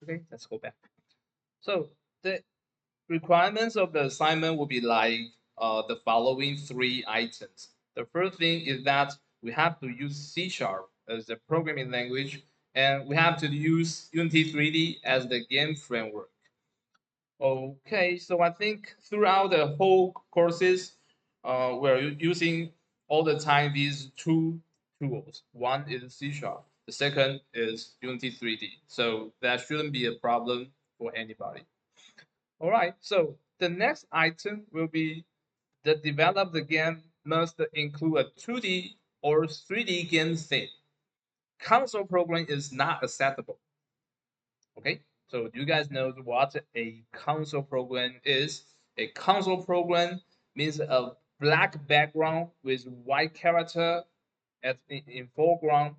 Okay, let's go back. So the requirements of the assignment will be like the following three items. The first thing is that we have to use C Sharp as the programming language, and we have to use Unity 3D as the game framework. Okay, so I think throughout the whole courses, we're using all the time these two tools. One is C Sharp, the second is Unity 3D. So that shouldn't be a problem for anybody. All right, so the next item will be the develop the game must include a 2D or 3D game theme. Console program is not acceptable. Okay, so do you guys know what a console program is? A console program means a black background with white character in foreground.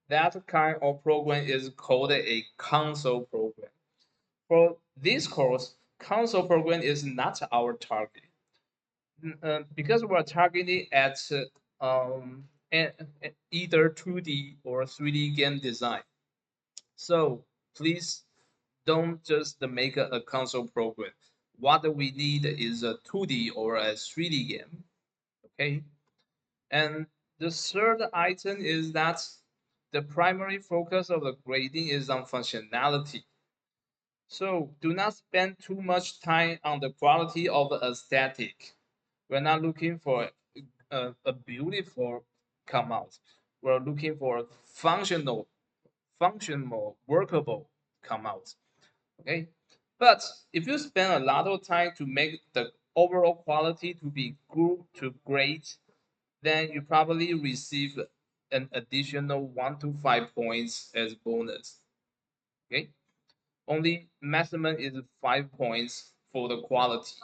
That kind of program is called a console program. For this course, console program is not our target because we're targeting at either 2D or 3D game design. So please don't just make a console program. What we need is a 2D or a 3D game. Okay. And the third item is that the primary focus of the grading is on functionality. So do not spend too much time on the quality of the aesthetic. We're not looking for a beautiful come out. We're looking for functional, workable come out. Okay, but if you spend a lot of time to make the overall quality to be good to great, then you probably receive an additional 1 to 5 points as bonus. Okay, only maximum is 5 points for the quality.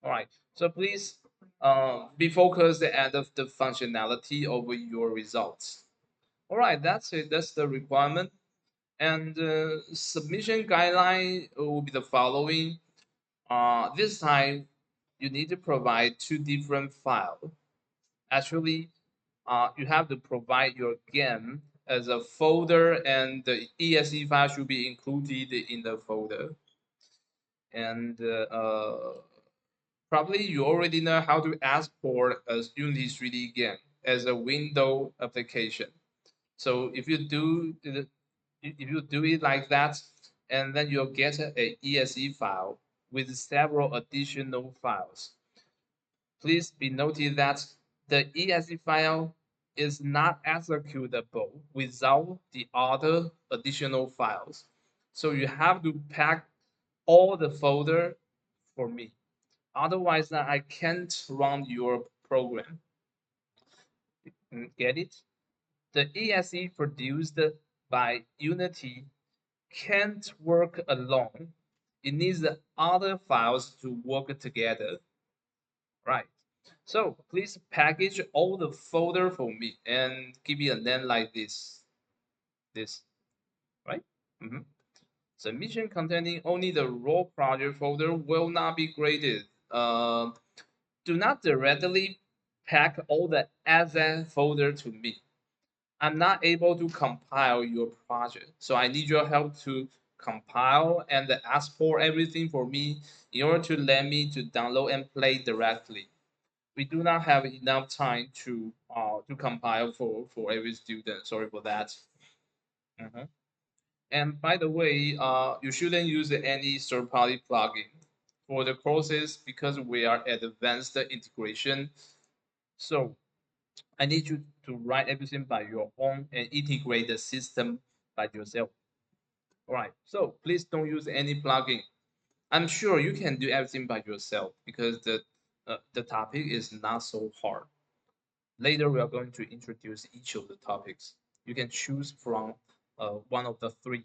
All right, so please be focused at the functionality of your results. All right, that's it. That's the requirement. And submission guideline will be the following. This time, you need to provide two different files. Actually, you have to provide your game as a folder, and the exe file should be included in the folder. And probably you already know how to export a Unity 3D game as a window application. So if you do it like that, and then you'll get a exe file with several additional files. Please be noted that the exe file is not executable without the other additional files. So you have to pack all the folder for me. Otherwise, I can't run your program. Get it? The exe produced by Unity can't work alone. It needs the other files to work together, right? So please package all the folder for me and give it a name like this, right? Mm-hmm. Submission containing only the raw project folder will not be graded. Do not directly pack all the asset folder to me. I'm not able to compile your project. So I need your help to compile and export everything for me in order to let me to download and play directly. We do not have enough time to compile for every student. Sorry for that. Mhm. And by the way, you shouldn't use any third-party plugin for the courses because we are at advanced integration. So I need you to write everything by your own and integrate the system by yourself. All right. So please don't use any plugin. I'm sure you can do everything by yourself because the topic is not so hard. Later, we are going to introduce each of the topics. You can choose from one of the three.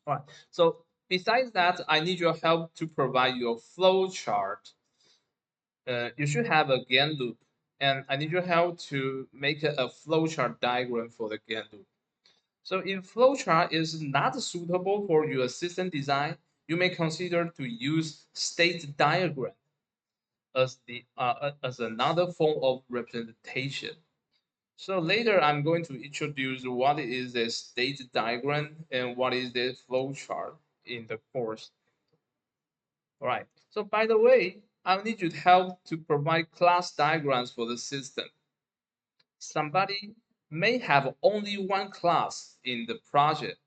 All right. So besides that, I need your help to provide your flow chart. You should have a gain loop, and I need your help to make a flowchart diagram for the gain loop. So if flowchart is not suitable for your system design, you may consider to use state diagram as another form of representation. So later I'm going to introduce what is the state diagram and what is the flow chart in the course. All right. So by the way, I need you to help to provide class diagrams for the system. Somebody may have only one class in the project,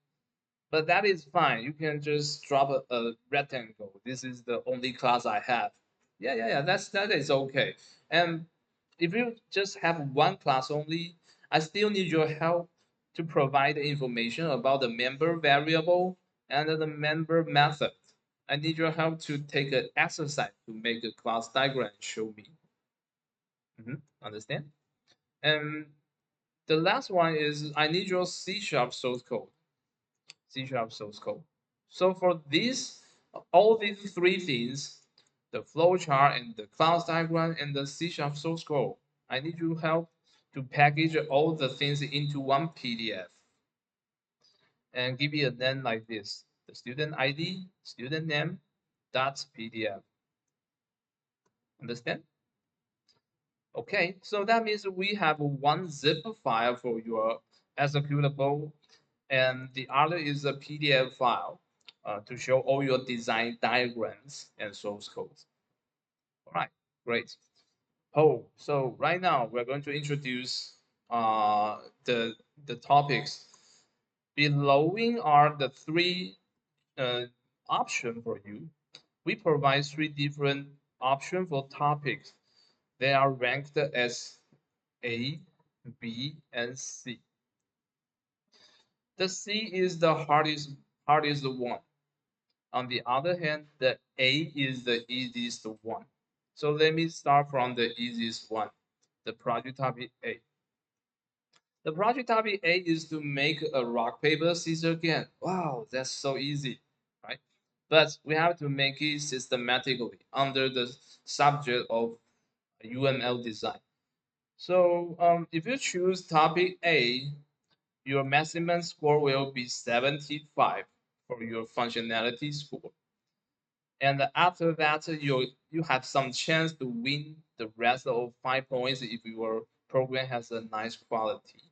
but that is fine. You can just drop a rectangle. This is the only class I have. Yeah. That is okay. And if you just have one class only, I still need your help to provide the information about the member variable and the member method. I need your help to take an exercise to make a class diagram and show me. Understand? And the last one is I need your C sharp source code. C sharp source code. So for this, all these three things, the flowchart and the class diagram and the C sharp source code, I need your help to package all the things into one PDF and give you a name like this: the student ID, student name, dot PDF. Understand? Okay, so that means we have one zip file for your executable, and the other is a PDF file to show all your design diagrams and source codes. All right, great. Oh, so right now we're going to introduce the topics. Belowing are the three uh, options for you. We provide three different options for topics. They are ranked as A, B, and C. The C is the hardest one. On the other hand, the A is the easiest one. So let me start from the easiest one, the project topic A. The project topic A is to make a rock, paper, scissors game. Wow, that's so easy, right? But we have to make it systematically under the subject of UML design. So if you choose topic A, your maximum score will be 75 for your functionality score. And after that, you have some chance to win the rest of 5 points if your program has a nice quality.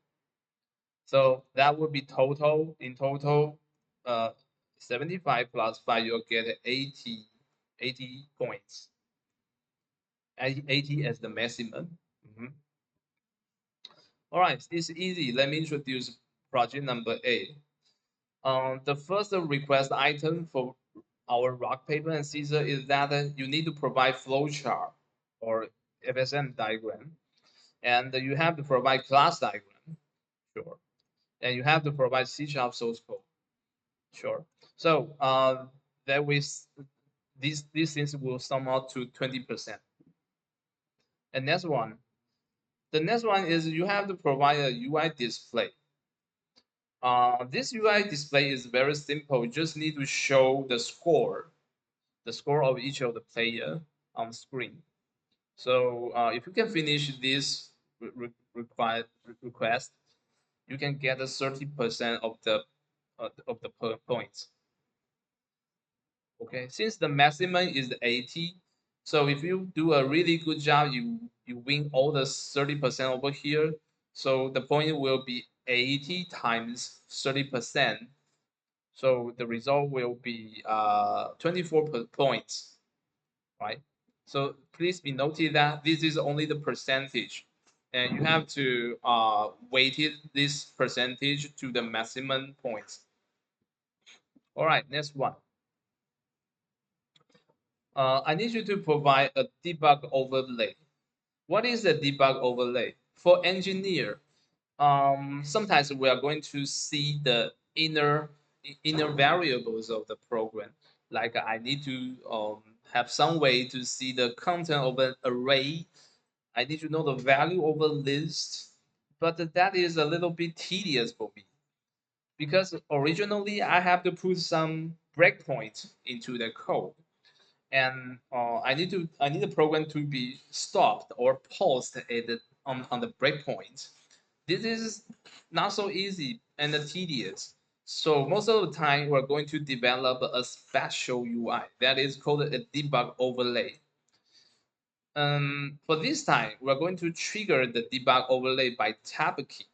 So that would be total, in total, uh, 75 plus 5, you'll get 80 points. 80 as the maximum. All right, it's easy. Let me introduce project number A. The first request item for our rock, paper, and scissors is that you need to provide flowchart or FSM diagram, and you have to provide class diagram, sure, and you have to provide C# source code, sure. So that with these things will sum out to 20%. And next one, the next one is you have to provide a UI display. This UI display is very simple. You just need to show the score of each of the player on screen. So if you can finish this request, you can get a 30% of the points. Okay, since the maximum is 80, so if you do a really good job, you win all the 30% over here. So the point will be 80 times 30%. So the result will be 24 points, right? So please be noted that this is only the percentage, and you have to weighted this percentage to the maximum points. All right, next one. I need you to provide a debug overlay. What is a debug overlay? For engineer, sometimes we are going to see the inner variables of the program. Like I need to have some way to see the content of an array. I need to know the value of a list, but that is a little bit tedious for me because originally I have to put some breakpoints into the code, and I need the program to be stopped or paused at on the breakpoint. This is not so easy and tedious. So most of the time, we're going to develop a special UI that is called a debug overlay. For this time, we're going to trigger the debug overlay by tab key.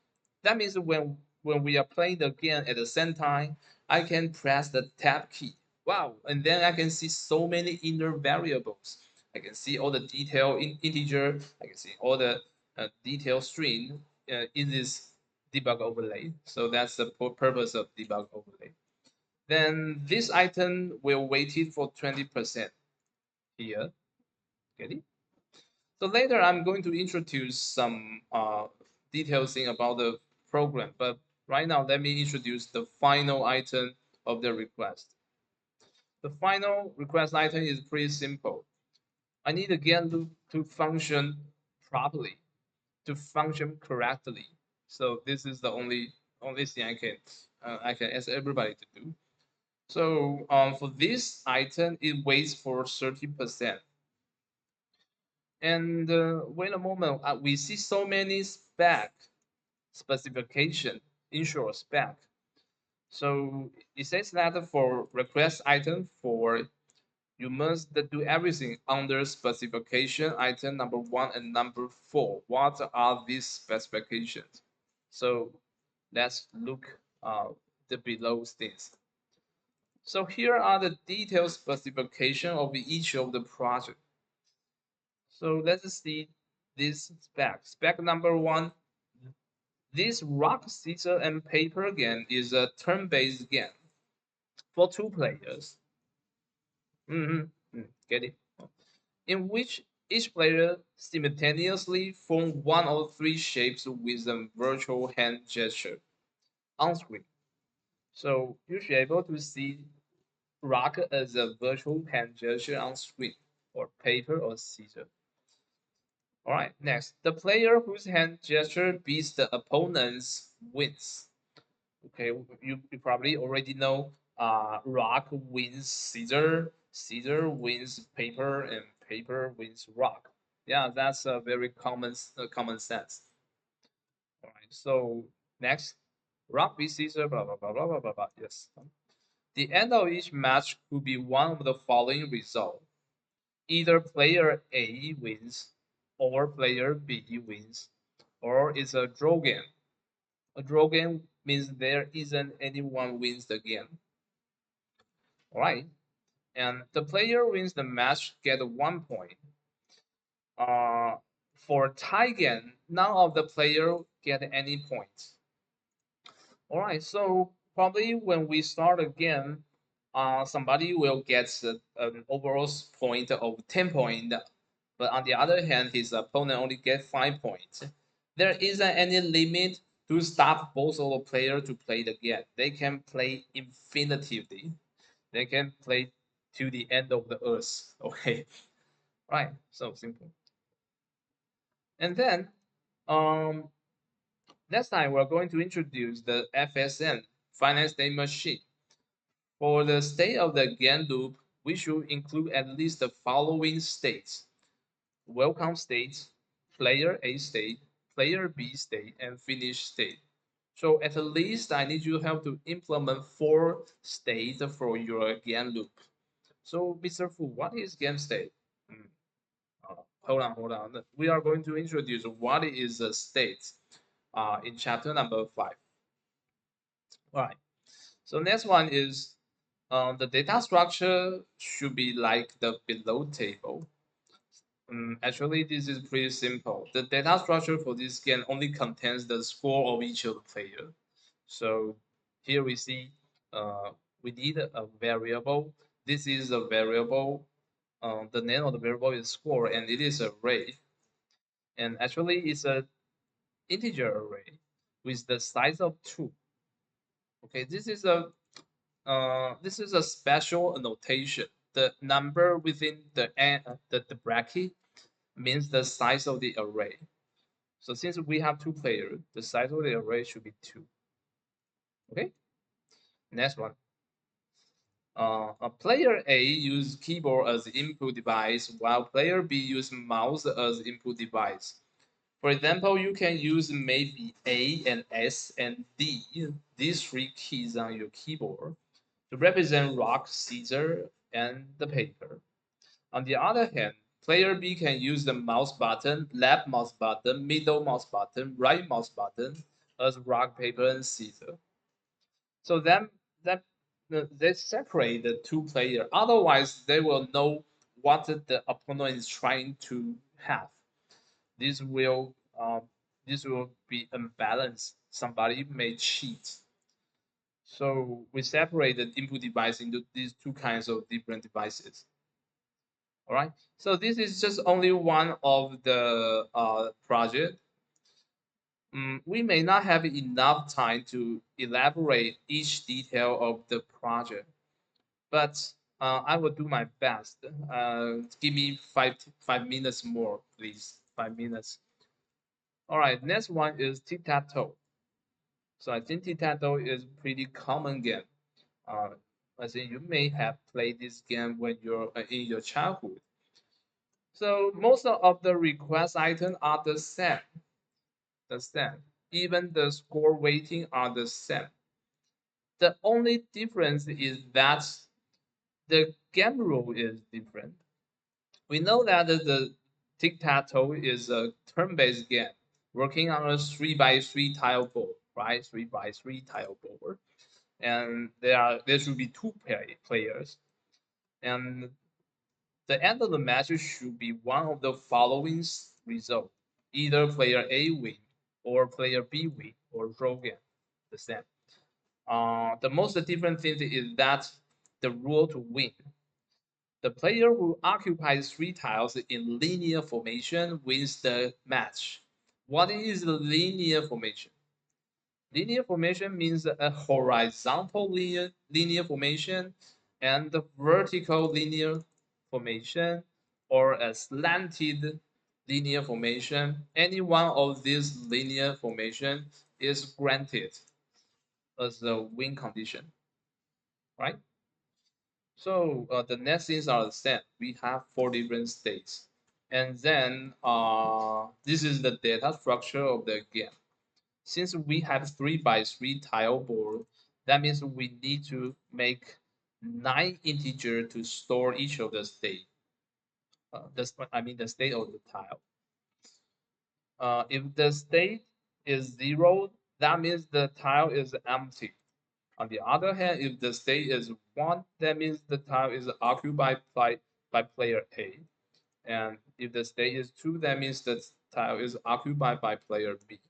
That means when we are playing the game at the same time, I can press the tab key. Wow, and then I can see so many inner variables. I can see all the detail in integer. I can see all the detail string in this debug overlay. So that's the purpose of debug overlay. Then this item will wait it for 20% here. Get it? So later I'm going to introduce some details thing about the program, but right now let me introduce the final item of the request. The final request item is pretty simple. I need again to function properly, to function correctly. So this is the only thing I can ask everybody to do. So for this item, it waits for 30%. And wait a moment, we see so many specification in short spec. So it says that for request item for you must do everything under specification item number 1 and number 4. What are these specifications? So let's look the below things. So here are the detailed specification of each of the project. So let's see this spec. Spec number 1. This rock, scissor, and paper game is a turn-based game for 2 players. Get it? In which each player simultaneously form one of 3 shapes with a virtual hand gesture on screen. So you should be able to see rock as a virtual hand gesture on screen, or paper or scissor. All right, next, the player whose hand gesture beats the opponent's wins. Okay, you probably already know rock wins scissor, scissor wins paper, and paper wins rock. Yeah, that's a very common sense. All right, so next, rock beats scissor, blah blah blah blah blah blah blah. Yes. The end of each match could be one of the following result. Either player A wins, or player B wins, or it's a draw game. A draw game means there isn't anyone wins the game. All right, and the player wins the match get 1 point. Uh, for tie game, none of the player get any points. All right, so probably when we start again, somebody will get an overall point of 10 points, but on the other hand, his opponent only get 5 points. There isn't any limit to stop both of the players to play the game. They can play infinitively. They can play to the end of the earth. Okay, right? So simple. And then, um, next time we're going to introduce the FSM, finite state machine. For the state of the game loop, we should include at least the following states: welcome state, player A state, player B state, and finish state. So at least I need you help to implement 4 states for your game loop. So Mr. Fu, what is game state? Hmm, hold on. We are going to introduce what is a state in chapter number 5. All right. So next one is the data structure should be like the below table. Actually, this is pretty simple. The data structure for this game only contains the score of each of the player. So here we see we need a variable. This is a variable. The name of the variable is score, and it is an array. And actually, it's an integer array with the size of 2. Okay, this is a special annotation. The number within the bracket means the size of the array. So since we have 2 players, the size of the array should be 2. Okay, next one. A player A use keyboard as input device, while player B use mouse as input device. For example, you can use maybe A and S and D, these 3 keys on your keyboard, to represent rock, scissor, and the paper. On the other hand, Player B can use the mouse button, left mouse button, middle mouse button, right mouse button as rock, paper, and scissors. So that they separate the two players. Otherwise, they will know what the opponent is trying to have. This will this will be unbalanced. Somebody may cheat. So we separate the input device into these two kinds of different devices. All right. So this is just only one of the project. We may not have enough time to elaborate each detail of the project, but I will do my best. Give me five minutes more, please. 5 minutes. All right. Next one is tic-tac-toe. So I think tic-tac-toe is pretty common game. Uh, I think you may have played this game when you're in your childhood. So most of the request items are the same. The same. Even the score weighting are the same. The only difference is that the game rule is different. We know that the tic-tac-toe is a turn-based game working on a 3 by 3 tile board, right? 3 by 3 tile board. And there should be two players. And the end of the match should be one of the following result. Either player A win, or player B win, or draw game. The same. The most different thing is that the rule to win. The player who occupies 3 tiles in linear formation wins the match. What is the linear formation? Linear formation means a horizontal linear formation and the vertical linear formation or a slanted linear formation. Any one of these linear formation is granted as a win condition, right? So the next things are the same. We have 4 different states. And then this is the data structure of the game. Since we have 3 by 3 tile board, that means we need to make 9 integer to store each of the state. I mean the state of the tile. If the state is 0, that means the tile is empty. On the other hand, if the state is 1, that means the tile is occupied by player A. And if the state is 2, that means the tile is occupied by player B.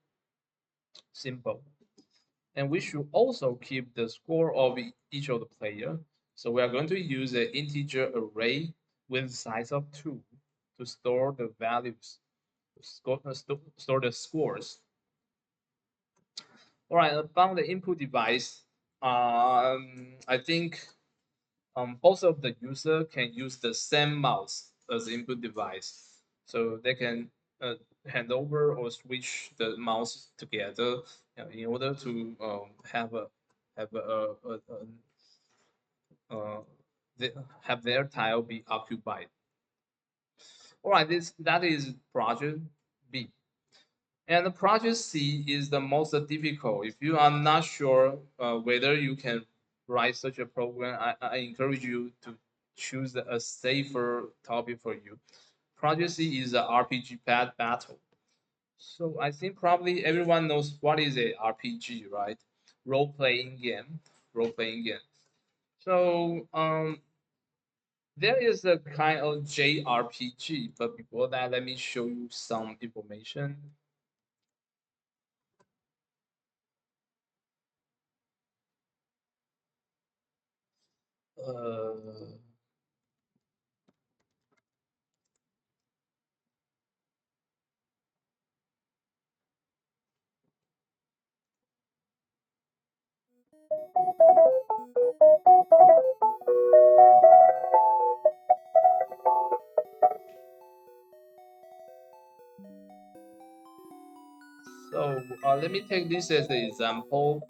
Simple. And we should also keep the score of each of the player. So we are going to use an integer array with size of 2 to store the values, store the scores. All right, about the input device, I think both of the user can use the same mouse as input device. So they can hand over or switch the mouse together in order to have uh, have their tile be occupied. All right, that is project B. And the project C is the most difficult. If you are not sure whether you can write such a program, I encourage you to choose a safer topic for you. Project C is a RPG pad battle. So I think probably everyone knows what is a RPG, right? Role playing game. Role playing game. So there is a kind of JRPG, but before that, let me show you some information. Uh, So let me take this as an example.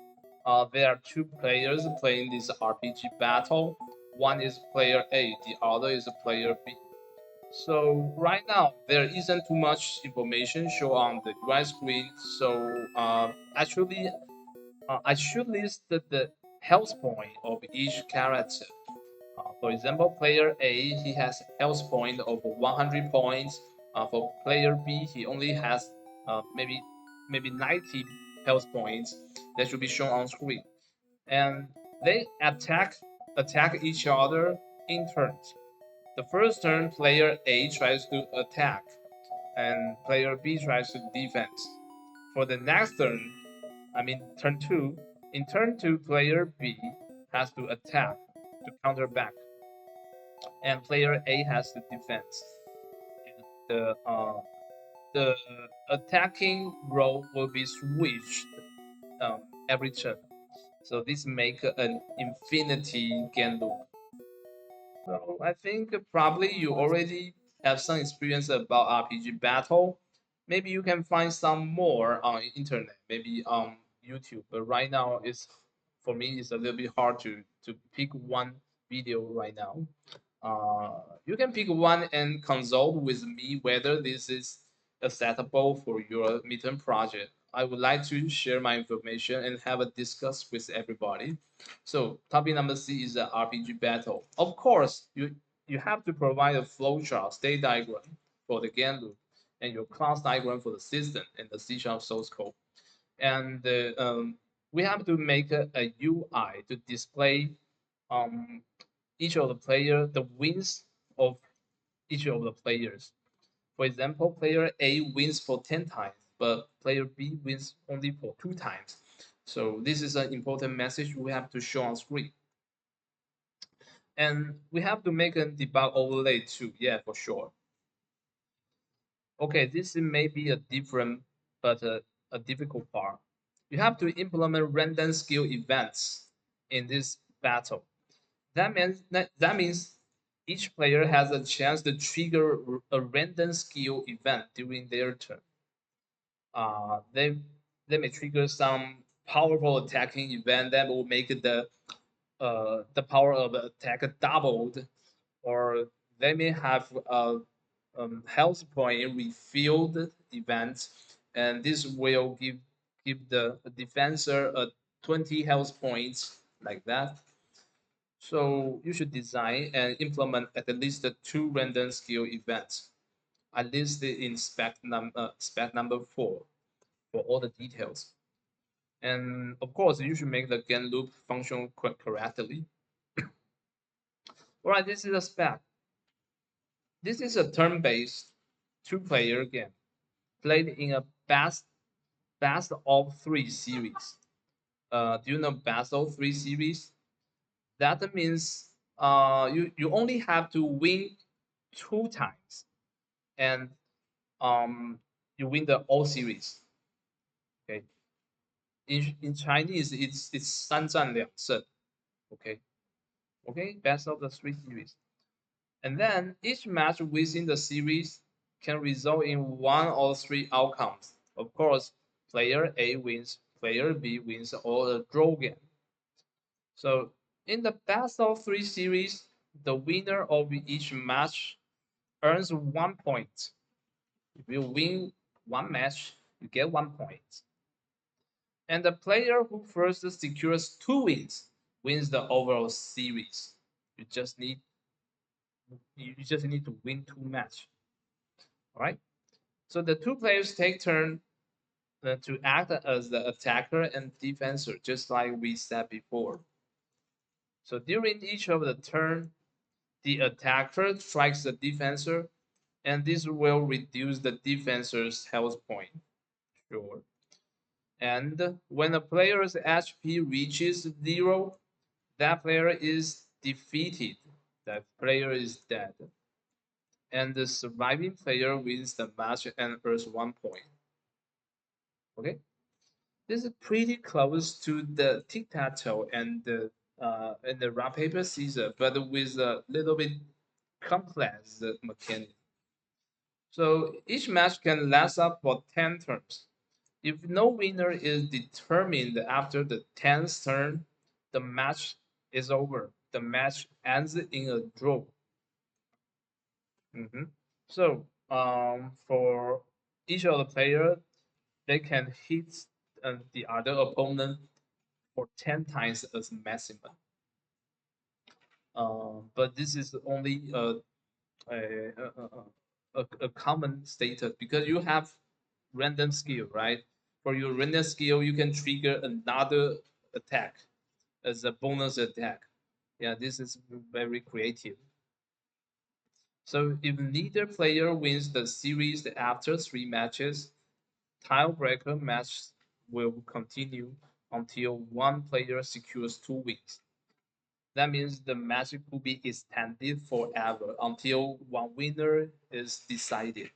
There are two players playing this RPG battle. One is player A, the other is player B. So right now there isn't too much information shown on the UI screen. So actually, I should list the health point of each character. For example, player A, he has health point of 100 points. For player B, he only has maybe 90 health points. That should be shown on screen. And they attack each other in turns. The first turn, player A tries to attack, and player B tries to defense. For the next turn, I mean turn two, in turn two, player B has to attack to counter back, and player A has to defend. The attacking role will be switched every turn. So this make an infinity game loop. So I think probably you already have some experience about RPG battle. Maybe you can find some more on internet, maybe on YouTube. But right now, it's for me it's a little bit hard to pick one video right now. You can pick one and consult with me whether this is acceptable for your midterm project. I would like to share my information and have a discuss with everybody. So topic number C is the RPG battle. Of course, you have to provide a flowchart, state diagram for the game loop, and your class diagram for the system and the C# source code. And we have to make a UI to display um, each of the player, the wins of each of the players. For example, player A wins for 10 times, but player B wins only for 2 times. So this is an important message we have to show on screen. And we have to make a debug overlay too. Yeah, for sure. Okay, this may be a different but a difficult part. You have to implement random skill events in this battle. That means each player has a chance to trigger a random skill event during their turn. They may trigger some powerful attacking event that will make the power of attack doubled, or they may have a health point refilled event, and this will give the defender a 20 health points like that. So you should design and implement at least two random skill events. I listed in spec number 4 for all the details. And of course, you should make the game loop function correctly. All right, this is a spec. This is a turn-based two-player game played in a best of 3 series. Do you know best of 3 series? That means you only have to win 2 times, and you win the all series. Okay, in Chinese it's 三战两胜. Okay, okay, best of the 3 series. And then each match within the series can result in one or three outcomes. Of course, player A wins, player B wins, or a draw game. So in the best of 3 series, the winner of each match earns 1 point. If you win one match, you get 1 point. And the player who first secures 2 wins wins the overall series. You just need to win 2 matches. All right. So the two players take turn to act as the attacker and defender, just like we said before. So during each of the turn, the attacker strikes the defender, and this will reduce the defender's health point. Sure. And when a player's HP reaches 0, that player is defeated. That player is dead. And the surviving player wins the match and earns 1 point. Okay? This is pretty close to the tic-tac-toe and the rock paper scissors, but with a little bit complex mechanism. So each match can last up for 10 turns. If no winner is determined after the 10th turn, the match is over. The match ends in a draw. So for each of the player, they can hit the other opponent for 10 times as maximum. But this is only a, a common status because you have random skill, right? For your random skill, you can trigger another attack as a bonus attack. Yeah, this is very creative. So if neither player wins the series after 3 matches, tiebreaker match will continue until one player secures 2 wins. That means the match could be extended forever until one winner is decided.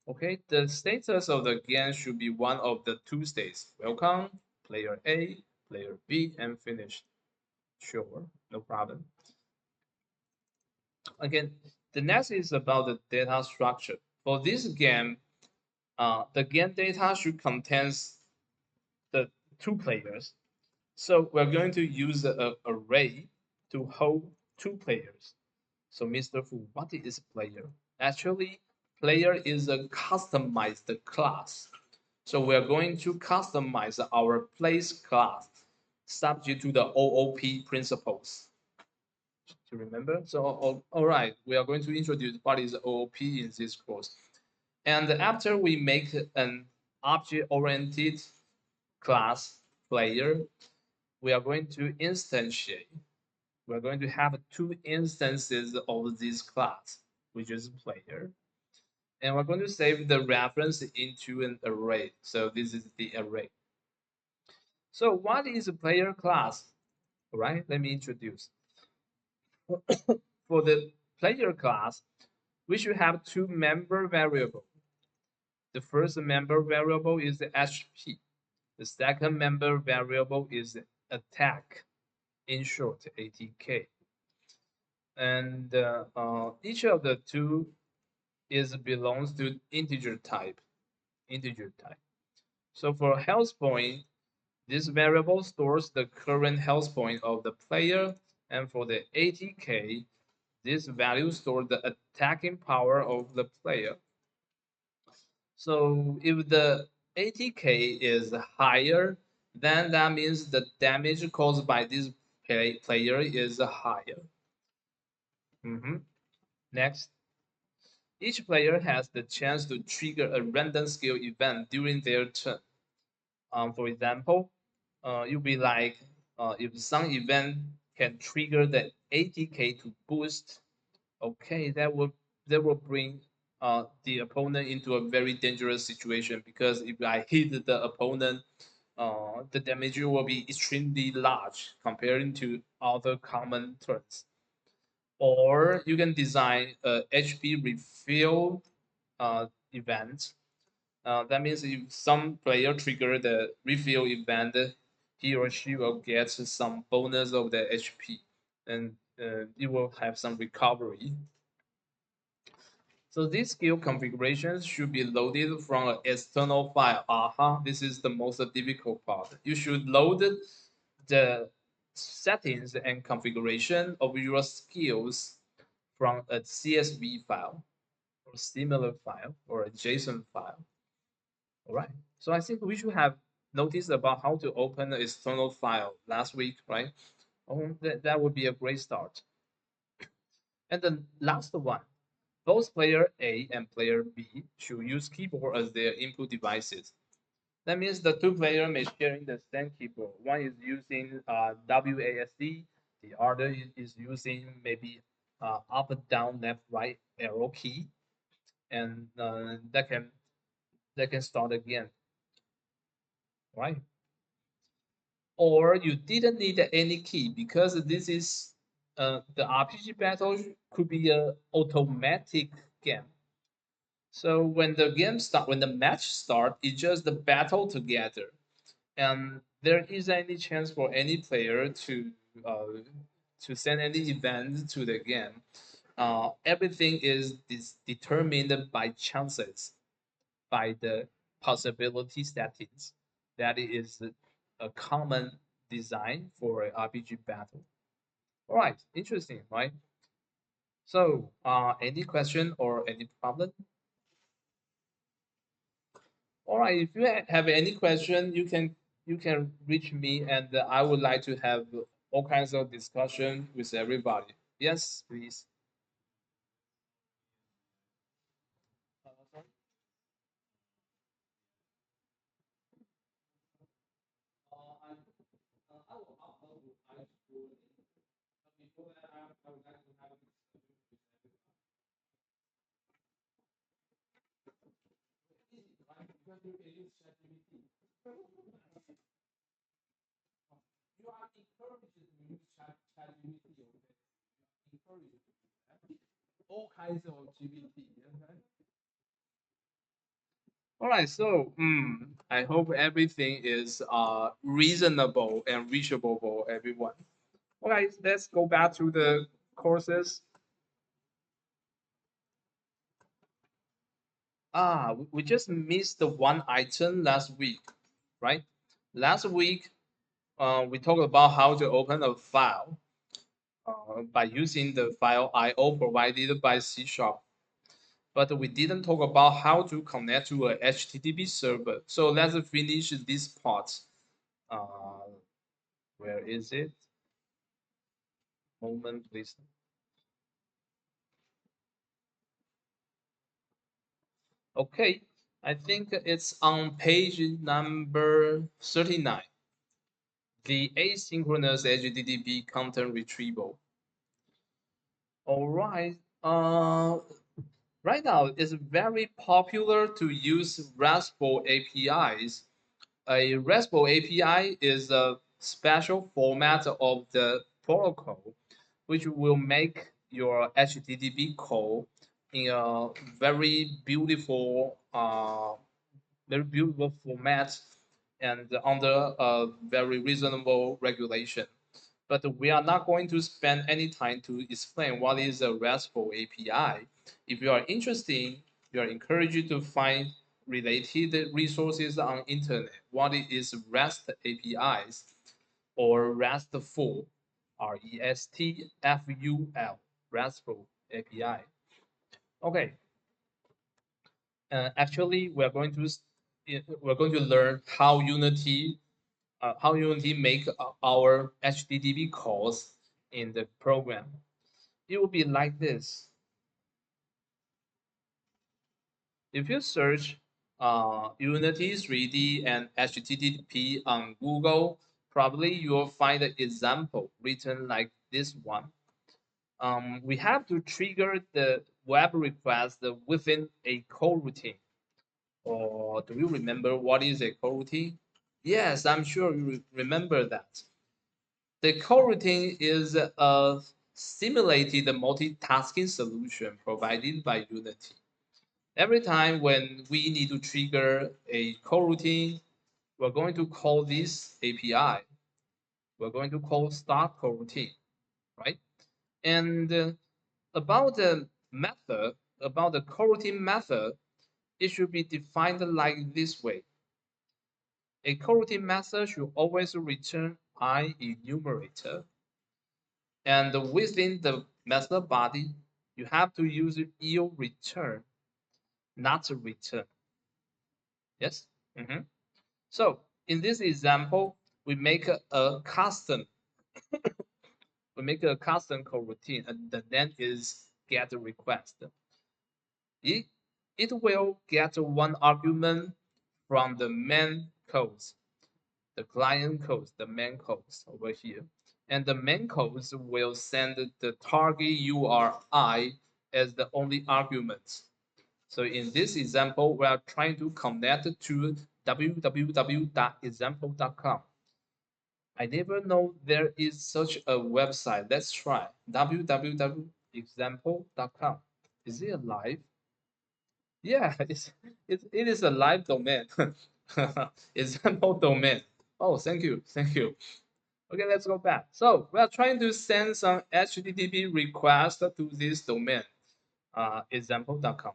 Okay, the status of the game should be one of the two states. Welcome, player A, player B, and finish. Sure, no problem. Again, the next is about the data structure. For this game, the game data should contain the two players. So we're going to use an array to hold two players. So Mr. Fu, what is player? Actually, player is a customized class. So we're going to customize our place class subject to the OOP principles. To remember? So, all right, we are going to introduce what is OOP in this course. And after we make an object-oriented class player, we are going to instantiate. We're going to have two instances of this class, which is player. And we're going to save the reference into an array. So this is the array. So what is a player class? All right, let me introduce. For the player class, we should have two member variables. The first member variable is the HP. The second member variable is attack, in short, ATK. And each of the two is belongs to integer type. Integer type. So for health point, this variable stores the current health point of the player, and for the ATK, this value stores the attacking power of the player. So if the ATK is higher, then that means the damage caused by this player is higher. Next, each player has the chance to trigger a random skill event during their turn. For example, you'll be like, if some event can trigger the ATK to boost, okay, that will bring the opponent into a very dangerous situation because if I hit the opponent, the damage will be extremely large comparing to other common turns. Or you can design a HP refill event. That means if some player trigger the refill event, he or she will get some bonus of the HP, and it will have some recovery. So these skill configurations should be loaded from an external file. This is the most difficult part. You should load the settings and configuration of your skills from a CSV file or similar file or a JSON file. All right. So I think we should have noticed about how to open an external file last week, right? Oh, that would be a great start. And the last one, both player A and player B should use keyboard as their input devices. That means the two players may share the same keyboard. One is using WASD, the other is using maybe up, down, left, right arrow key, and that can start again, right? Or you didn't need any key because this is the RPG battle could be a automatic game. So when the match start, it's just the battle together, and there is any chance for any player uh, to send any event to the game. Everything is determined by chances, by the possibility settings. That is a common design for an RPG battle. All right, interesting, right? So, any question or any problem? All right, if you have any question, you can reach me, and I would like to have all kinds of discussion with everybody. Yes, please. All kinds of GPT. All right, so I hope everything is reasonable and reachable for everyone. All right, let's go back to the courses. We just missed the one item last week, right? Last week, we talked about how to open a file by using the file IO provided by C Sharp. But we didn't talk about how to connect to a HTTP server. So let's finish this part. Uh, where is it? Moment, please. Okay, I think it's on page number 39. The asynchronous HTTP content retrieval. All right. Right now, it's very popular to use RESTful APIs. A RESTful API is a special format of the protocol, which will make your HTTP call in a very beautiful format and under a very reasonable regulation. But we are not going to spend any time to explain what is a RESTful API. If you are interested, you are encouraged to find related resources on internet. What is REST APIs or RESTful, RESTFUL, RESTful API. Okay, actually, we're going to learn how Unity make our HTTP calls in the program. It will be like this. If you search Unity 3D and HTTP on Google, probably you will find an example written like this one. We have to trigger the web request within a coroutine. Or do you remember what is a coroutine? Yes, I'm sure you remember that. The coroutine is a simulated multitasking solution provided by Unity. Every time when we need to trigger a coroutine, we're going to call this API. We're going to call start coroutine, right? And about the method, about the coroutine method, it should be defined like this way. A coroutine method should always return I enumerator. And within the method body, you have to use yield return, not return. Yes? Mhm. So in this example, we make a custom, coroutine, and the name is get request. It, it will get one argument from the main code, the client code, the main code over here. And the main code will send the target URI as the only argument. So in this example, we are trying to connect to www.example.com. I never know there is such a website. Let's try www.example.com. Is it alive? Yeah, it is a live domain. Example domain. Oh, thank you, thank you. Okay, let's go back. So we are trying to send some HTTP request to this domain, example.com.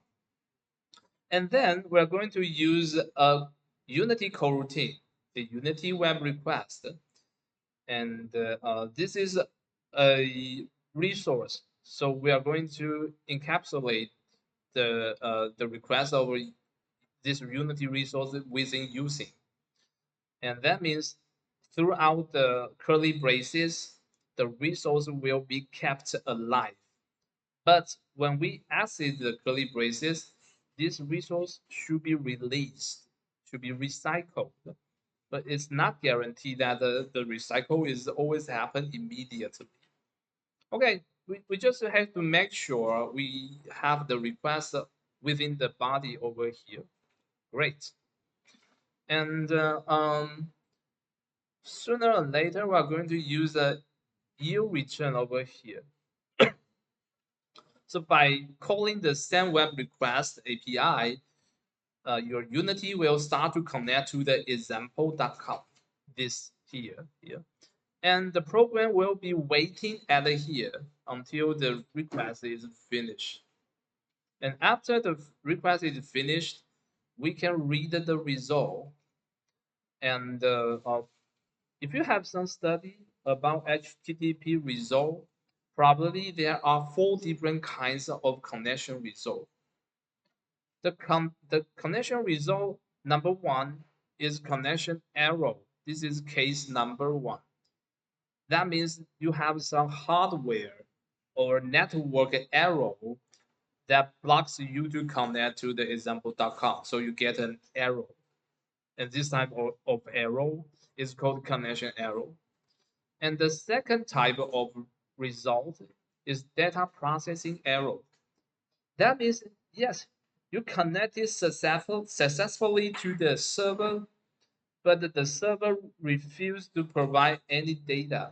And then we're going to use a Unity coroutine, the Unity web request. And this is a resource. So we are going to encapsulate the request of this Unity resource within using. And that means throughout the curly braces, the resource will be kept alive. But when we exit the curly braces, this resource should be released, should be recycled. But it's not guaranteed that the recycle is always happen immediately. Okay, we just have to make sure we have the request within the body over here. Great. And sooner or later, we are going to use a yield return over here. So by calling the send web request API, your Unity will start to connect to the example.com, this here. And the program will be waiting at here until the request is finished. And after the request is finished, we can read the result. And if you have some study about HTTP result, probably there are 4 different kinds of connection result. The connection result number 1 is connection error. This is case number 1. That means you have some hardware or network error that blocks you to connect to the example.com. So you get an error. And this type of error is called connection error. And the second type of result is data processing error. That means, yes, you connected successfully to the server, but the server refused to provide any data,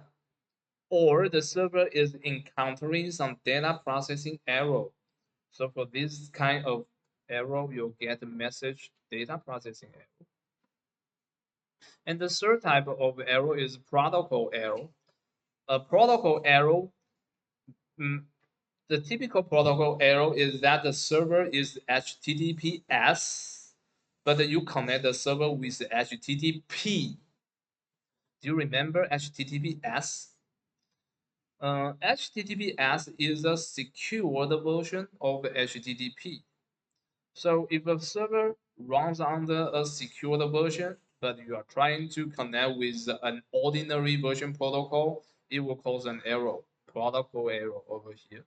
or the server is encountering some data processing error. So for this kind of error, you'll get a message data processing error. And the third type of error is protocol error. A protocol error, mm, the typical protocol error is that the server is HTTPS, but you connect the server with HTTP. Do you remember HTTPS? HTTPS is a secured version of HTTP. So if a server runs under a secured version, but you are trying to connect with an ordinary version protocol, it will cause an error, protocol error over here.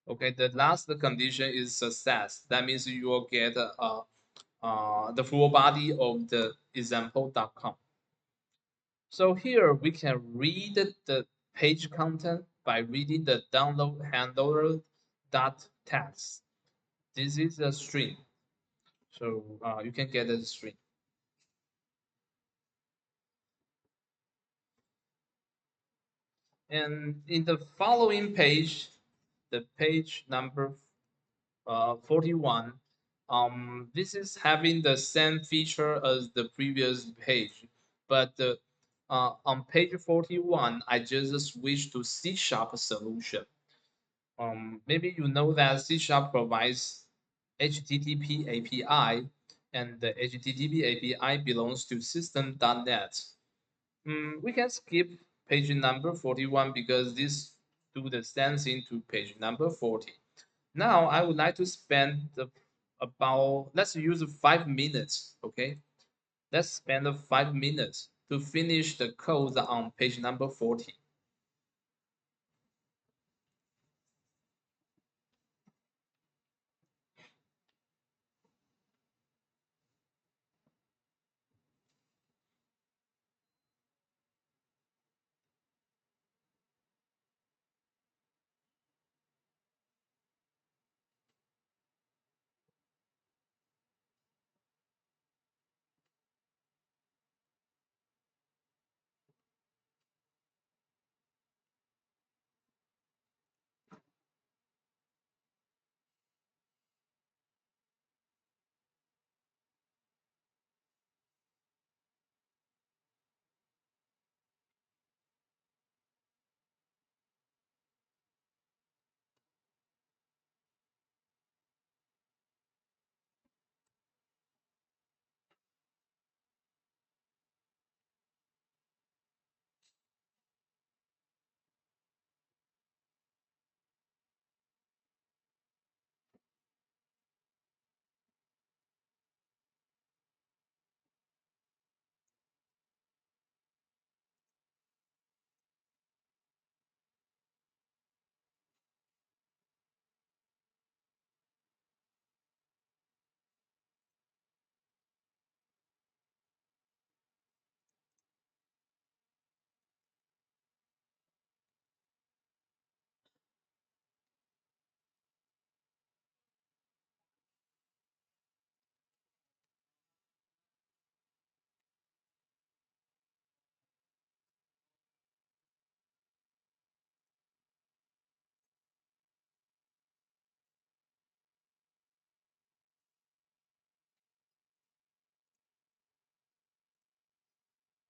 Okay, the last condition is success. That means you will get the full body of the example.com. So here we can read the page content by reading the download handler dot text. This is a string. So you can get a string. And in the following page, the page number 41, this is having the same feature as the previous page, but on page 41, I just switched to C# solution. Maybe you know that C# provides HTTP API, and the HTTP API belongs to system.net. We can skip page number 41 because this do the same thing to page number 40. Now I would like to spend about, let's use 5 minutes, okay? Let's spend 5 minutes to finish the code on page number 40.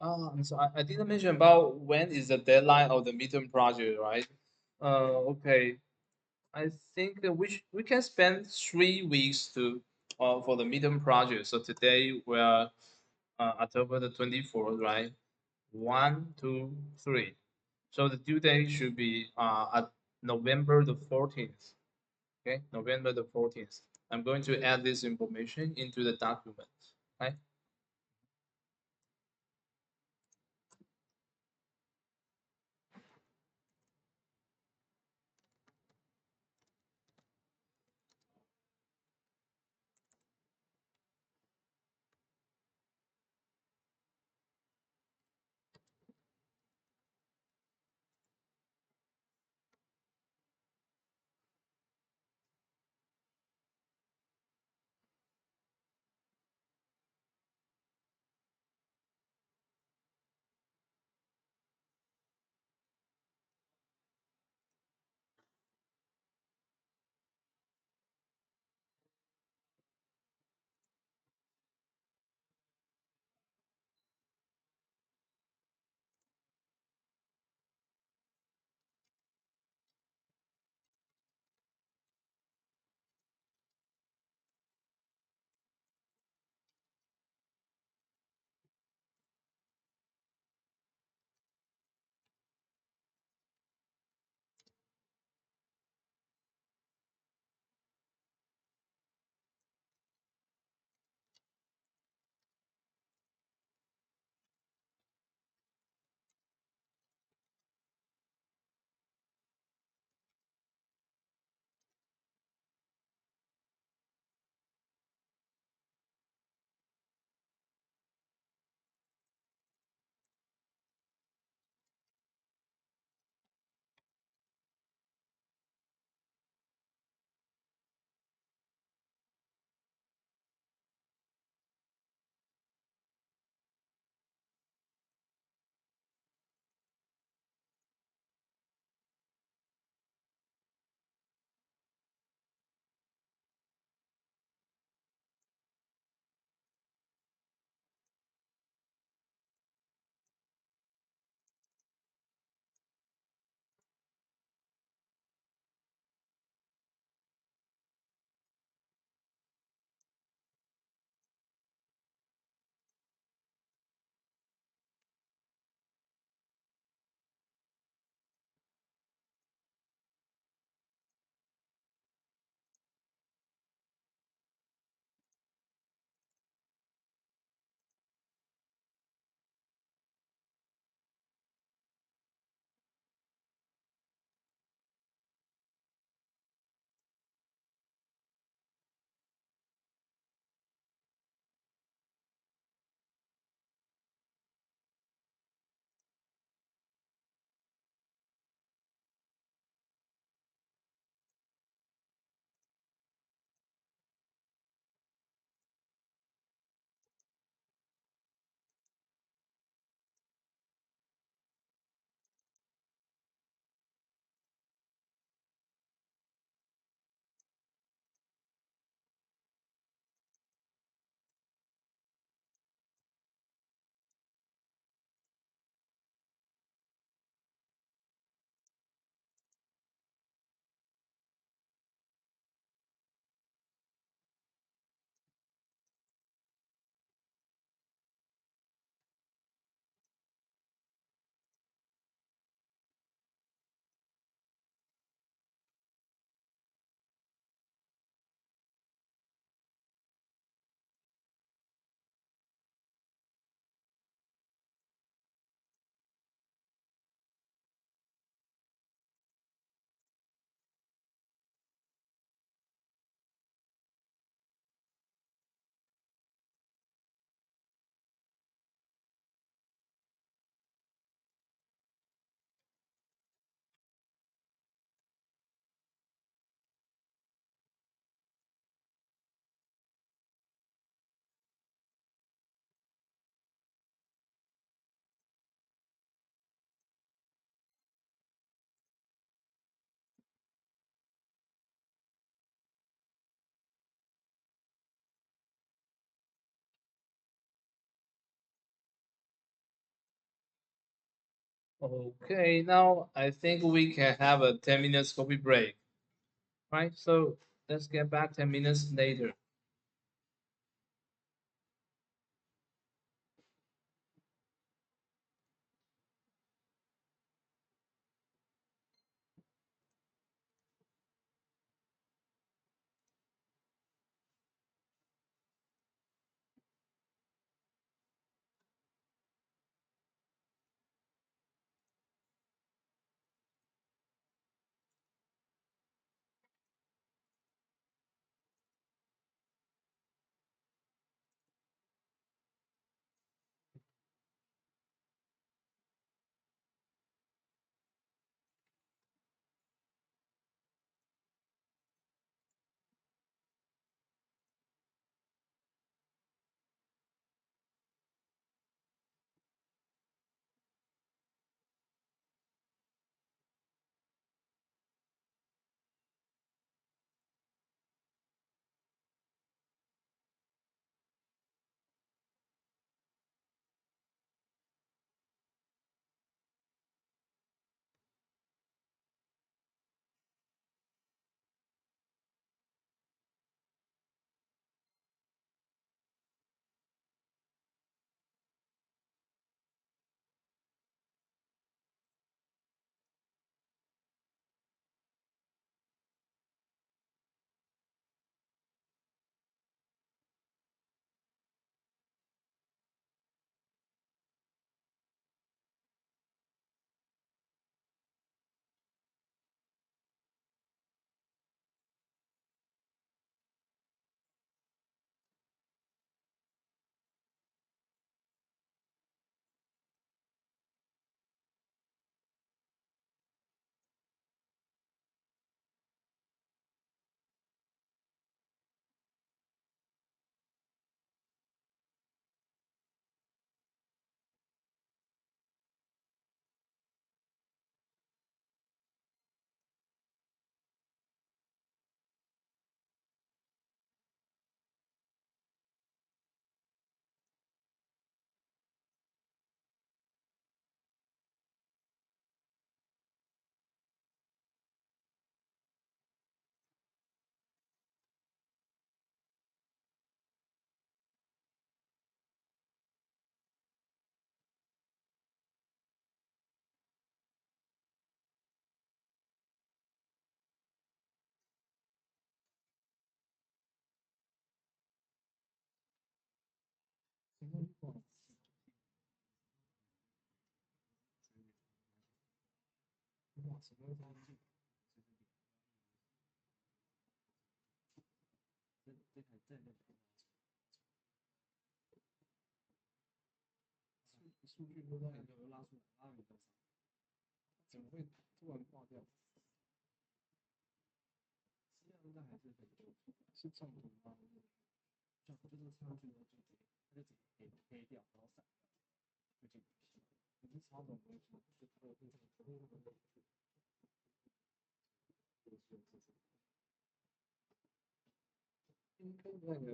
So I didn't mention about when is the deadline of the midterm project, right? Okay. I think that we can spend 3 weeks to for the midterm project. So today we're October the 24th, right? One, two, three. So the due date should be at November the 14th. Okay, November the 14th. I'm going to add this information into the document. Okay. Okay, now I think we can have a 10 minutes coffee break, right? So let's get back 10 minutes later.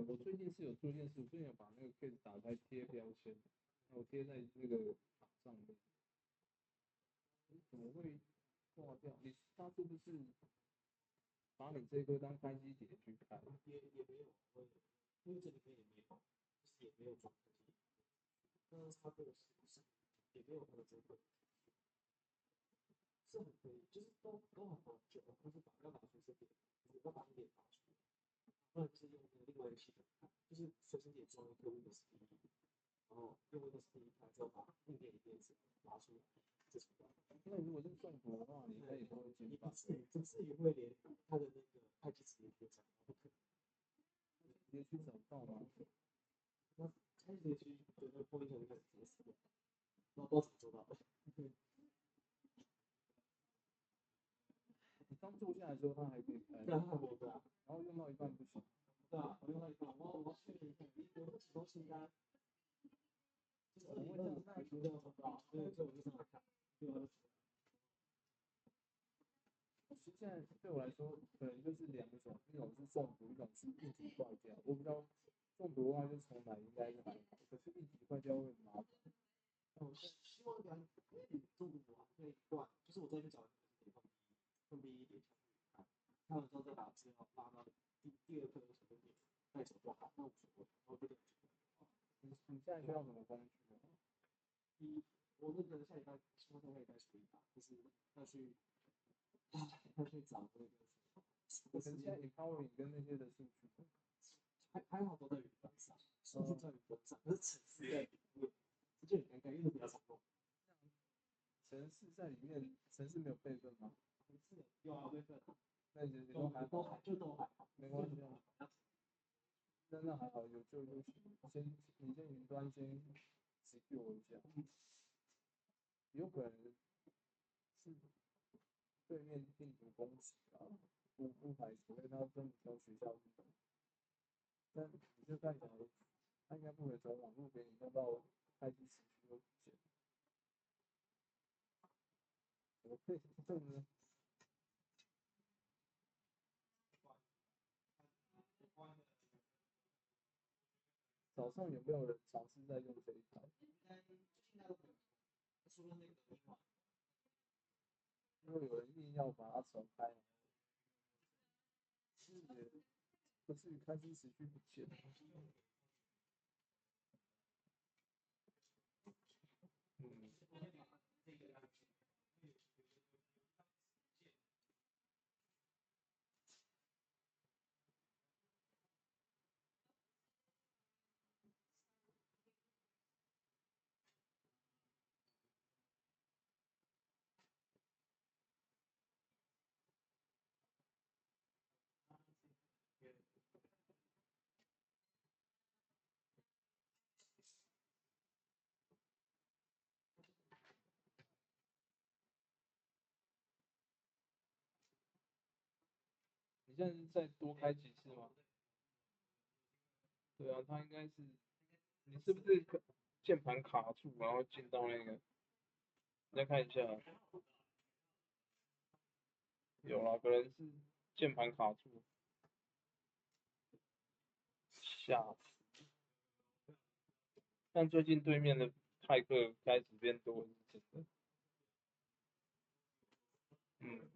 我最近是有做一件事，我最近有把那个 case 打开贴标签，我贴在那个塔上面，怎么会挂掉？他是不是把你这颗当开机点去看？那如果是中毒的话，你可以帮我解吧？直接去找到吗？你刚坐下来的时候，它还可以开，然后用到一半不行。现在对我来说，可能就是两种，一种是中毒，一种是硬体坏掉。我比较中毒的话，就重来应该是还好，可是硬体坏掉会麻烦。要什么工具吗？我那个下礼拜说都会开始打，就是要去找那个。可是现在 empowering 跟那些的兴趣还好都在云端上，数据在云端上，可是城市在里面，这就很尴尬，因为比较常用。城市在里面，城市没有备份吗？城市有啊，备份。那你都还好，没关系啊。那还好，有就行。你先云端先 secure 一下，有可能是对面病毒攻击啊，不排除，因为他真的从学校去的。但你就看起来，他应该不会从网络给你弄到开机时区都不见。我可以这呢？早上有没有人尝试在用这一台？因为有人硬要把它重开，也不至于开机时区不见。嗯，你现在是再多开几次吗？对啊，它应该是，你是不是键盘卡住，然后进到那个？你再看一下，有啦，可能是键盘卡住，吓死！但最近对面的骇客开始变多，是真的。嗯，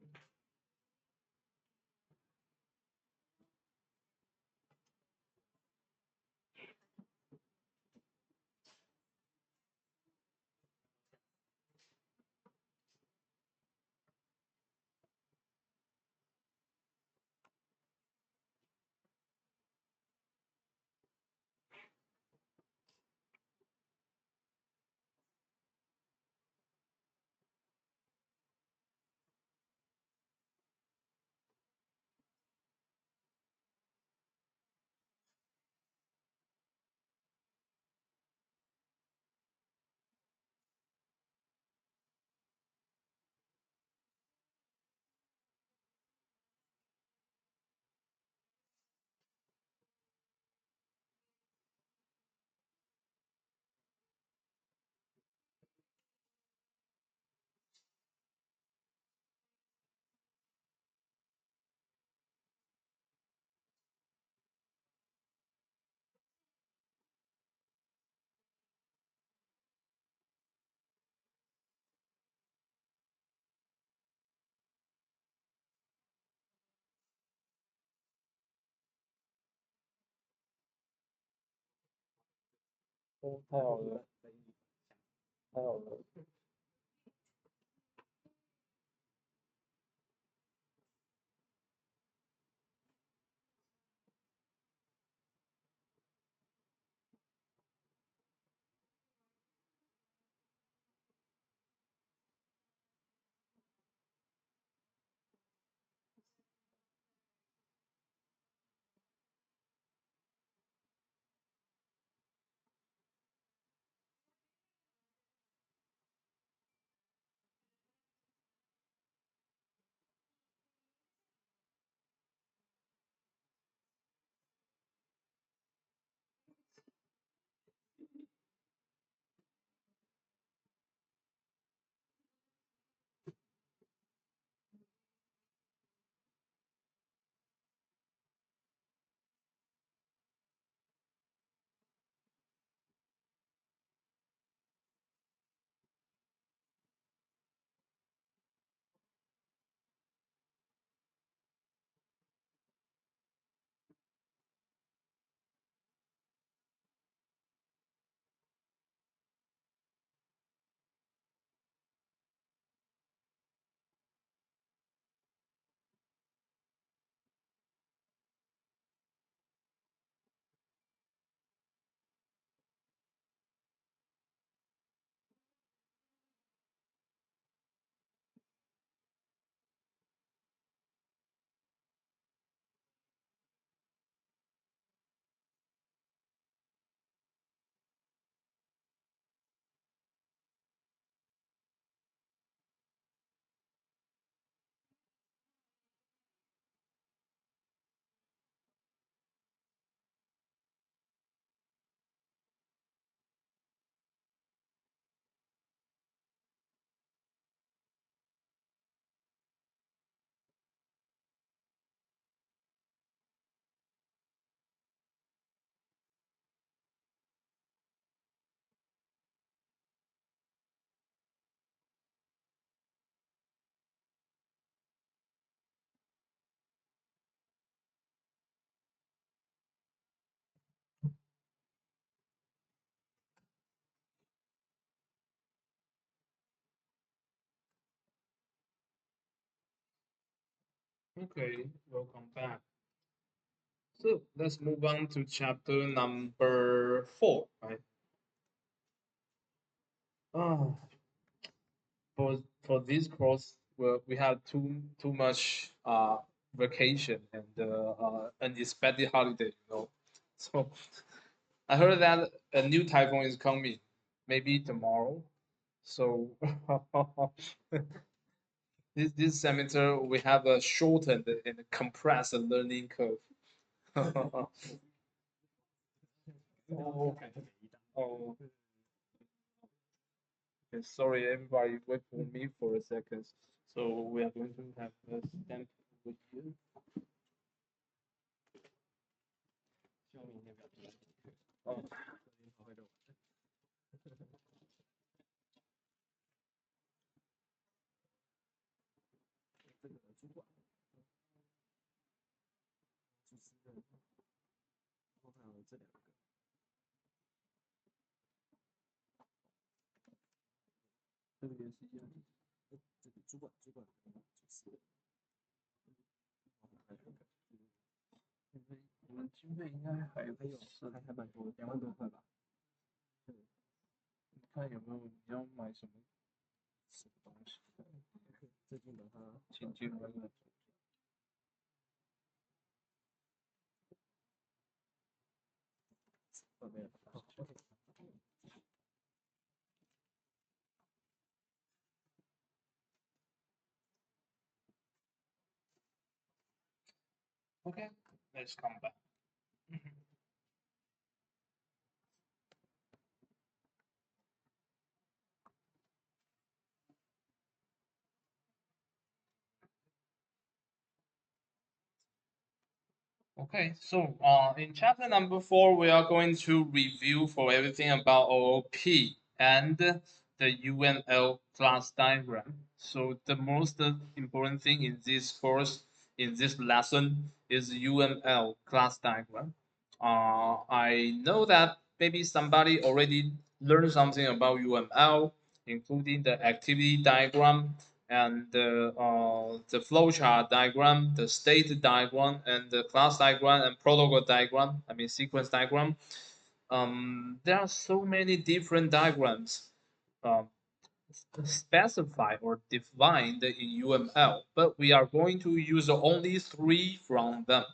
哦，太好了，太好了。Okay, welcome back. So let's move on to chapter number 4, right? Oh, for this course, we have too much vacation and unexpected holiday, you know. So I heard that a new typhoon is coming, maybe tomorrow. So this semester we have a shortened and compressed learning curve. Oh, oh, okay, sorry, everybody, wait for me for a second. So we are going to have a stamp over here. 哦，这个主管主持人，然后还有这两个，这个也是一样。这个主管主持人，然后还有一个，我们经费应该还有还蛮多，2万多块吧。你看有没有你要买什么东西？最近把它请进那个。没有。OK，Okay, let's come back. Okay, so in chapter number 4, we are going to review for everything about OOP and the UML class diagram. So the most important thing in this course, in this lesson, is UML class diagram. I know that maybe somebody already learned something about UML, including the activity diagram and the flowchart diagram, the state diagram, and the class diagram and protocol diagram. I mean sequence diagram. There are so many different diagrams um, specified or defined in UML, but we are going to use only 3 from them.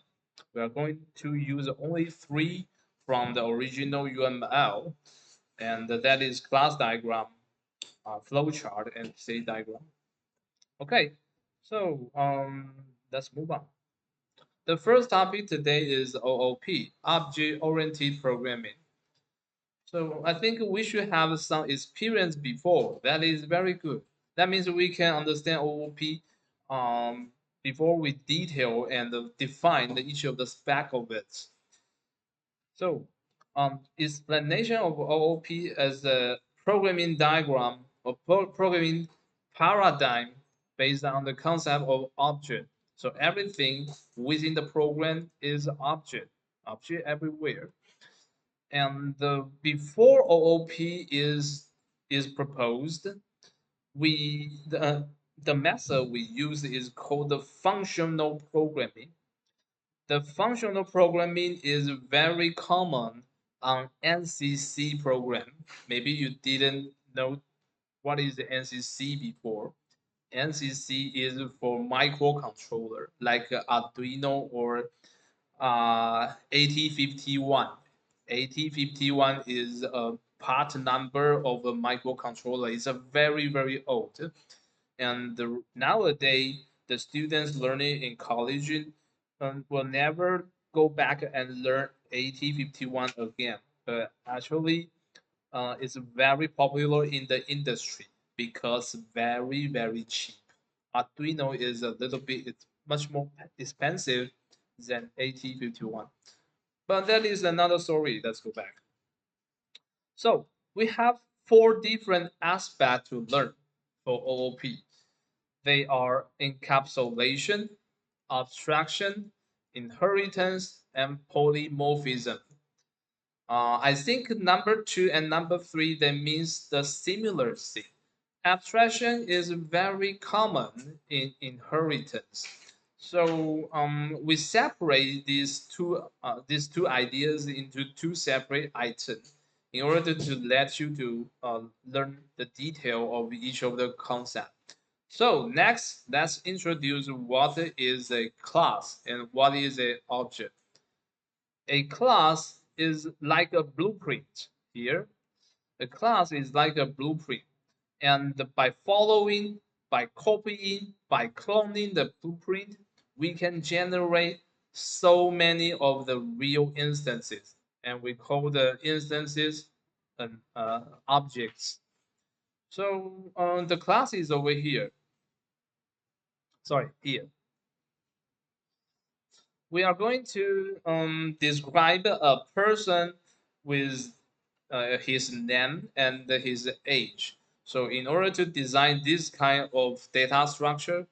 We are going to use only 3 from the original UML, and that is class diagram, flowchart, and state diagram. Okay, so let's move on. The first topic today is OOP, object-oriented programming. So I think we should have some experience before. That is very good. That means we can understand OOP before we detail and define each of the spec of it. So explanation of OOP as a programming diagram or programming paradigm based on the concept of object. So everything within the program is object everywhere. And before OOP is proposed, the method we use is called the functional programming. The functional programming is very common on NCC program. Maybe you didn't know what is the NCC before. NCC is for microcontroller like Arduino or 8051. 8051 is a part number of a microcontroller. It's a very old. And nowadays, the students learning in college will never go back and learn 8051 again. But actually, it's very popular in the industry because very cheap. Arduino is a little bit, it's much more expensive than 8051. But that is another story. Let's go back. So we have 4 different aspects to learn for OOP. They are encapsulation, abstraction, inheritance, and polymorphism. I think number 2 and number 3 that means the similar thing. Abstraction is very common in inheritance. So we separate these two ideas into two separate items in order to let you to learn the detail of each of the concept. So next, let's introduce what is a class and what is an object. A class is like a blueprint here. A class is like a blueprint. And by copying, by cloning the blueprint, we can generate so many of the real instances. And we call the instances objects. So the class is over here. Sorry, here. We are going to describe a person with his name and his age. So in order to design this kind of data structure,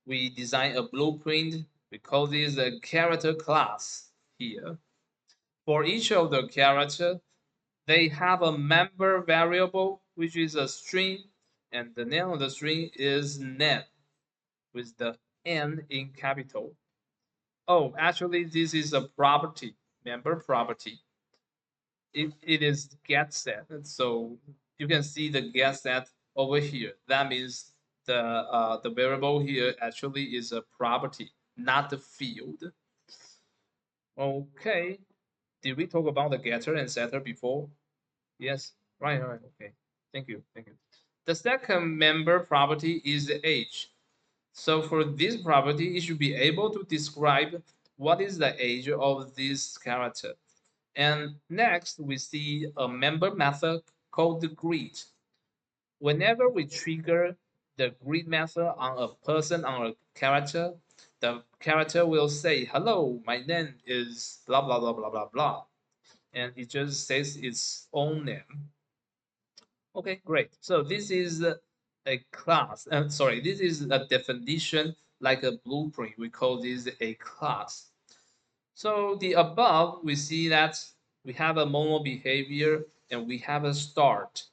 we design a blueprint. We call this a character class here. For each of the character, they have a member variable, which is a string, and the name of the string is name with the N in capital. Oh, actually, this is a property, member property. It is get set. So you can see the get set over here. That means the variable here actually is a property, not the field. Okay. Did we talk about the getter and setter before? Yes. Right. Okay. Thank you. Thank you. The second member property is the age. So for this property, it should be able to describe what is the age of this character. And next, we see a member method called the greet. Whenever we trigger the greet method on a person, on a character, the character will say, hello, my name is blah, blah, blah, blah, blah, blah. And it just says its own name. Okay, great. So this is a class. Sorry, this is a definition like a blueprint. We call this a class. So the above, we see that we have a mono behavior and we have a start.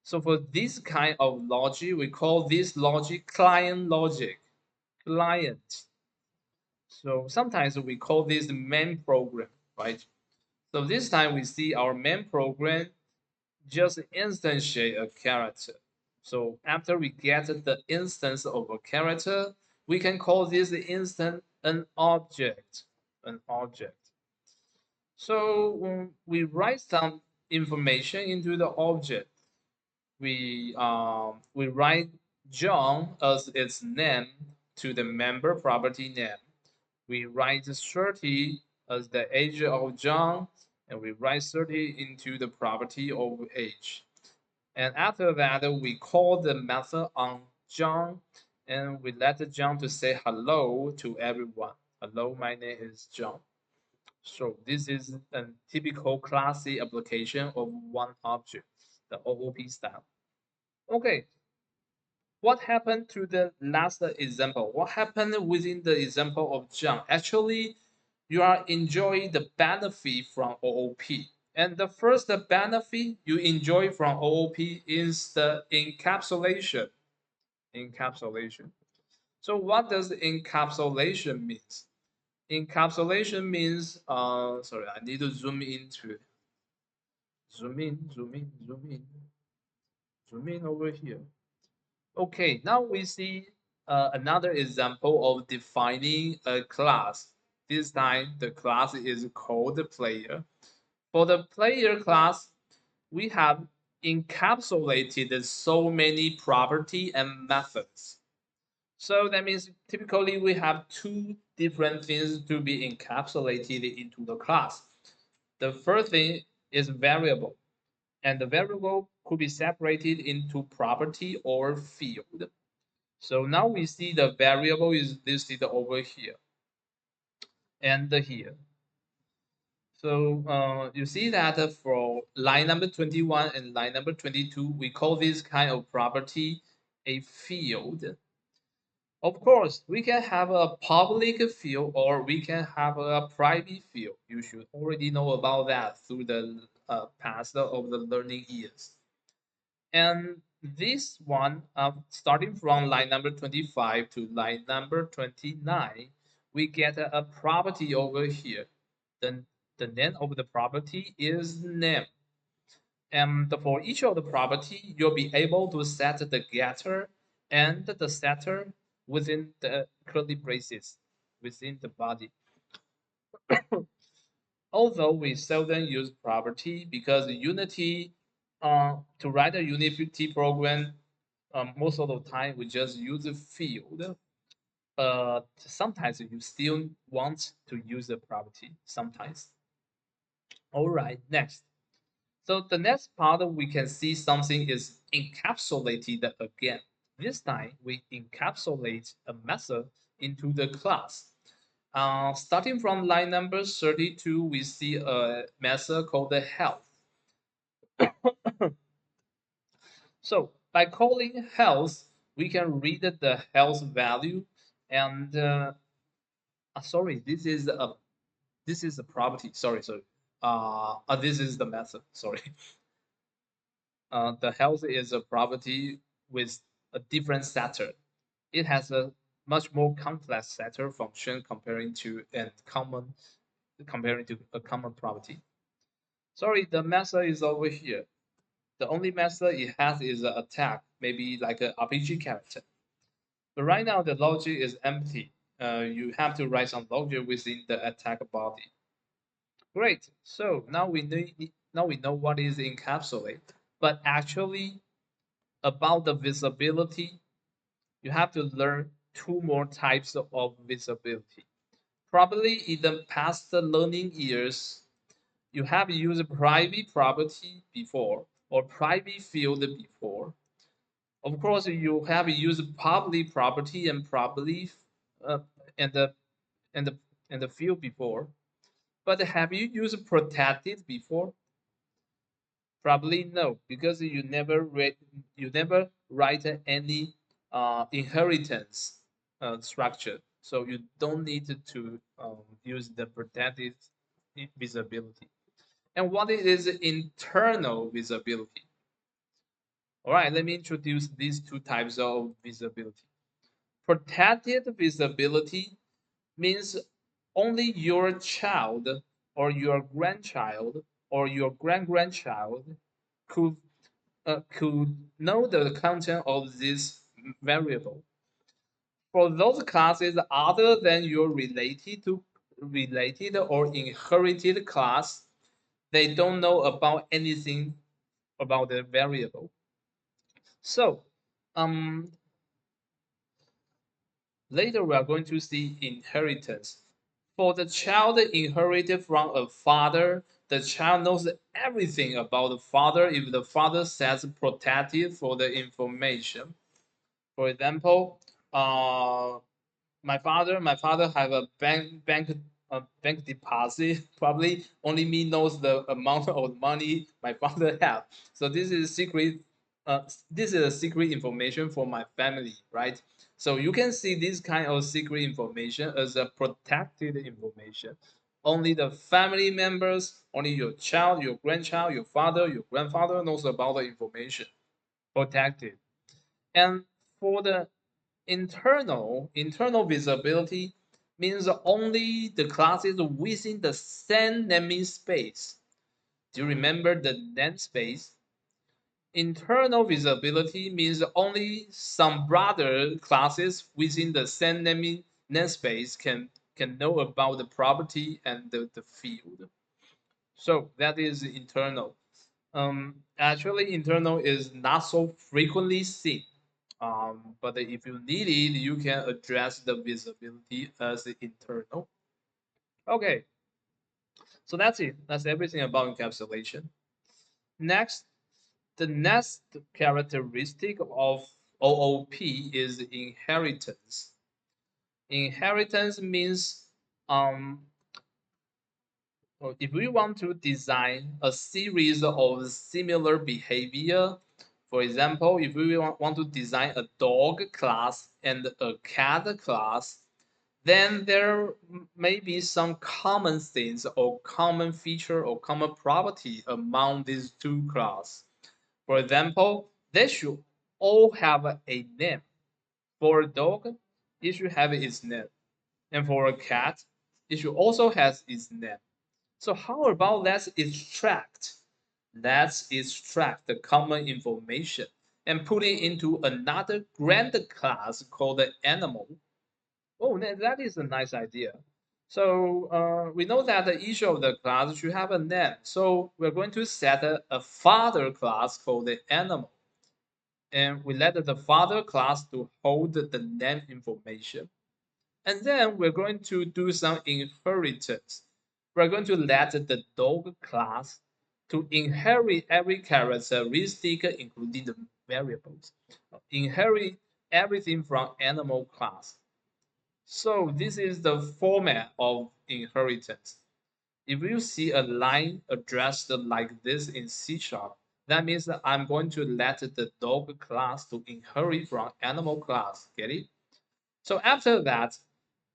So for this kind of logic, we call this logic client logic. Client. So sometimes we call this main program, right? So this time we see our main program just instantiate a character. So after we get the instance of a character, we can call this instance an object. An object. So when we write some information into the object, we write John as its name to the member property name. We write 30 as the age of John, and we write 30 into the property of age. And after that, we call the method on John, and we let John to say hello to everyone. Hello, my name is John. So this is a typical Class C application of one object, the OOP style. Okay, what happened to the last example? What happened within the example of John? Actually, you are enjoying the benefit from OOP. And the first benefit you enjoy from OOP is the encapsulation. Encapsulation. So what does encapsulation means? Encapsulation means, sorry, I need to zoom into it. Zoom in, zoom in, zoom in, zoom in over here. Okay, now we see another example of defining a class. This time the class is called the player. For the player class, we have encapsulated so many property and methods. So that means typically we have two different things to be encapsulated into the class. The first thing is variable, and the variable could be separated into property or field. So now we see the variable is listed over here and here. So you see that for line number 21 and line number 22, we call this kind of property a field. Of course, we can have a public field or we can have a private field. You should already know about that through the past of the learning years. And this one, starting from line number 25 to line number 29, we get a property over here. Then the name of the property is name. And for each of the property, you'll be able to set the getter and the setter within the curly braces within the body. Although we seldom use property because Unity, to write a Unity program, most of the time we just use a field. Sometimes you still want to use a property. Sometimes. All right, next. So the next part we can see something is encapsulated again. This time we encapsulate a method into the class. Starting from line number 32, we see a method called the health. So by calling health, we can read the health value and sorry, this is a property. Sorry. This is the method. Sorry. The health is a property with a different setter. It has a much more complex setter function comparing to a common property. Sorry, the method is over here. The only method it has is an attack, maybe like an RPG character. But right now the logic is empty. You have to write some logic within the attack body. Great. So now we know what is encapsulate. But actually, about the visibility, you have to learn two more types of visibility. Probably in the past learning years, you have used private property before or private field before. Of course, you have used public property and probably uh, and the and the and the field before. But have you used protected before? Probably no, because you never write any inheritance structure, so you don't need to use the protected visibility. And what is internal visibility? All right, let me introduce these two types of visibility. Protected visibility means only your child or your grandchild or your grand-grandchild could could know the content of this variable. For those classes other than your related or inherited class, they don't know about anything about the variable. So, um, later we are going to see inheritance. For the child inherited from a father, the child knows everything about the father if the father says protected for the information. For example, my father have a bank deposit. Probably only me knows the amount of money my father have. So this is secret. This is a secret information for my family, right? So you can see this kind of secret information as a protected information. Only the family members, only your child, your grandchild, your father, your grandfather knows about the information. Protected. And for the internal visibility means only the classes within the same namespace. Do you remember the namespace? Internal visibility means only some brother classes within the same namespace can know about the property and the field. So that is internal. Actually, internal is not so frequently seen. But if you need it, you can address the visibility as internal. Okay, so that's it. That's everything about encapsulation. Next, the next characteristic of OOP is inheritance. Inheritance means if we want to design a series of similar behavior, for example, if we want to design a dog class and a cat class, then there may be some common things or common feature or common property among these two classes. For example, they should all have a name. For a dog, it should have its name. And for a cat, it should also has its name. So how about let's extract the common information and put it into another grand class called the animal. Oh, that is a nice idea. So we know that each of the class should have a name. So we're going to set a father class called the animal. And we let the father class to hold the name information. And then we're going to do some inheritance. We're going to let the dog class to inherit every characteristic, including the variables. Inherit everything from animal class. So this is the format of inheritance. If you see a line addressed like this in C sharp, that means that I'm going to let the dog class to inherit from animal class. Get it? So after that,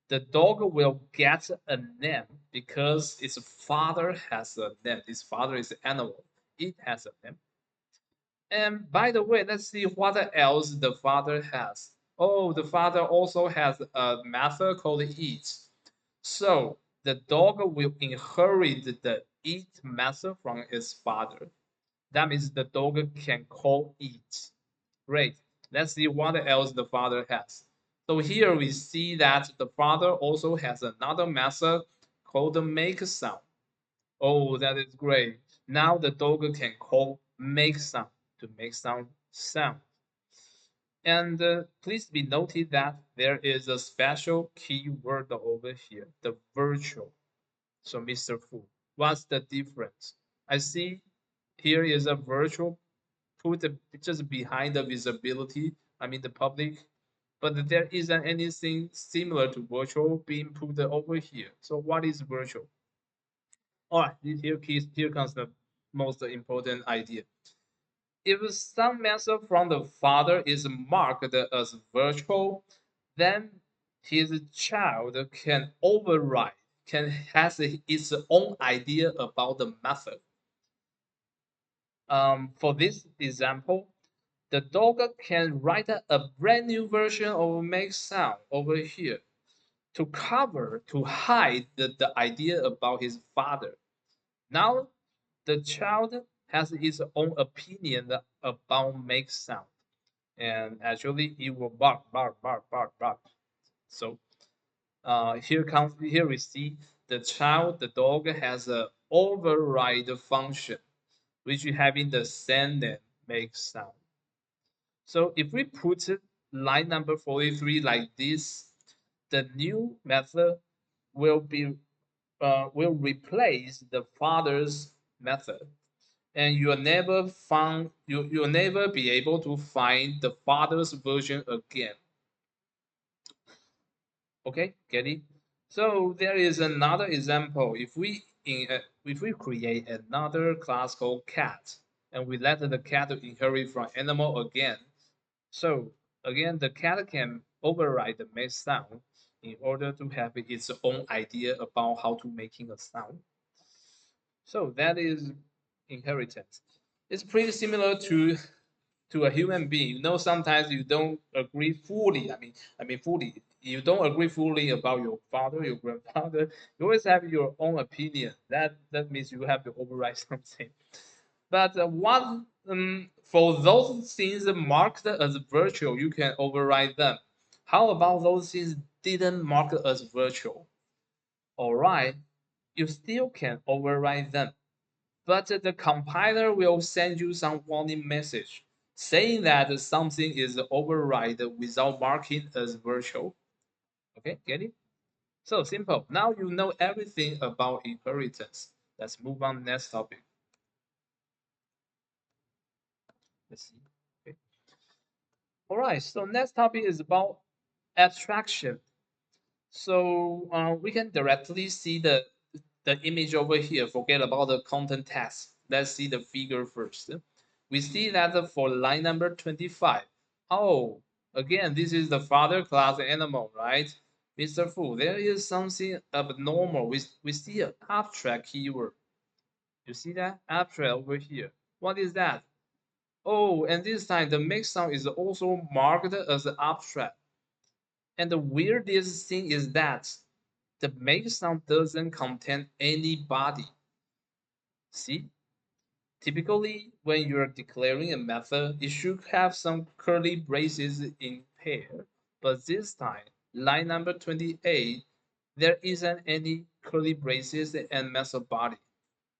the dog will get a name because its father has a name. Its father is an animal. It has a name. And by the way, let's see what else the father has. Oh, the father also has a method called eat. So the dog will inherit the eat method from its father. That means the dog can call eat. Great. Let's see what else the father has. So here we see that the father also has another method called the make sound. Oh, that is great. Now the dog can call make sound to make sound. And please be noted that there is a special keyword over here, the virtual. So Mr. Fu, what's the difference? I see here is a virtual put just behind the visibility, I mean the public, but there isn't anything similar to virtual being put over here. So what is virtual? All right, here comes the most important idea. If some method from the father is marked as virtual, then his child can override, can has its own idea about the method. For this example, the dog can write a brand new version of make sound over here to cover, to hide the idea about his father. Now the child has his own opinion about make sound. And actually it will bark, bark, bark, bark, bark. So here we see the child, the dog has a override function, which having the send and make sound. So if we put line number 43 like this, the new method will be will replace the father's method, and you'll never be able to find the father's version again. Okay, get it? So there is another example. If we create another class called cat, and we let the cat inherit from animal again, so again, the cat can override the make sound in order to have its own idea about how to making a sound. So that is inheritance. It's pretty similar to a human being. You know, sometimes you don't agree fully. I mean fully. You don't agree fully about your father, your grandfather. You always have your own opinion. That means you have to override something. But for those things marked as virtual, you can override them. How about those things didn't mark as virtual? All right, you still can override them, but the compiler will send you some warning message saying that something is override without marking as virtual. Okay, get it? So simple. Now you know everything about inheritance. Let's move on next topic. Let's see. Okay. All right, so next topic is about abstraction. So we can directly see the image over here. Forget about the content text. Let's see the figure first. We see that for line number 25. Oh, again, this is the father class animal, right? Mr. Fu, there is something abnormal. We see an abstract keyword. You see that? Abstract over here. What is that? Oh, and this time the make sound is also marked as abstract. And the weirdest thing is that the make sound doesn't contain any body. See? Typically, when you're declaring a method, it should have some curly braces in pair, but this time, line number 28, there isn't any curly braces and method body.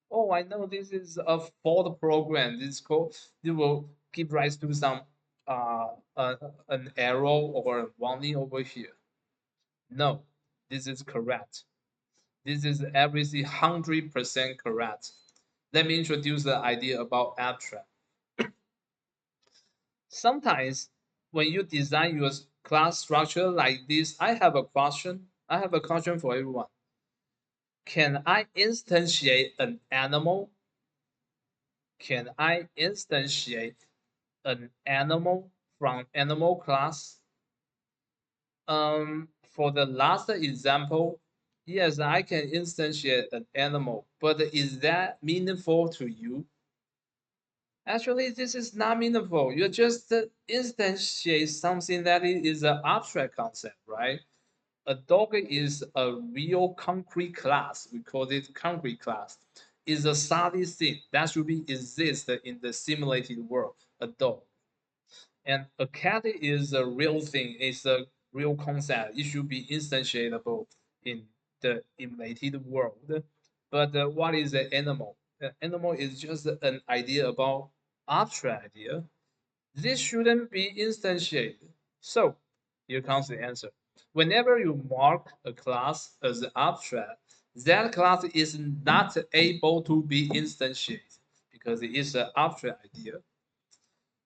Oh, I know this is a fault program. This code it will give rise to some an error or a warning over here. No, this is correct. This is everything 100% correct. Let me introduce the idea about abstract. Sometimes when you design your class structure like this, I have a question. I have a question for everyone. Can I instantiate an animal? Can I instantiate an animal from animal class? For the last example, yes, I can instantiate an animal, but is that meaningful to you? Actually, this is not meaningful. You just instantiate something that is an abstract concept, right? A dog is a real concrete class. We call it concrete class. Is a solid thing that should be exist in the simulated world. A dog. And a cat is a real thing. It's a real concept. It should be instantiatable in the emulated world. But what is an animal? An animal is just an idea about abstract idea. This shouldn't be instantiated. So here comes the answer. Whenever you mark a class as abstract, that class is not able to be instantiated because it is an abstract idea.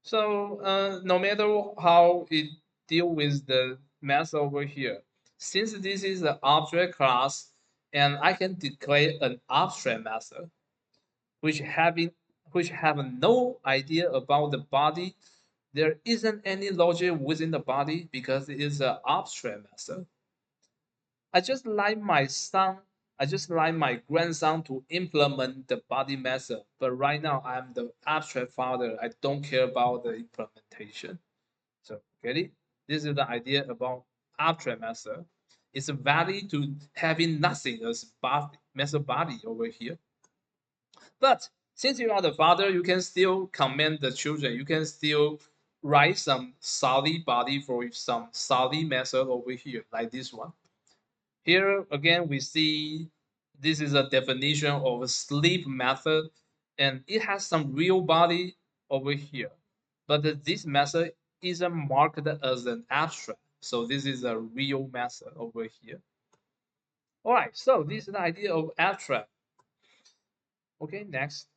So no matter how it deal with the math over here, since this is an object class, and I can declare an abstract method, which having which have no idea about the body, there isn't any logic within the body because it is an abstract method. I just like my son, I just like my grandson to implement the body method. But right now I'm the abstract father. I don't care about the implementation. So get it? This is the idea about abstract method. It's valid to having nothing as body, method body over here. But since you are the father, you can still command the children. You can still write some solid body for some solid method over here, like this one. Here again, we see this is a definition of a sleep method, and it has some real body over here. But this method isn't marked as an abstract. So this is a real method over here. All right, so this is the idea of abstract. Okay, next.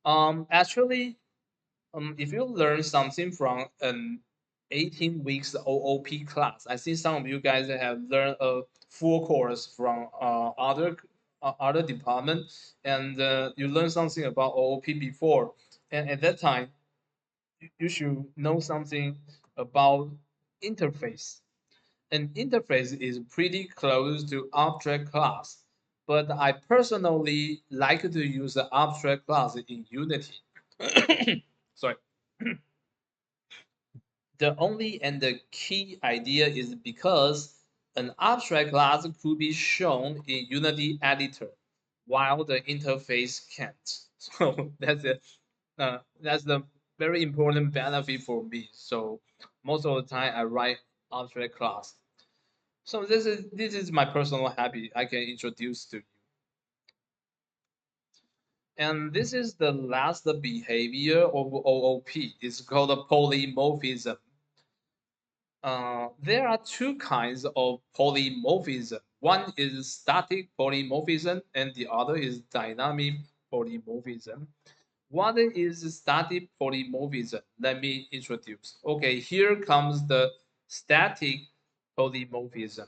Actually, if you learn something from an 18 weeks OOP class, I think some of you guys have learned a full course from other department, and you learned something about OOP before, and at that time, you should know something about interface. An interface is pretty close to object class, but I personally like to use the abstract class in Unity. Sorry. The only and the key idea is because an abstract class could be shown in Unity editor, while the interface can't. So that's the very important benefit for me. So most of the time I write abstract class. So this is my personal habit I can introduce to you. And this is the last behavior of OOP. It's called polymorphism. There are two kinds of polymorphism. One is static polymorphism and the other is dynamic polymorphism. What is static polymorphism? Let me introduce. Okay, here comes the static polymorphism.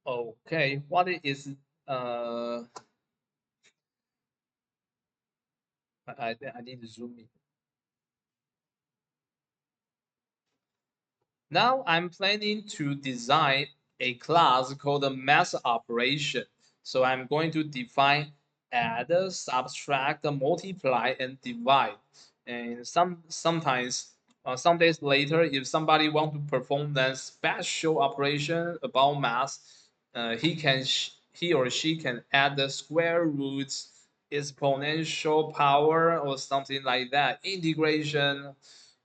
Okay, what is I need to zoom in. Now I'm planning to design a class called a mass operation. So I'm going to define add, subtract, multiply, and divide. And sometimes Some days later, if somebody want to perform that special operation about math, he or she can add the square roots, exponential power, or something like that, integration,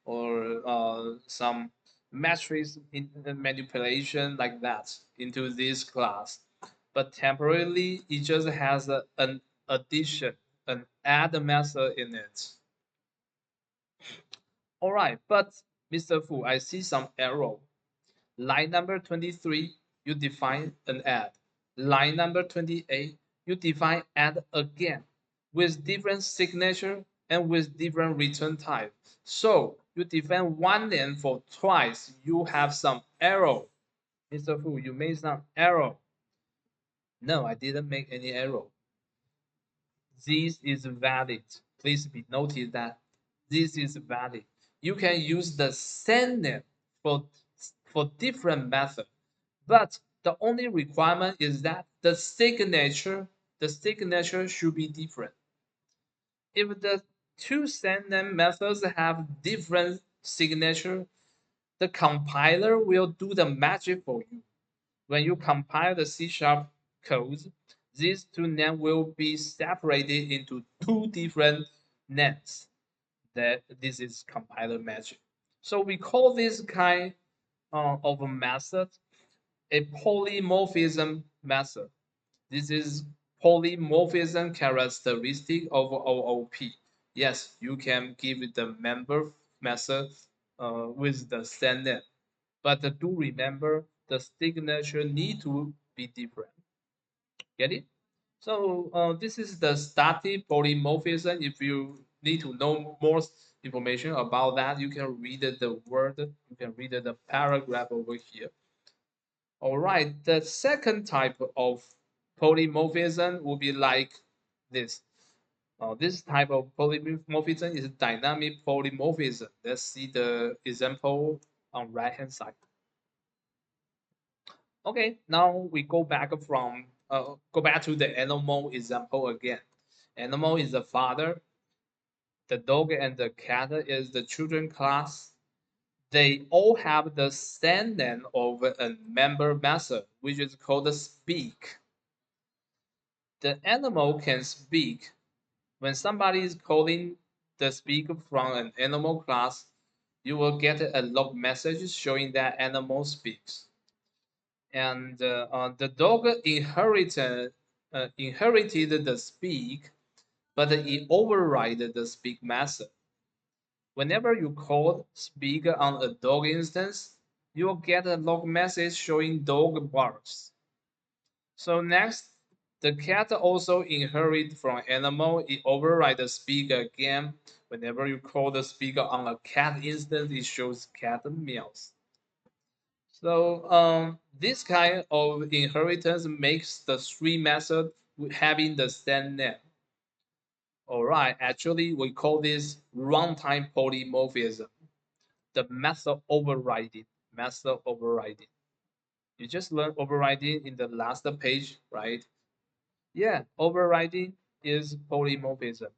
or some matrix manipulation like that into this class. But temporarily, it just has an addition, an add method in it. All right, but Mr. Fu, I see some error. Line number 23, you define an add. Line number 28, you define add again with different signature and with different return type. So you define one name for twice, you have some error. Mr. Fu, you made some error. No, I didn't make any error. This is valid. Please be noted that this is valid. You can use the same name for different method, but the only requirement is that the signature should be different. If the two same name methods have different signature, the compiler will do the magic for you. When you compile the C# codes, these two names will be separated into two different names. That this is compiler magic. So we call this kind of a method a polymorphism method. This is polymorphism characteristic of OOP. Yes, you can give it the member method with the same name, but do remember the signature need to be different. Get it? So this is the static polymorphism. If you need to know more information about that, you can read the word, you can read the paragraph over here. All right, the second type of polymorphism will be like this. This type of polymorphism is dynamic polymorphism. Let's see the example on right hand side. Okay, now we go back to the animal example again. Animal is the father, the dog and the cat is the children class. They all have the same name of a member method, which is called speak. The animal can speak. When somebody is calling the speak from an animal class, you will get a log message showing that animal speaks. And the dog inherited the speak, but it overrided the speak method. Whenever you call speak on a dog instance, you'll get a log message showing dog barks. So next, the cat also inherit from animal. It override the speak again. Whenever you call the speaker on a cat instance, it shows cat meows. So this kind of inheritance makes the three method having the same name. All right, actually we call this runtime polymorphism. The method overriding. Method overriding. You just learned overriding in the last page, right? Yeah, overriding is polymorphism.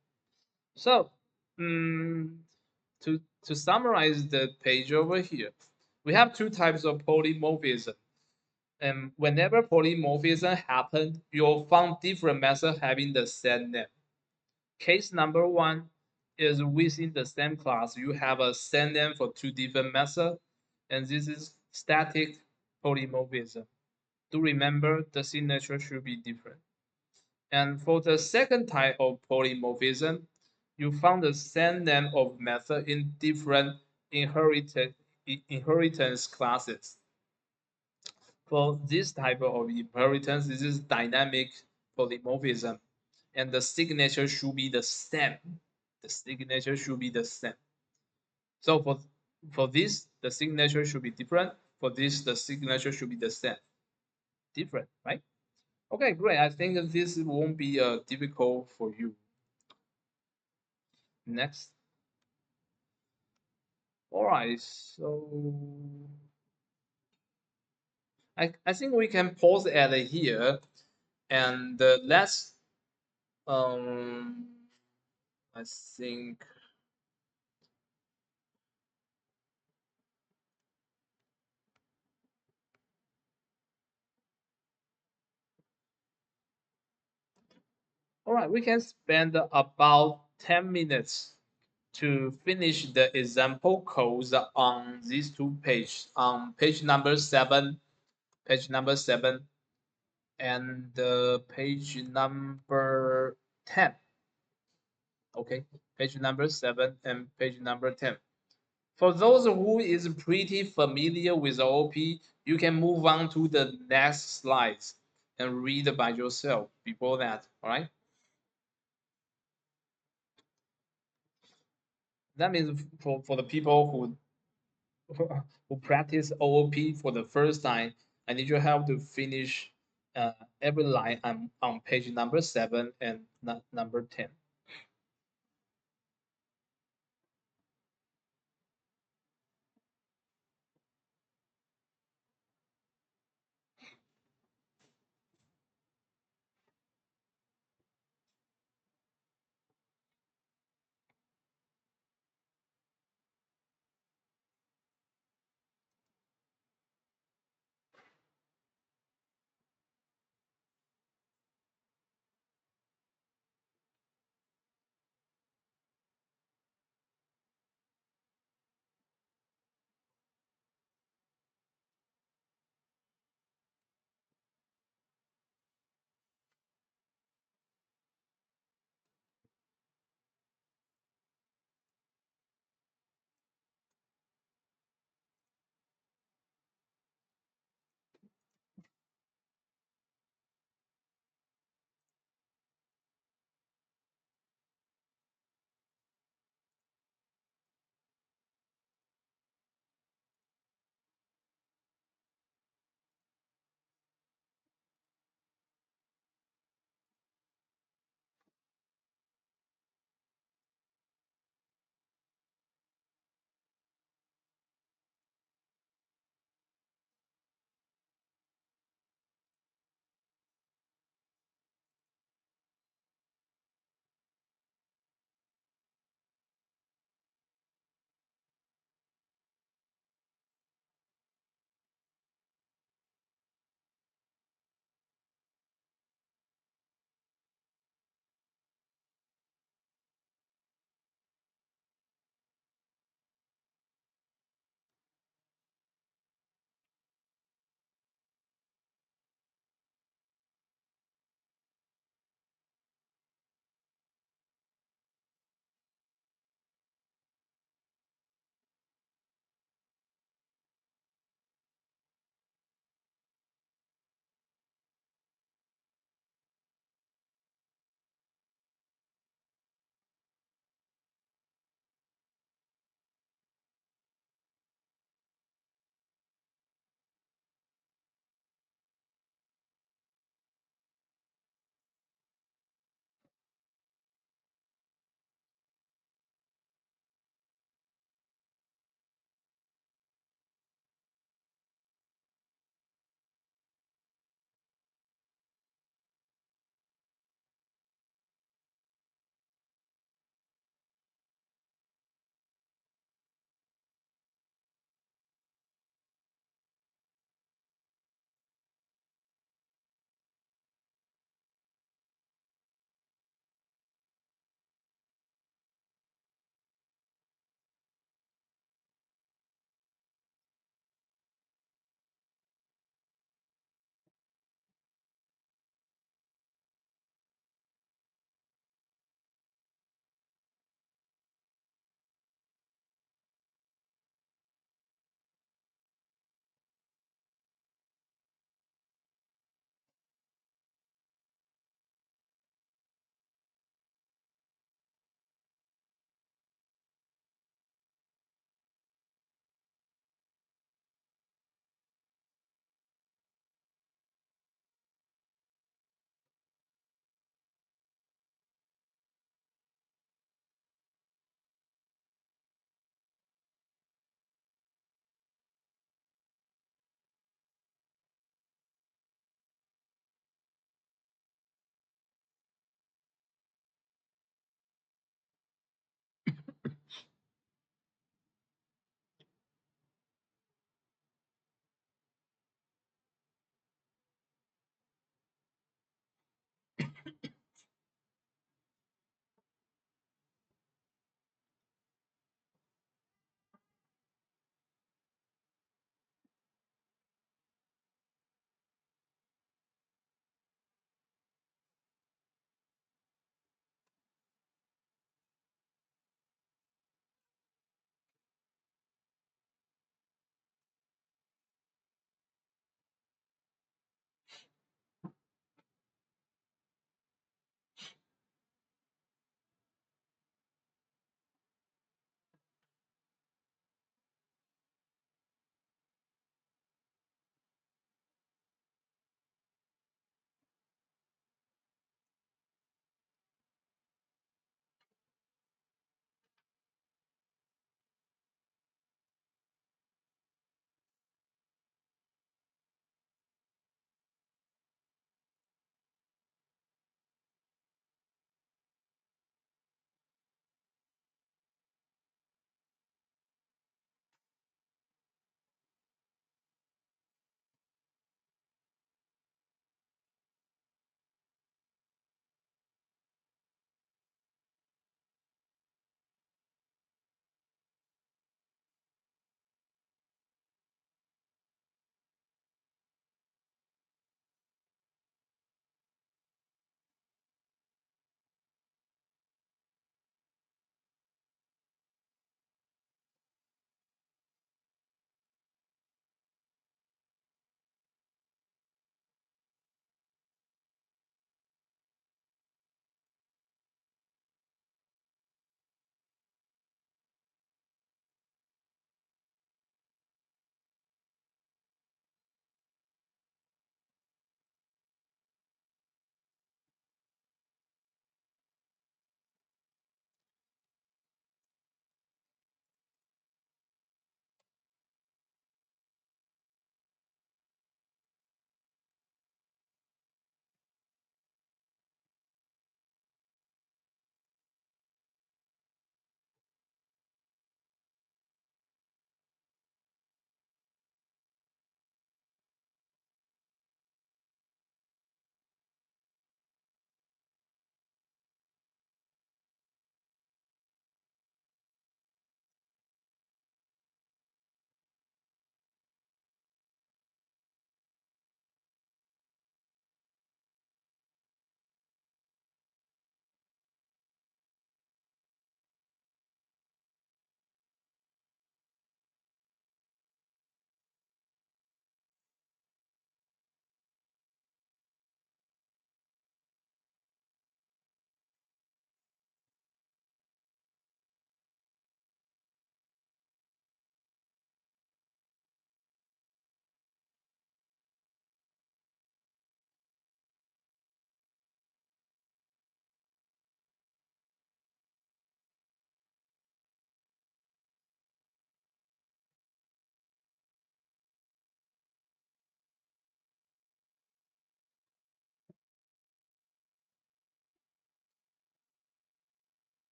So, to summarize the page over here, we have two types of polymorphism. And whenever polymorphism happens, you'll find different methods having the same name. Case number one is within the same class, you have a same name for two different methods, and this is static polymorphism. Do remember the signature should be different. And for the second type of polymorphism, you found the same name of method in different inheritance classes. For this type of inheritance, this is dynamic polymorphism, and the signature should be the same. The signature should be the same. So for this, the signature should be different. For this, the signature should be the same. Different, right? Okay, great. I think that this won't be difficult for you. Next. All right, so I think we can pause at here and let's um I think All right, we can spend about 10 minutes to finish the example codes on these two pages, on page number 7, and page number 10. Okay, page number 7 and page number 10. For those who is pretty familiar with OOP, you can move on to the next slides and read by yourself before that, all right? That means for the people who practice OOP for the first time, I need your help to finish uh, every line on page number 7 and number 10.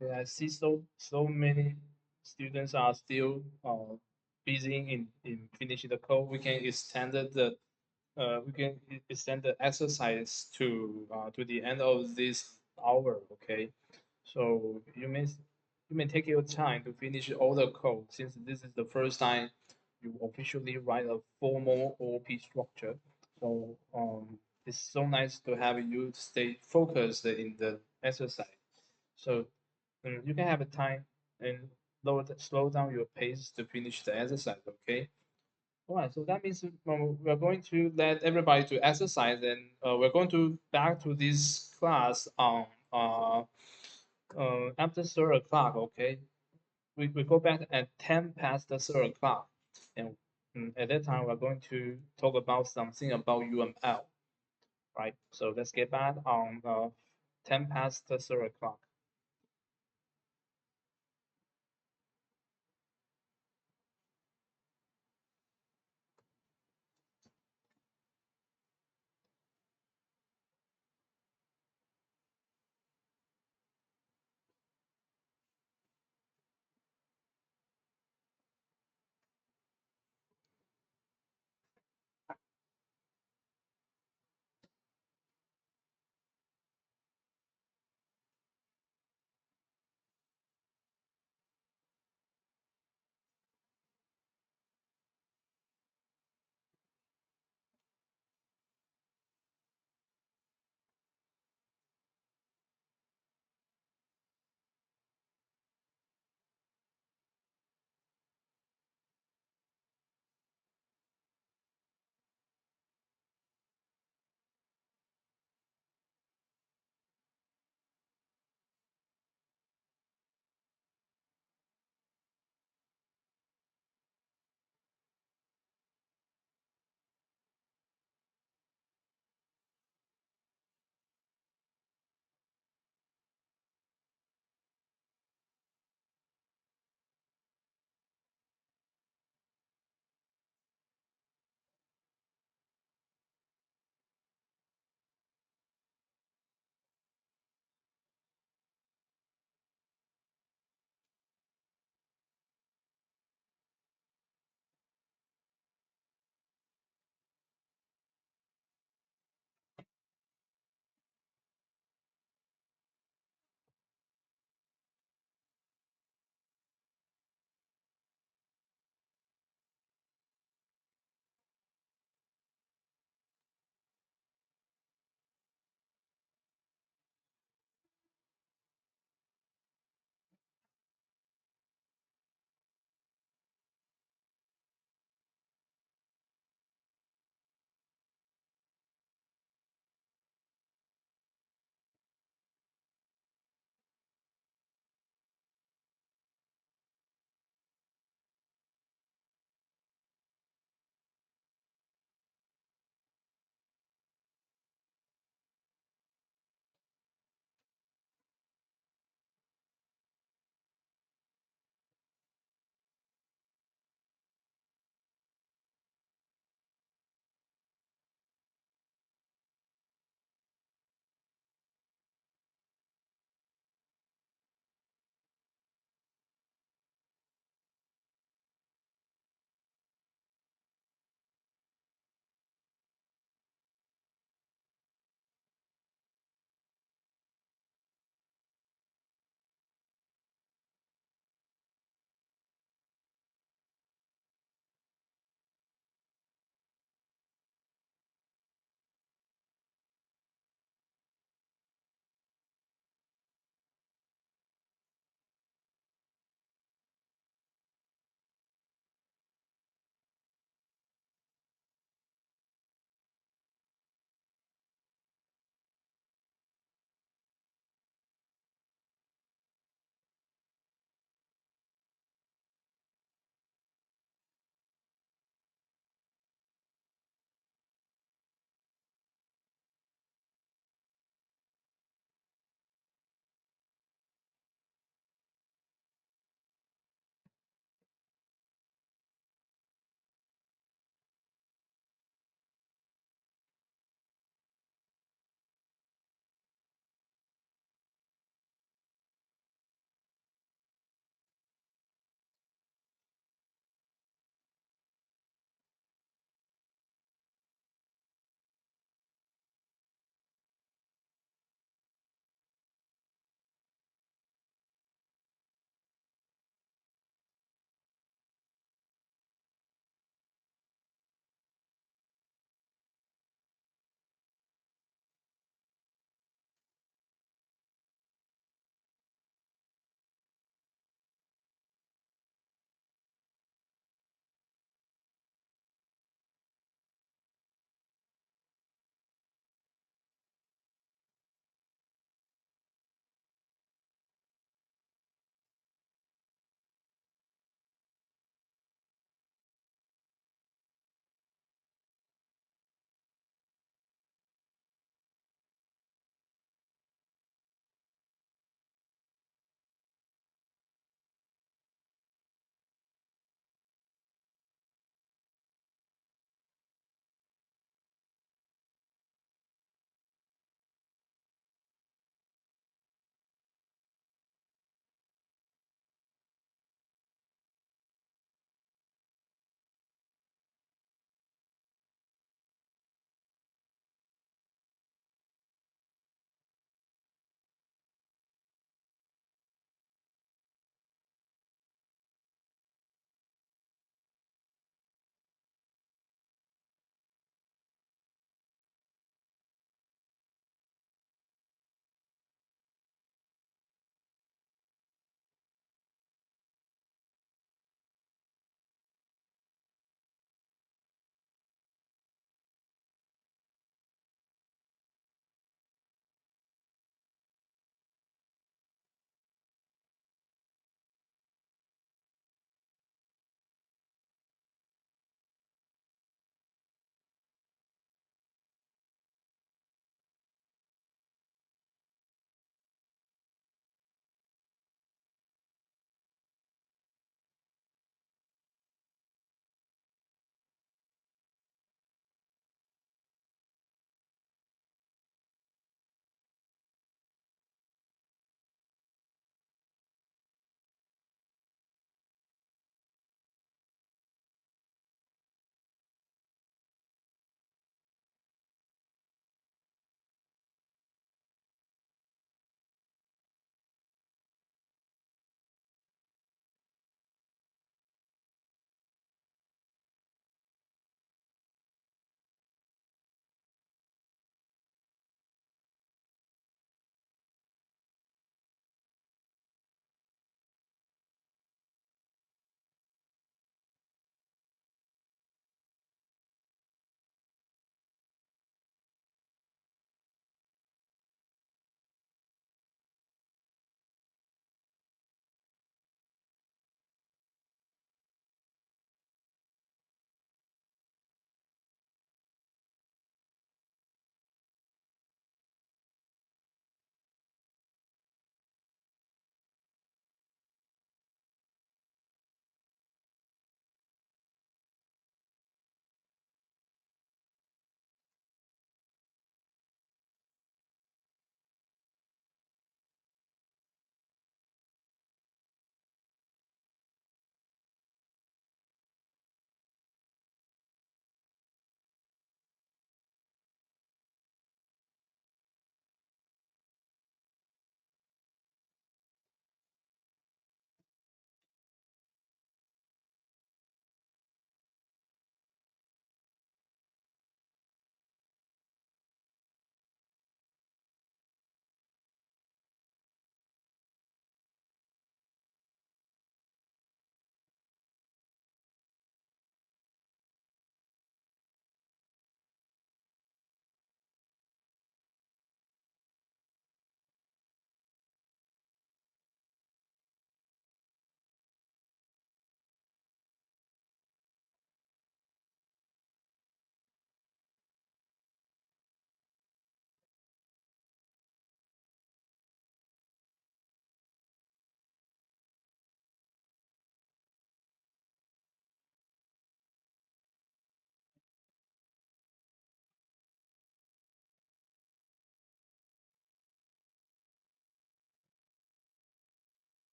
Okay, I see so many students are still busy in finishing the code. We can extend extend the exercise to the end of this hour. Okay, so you may take your time to finish all the code since this is the first time you officially write a formal OOP structure. So it's so nice to have you stay focused in the exercise. So you can have a time and slow down your pace to finish the exercise. Okay. All right. So that means we're going to let everybody to exercise, and we're going to back to this class on uh, after 3 o'clock. Okay. We go back at 10 past the 3 o'clock, and at that time we're going to talk about something about UML. Right. So let's get back on 10 past the 3 o'clock.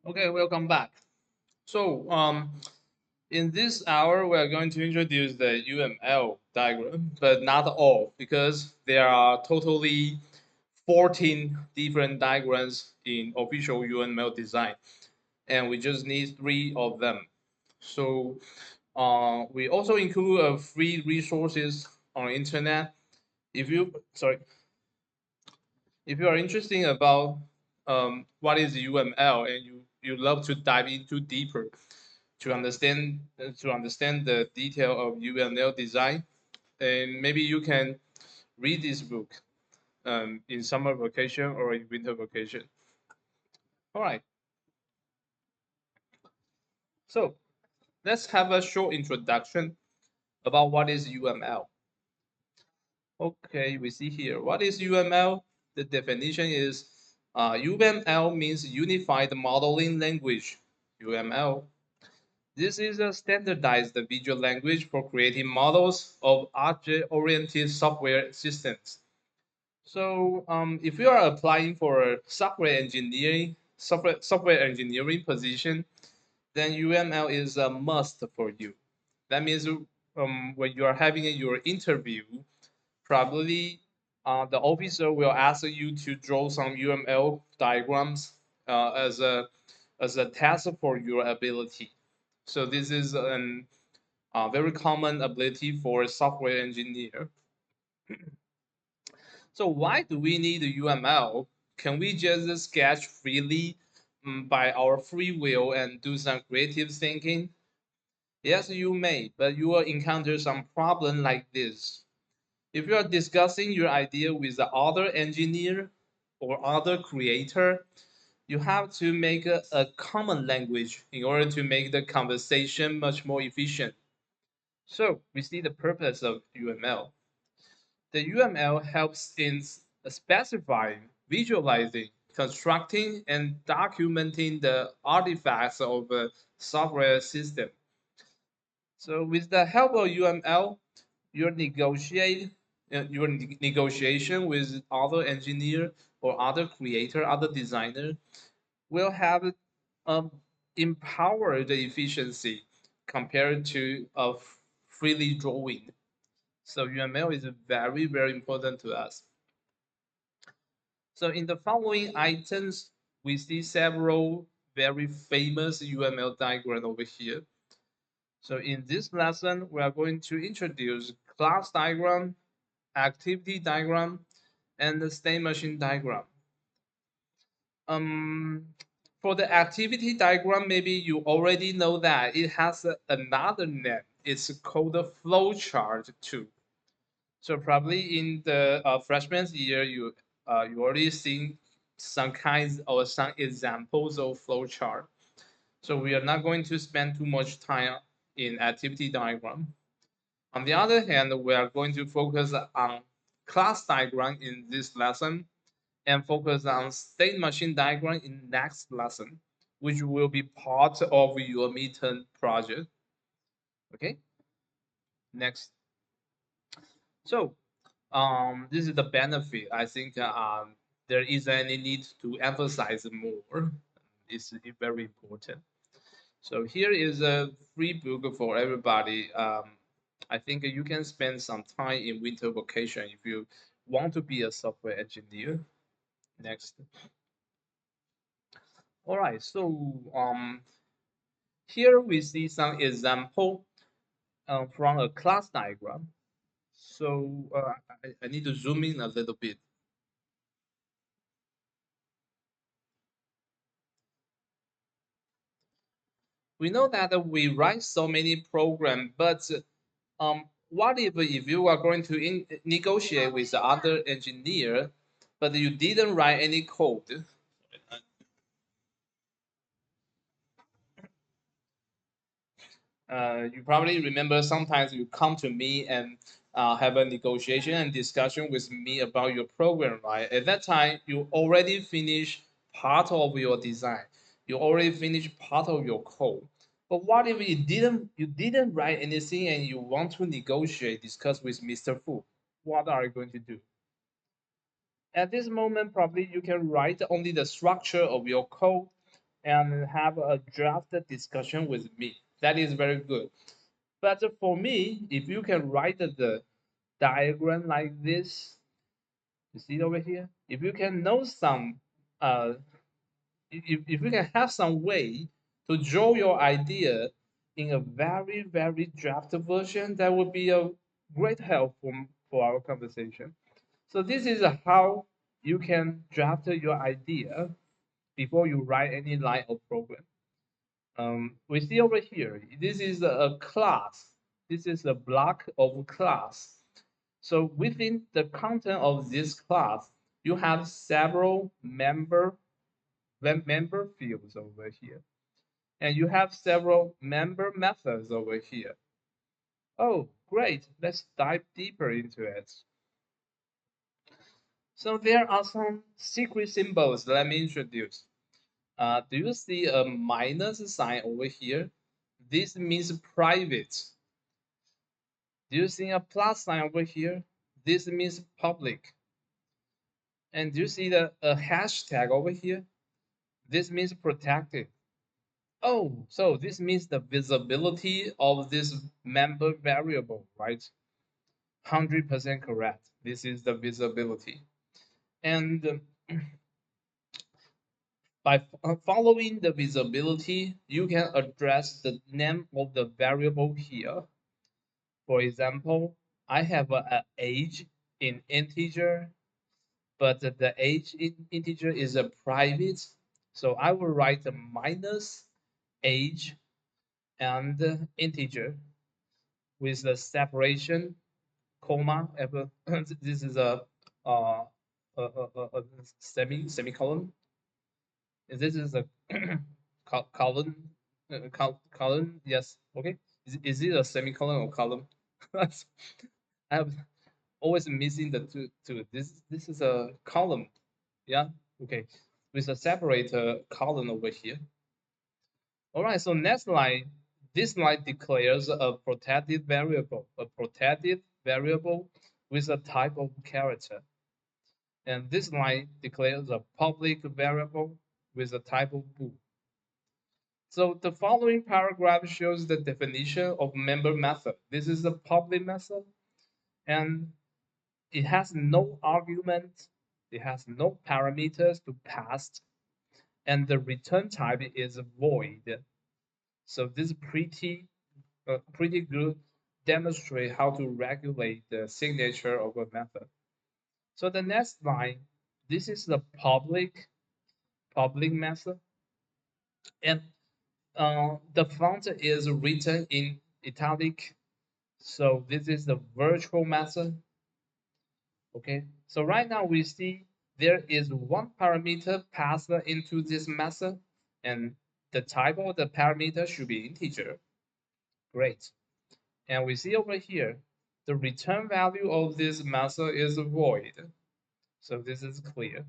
Okay, welcome back. So, in this hour, we are going to introduce the UML diagram, but not all, because there are totally 14 different diagrams in official UML design, and we just need three of them. So, we also include free resources on the internet. If you are interested about what is UML and you love to dive into deeper to understand the detail of UML design, and maybe you can read this book in summer vacation or in winter vacation. All right, so let's have a short introduction about what is UML. Okay, we see here what is UML. The definition is UML means Unified Modeling Language. UML. This is a standardized visual language for creating models of object-oriented software systems. So, if you are applying for a software engineering position, then UML is a must for you. That means when you are having your interview, probably the officer will ask you to draw some UML diagrams as a test for your ability. So this is a very common ability for a software engineer. So why do we need UML? Can we just sketch freely by our free will and do some creative thinking? Yes, you may, but you will encounter some problem like this. If you are discussing your idea with the other engineer or other creator, you have to make a common language in order to make the conversation much more efficient. So we see the purpose of UML. The UML helps in specifying, visualizing, constructing, and documenting the artifacts of a software system. So with the help of UML, your negotiation with other engineer or other creator, other designer will have empower the efficiency compared to freely drawing. So UML is very, very important to us. So in the following items, we see several very famous UML diagram over here. So in this lesson, we are going to introduce class diagram, activity diagram, and the state machine diagram. Um, for the activity diagram, maybe you already know that it has another name. It's called the flow chart too. So probably in the freshman year, you already seen some kinds or some examples of flow chart. So we are not going to spend too much time in activity diagram. On the other hand, we are going to focus on class diagram in this lesson and focus on state machine diagram in next lesson, which will be part of your midterm project. Okay, next. So this is the benefit. I think there isn't any need to emphasize more. It's very important. So here is a free book for everybody. I think you can spend some time in winter vacation if you want to be a software engineer. Next. All right. So here we see some example from a class diagram. So I need to zoom in a little bit. We know that we write so many programs, but what if you are going to negotiate with the other engineer, but you didn't write any code? You probably remember sometimes you come to me and have a negotiation and discussion with me about your program, right? At that time, you already finished part of your design. You already finished part of your code. But what if you didn't write anything and you want to negotiate, discuss with Mr. Fu? What are you going to do? At this moment, probably you can write only the structure of your code and have a draft discussion with me. That is very good. But for me, if you can write the diagram like this, you see it over here. If you can know some, if you can have some way to draw your idea in a very, very draft version, that would be a great help for our conversation. So this is how you can draft your idea before you write any line of program. We see over here, this is a class. This is a block of class. So within the content of this class, you have several member fields over here. And you have several member methods over here. Oh, great. Let's dive deeper into it. So there are some secret symbols let me introduce. Do you see a minus sign over here? This means private. Do you see a plus sign over here? This means public. And do you see a hashtag over here? This means protected. Oh, so this means the visibility of this member variable, right? 100% correct. This is the visibility. And by following the visibility, you can address the name of the variable here. For example, I have a age in integer, but the age in integer is a private. So I will write a minus age and integer with the separation comma. This is uh, a semicolon. This is a colon. Colon. Yes. Okay. Is it a semicolon or column? I have always missing the two. This is a column. Yeah. Okay. With a separator column over here. All right. So next line, This line declares a protected variable with a type of character. And this line declares a public variable with a type of bool. So the following paragraph shows the definition of member method. This is a public method, and it has no argument, it has no parameters to pass, and the return type is void. So this pretty good demonstrate how to regulate the signature of a method. So the next line, this is the public method, and the font is written in italic. So this is the virtual method. Okay, so right now we see there is one parameter passed into this method, and the type of the parameter should be integer. Great. And we see over here, the return value of this method is void. So this is clear.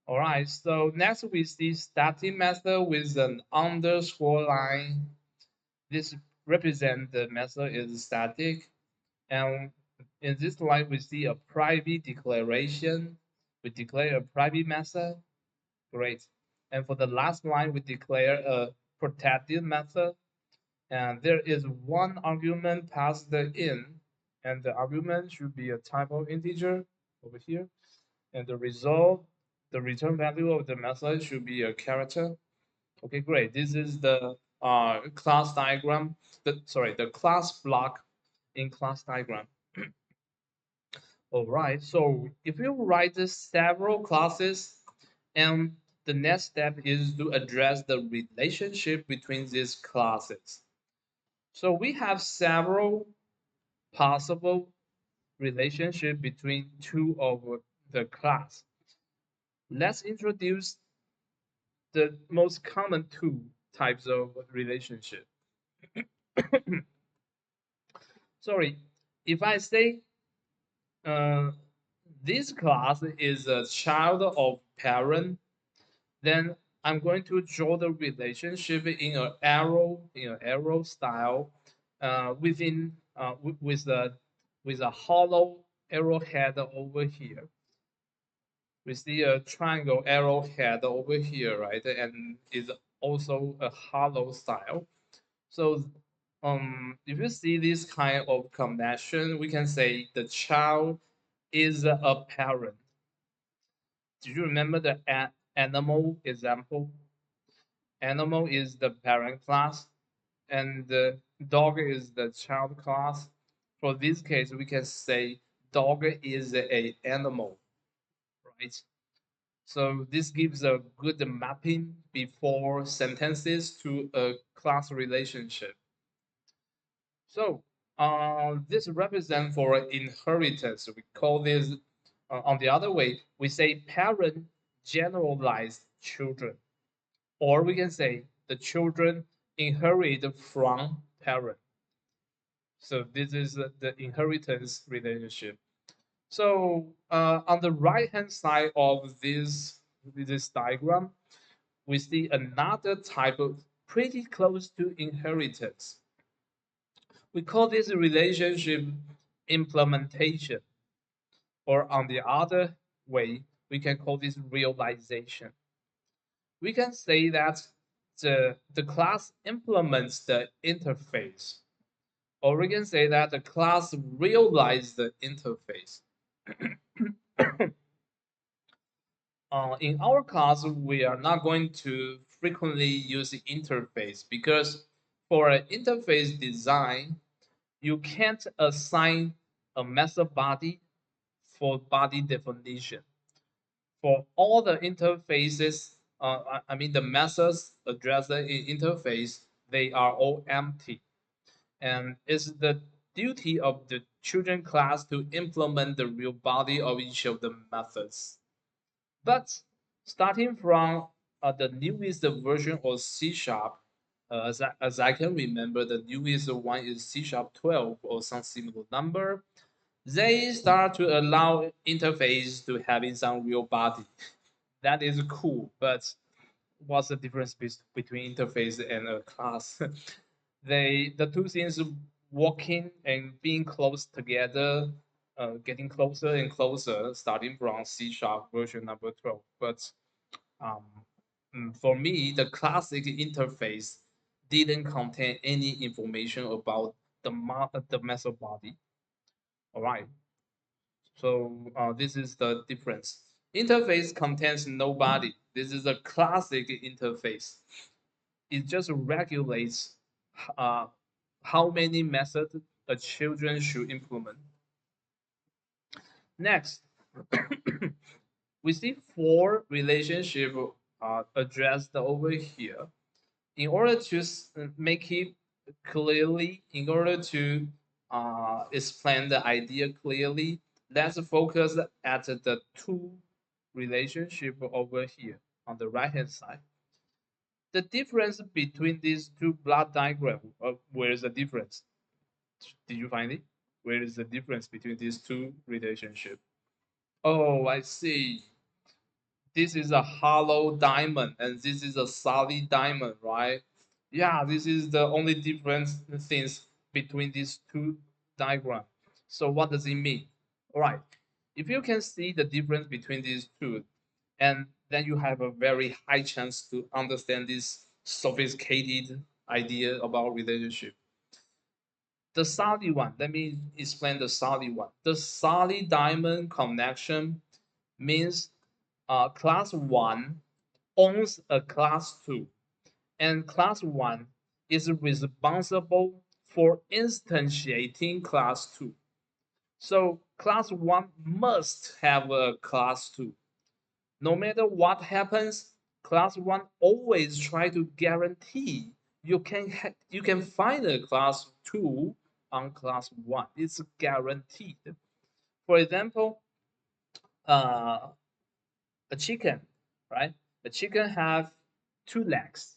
All right, so next we see static method with an underscore line. This represents the method is static. And in this line, we see a private declaration. We declare a private method. Great. And for the last line, we declare a protected method. And there is one argument passed in, and the argument should be a type of integer over here. And the result, the return value of the method should be a character. Okay, great. This is the class diagram. The class block in class diagram. All right. So if you write the several classes, and the next step is to address the relationship between these classes. So we have several possible relationship between two of the class. Let's introduce the most common two types of relationship. Sorry, if I say uh, this class is a child of parent, then I'm going to draw the relationship in an arrow style within with a hollow arrowhead over here. We see a triangle arrowhead over here, right? And it's also a hollow style. So if you see this kind of connection, we can say the child is a parent. Do you remember the animal example? Animal is the parent class, and the dog is the child class. For this case, we can say dog is a animal, right? So this gives a good mapping before sentences to a class relationship. So this represents for inheritance. We call this on the other way, we say parent generalized children, or we can say the children inherit from parent. So this is the inheritance relationship. So on the right hand side of this diagram, we see another type of pretty close to inheritance. We call this relationship implementation, or on the other way, we can call this realization. We can say that the class implements the interface, or we can say that the class realizes the interface. In our class, we are not going to frequently use the interface because for an interface design, you can't assign a method body for body definition. For all the interfaces, I mean the methods addressed in interface, they are all empty. And it's the duty of the children class to implement the real body of each of the methods. But starting from the newest version of C Sharp, as I can remember, the newest one is C Sharp 12 or some similar number. They start to allow interface to having some real body. That is cool, but what's the difference between interface and a class? the two things working and being close together, getting closer and closer, starting from C sharp version number 12. But um, for me, the classic interface didn't contain any information about the meso body. All right, so this is the difference. Interface contains no body. This is a classic interface. It just regulates uh, how many methods a children should implement. Next, we see four relationships addressed over here. In order to make it clearly, in order to explain the idea clearly, let's focus at the two relationship over here on the right hand side. The difference between these two block diagrams, where is the difference? Did you find it? Where is the difference between these two relationships? Oh, I see. This is a hollow diamond and this is a solid diamond, right? Yeah, this is the only difference things between these two diagrams. So what does it mean? All right. If you can see the difference between these two, and then you have a very high chance to understand this sophisticated idea about relationship. The solid one, let me explain the solid one. The solid diamond connection means class 1 owns a class 2, and class 1 is responsible for instantiating class 2. So class 1 must have a class 2. No matter what happens, class 1 always try to guarantee you can find a class 2 on class 1. It's guaranteed. For example, uh, a chicken, right? A chicken have two legs.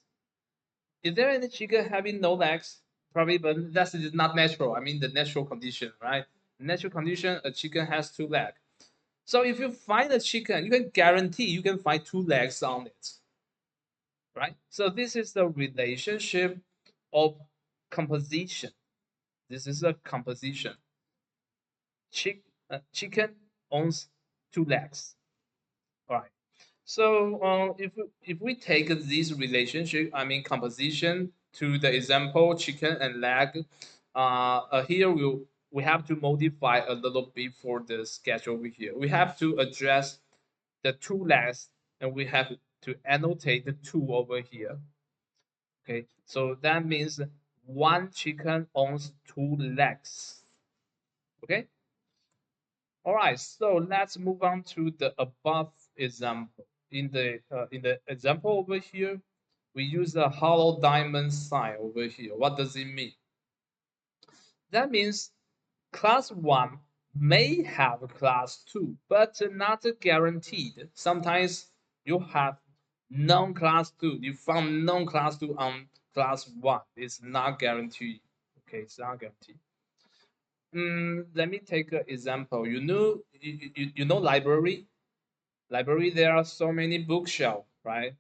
Is there any chicken having no legs? Probably, but that's not natural. I mean, the natural condition, right? Natural condition, a chicken has two legs. So if you find a chicken, you can guarantee you can find two legs on it, right? So this is the relationship of composition. This is a composition. Chicken owns two legs, all right? So if we take this relationship, I mean composition to the example chicken and leg, here we have to modify a little bit for the sketch over here. We have to address the two legs and we have to annotate the two over here. Okay, so that means one chicken owns two legs. Okay, all right, so let's move on to the above example. In the example over here, we use a hollow diamond sign over here. What does it mean? That means class 1 may have class 2, but not guaranteed. Sometimes you have non-class 2. You found non-class 2 on class 1. It's not guaranteed. Okay, it's not guaranteed. Let me take an example. You know library. Library, there are so many bookshelves, right?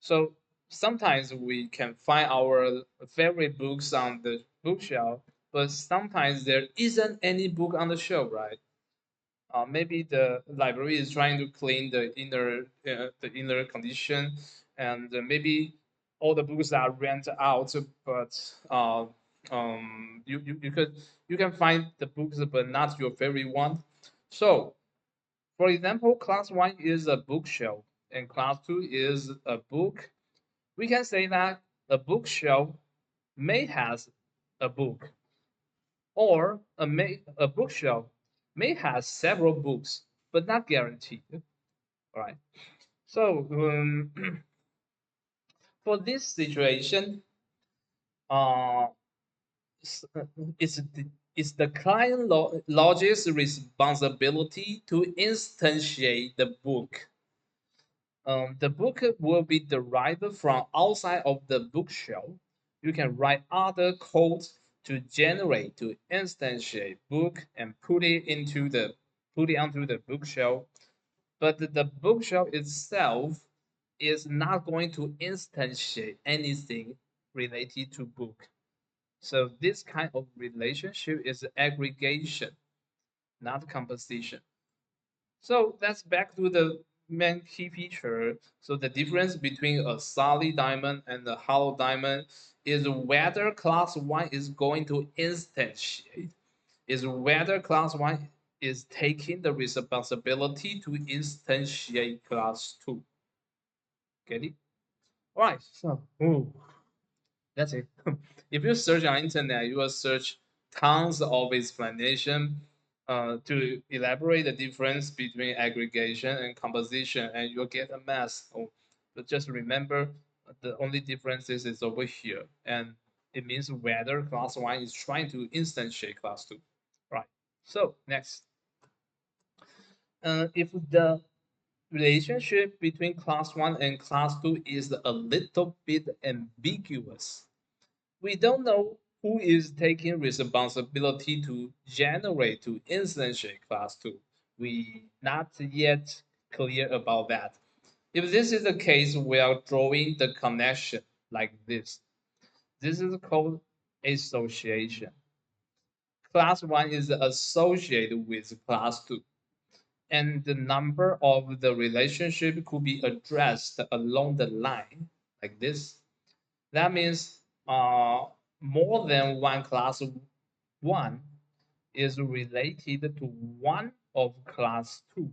So sometimes we can find our favorite books on the bookshelf, but sometimes there isn't any book on the shelf, right? Maybe the library is trying to clean the inner condition, and maybe all the books are rent out, but you can find the books, but not your favorite one. So for example, class 1 is a bookshelf and class 2 is a book. We can say that a bookshelf may has a book or a bookshelf may have several books, but not guaranteed. All right. So for this situation, uh, it's the client logic's responsibility to instantiate the book. The book will be derived from outside of the bookshelf. You can write other codes to generate, to instantiate book and put it onto the bookshelf. But the bookshelf itself is not going to instantiate anything related to book. So this kind of relationship is aggregation, not composition. So that's back to the main key feature. So the difference between a solid diamond and a hollow diamond is whether class 1 is going to instantiate, is whether class 1 is taking the responsibility to instantiate class 2. Get it? All right, so that's it. If you search on internet, you will search tons of explanation to elaborate the difference between aggregation and composition, and you'll get a mess. Oh, but just remember, the only difference is over here, and it means whether class 1 is trying to instantiate class 2. Right. So next, if the relationship between class 1 and class 2 is a little bit ambiguous, we don't know who is taking responsibility to generate to instantiate class 2. We not yet clear about that. If this is the case, we are drawing the connection like this. This is called association. Class 1 is associated with class 2, and the number of the relationship could be addressed along the line like this. That means more than one class 1 is related to one of class 2.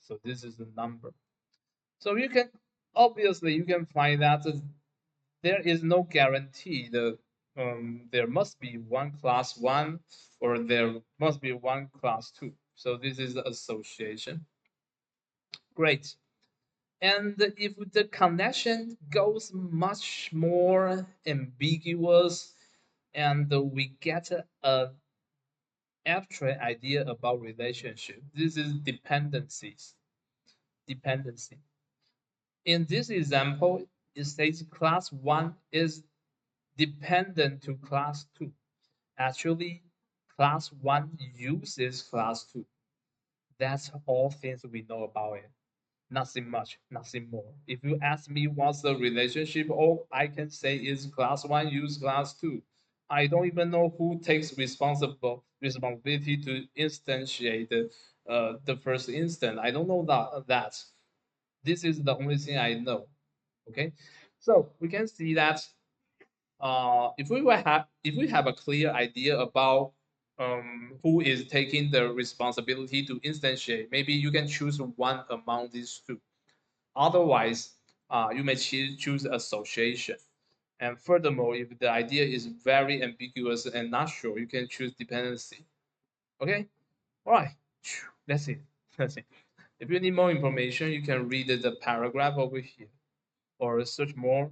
So this is the number. So you can obviously you can find that there is no guarantee that there must be one class 1 or there must be one class 2. So this is the association. Great. And if the connection goes much more ambiguous and we get a abstract idea about relationship, this is dependencies. Dependency. In this example, it says class 1 is dependent to class 2. Actually, class 1 uses class 2. That's all things we know about it. Nothing much, nothing more. If you ask me what's the relationship, all I can say is class 1 use class 2. I don't even know who takes responsibility to instantiate the first instant. I don't know that. This is the only thing I know. Okay, so we can see that if we have a clear idea about who is taking the responsibility to instantiate, maybe you can choose one among these two. Otherwise, you may choose association. And furthermore, if the idea is very ambiguous and not sure, you can choose dependency. Okay, all right, that's it. That's it. If you need more information, you can read the paragraph over here, or search more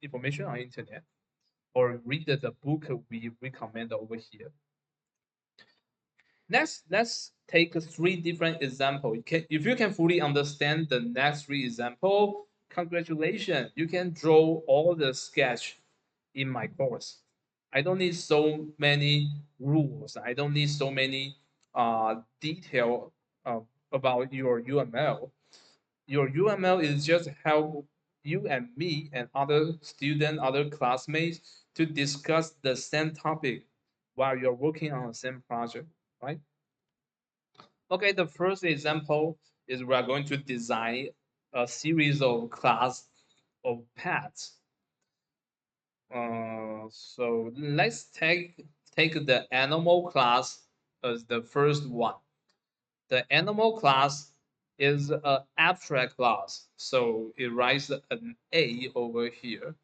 information on internet, or read the book we recommend over here. Next, let's take three different examples. If you can fully understand the next three examples, congratulations, you can draw all the sketch in my course. I don't need so many rules. I don't need so many detail about your UML. Your UML is just help you and me and other students, other classmates to discuss the same topic while you're working on the same project, right? Okay, the first example is we are going to design a series of class of pets. So let's take the animal class as the first one. The animal class is an abstract class, so it writes an A over here.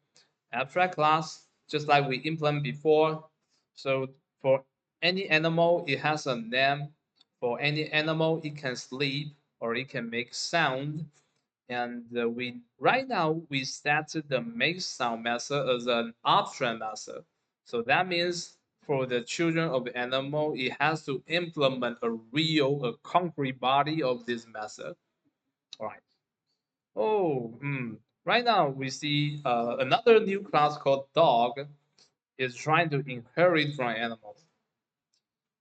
Abstract class, just like we implement before. So for any animal, it has a name. For any animal, it can sleep or it can make sound. And we right now we set the make sound method as an abstract method. So that means for the children of the animal, it has to implement a concrete body of this method. All right. Oh, right now we see another new class called dog is trying to inherit from animals.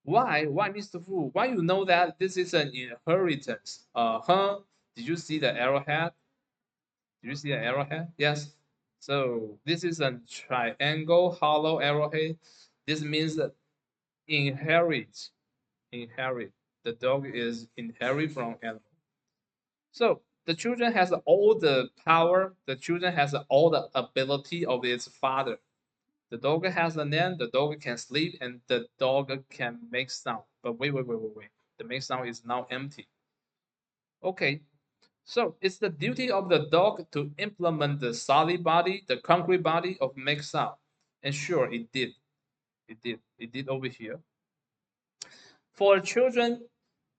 Why? Why, Mr. Fu? Why you know that this is an inheritance? Did you see the arrowhead? Did you see the arrowhead? Yes. So this is a triangle hollow arrowhead. This means that inherit, inherit. The dog is inherit from animal. So the children has all the power. The children has all the ability of its father. The dog has a name. The dog can sleep, and the dog can make sound. But wait. The make sound is now empty. Okay. So it's the duty of the dog to implement the solid body, the concrete body of make sound. And sure, it did. It did over here. For children,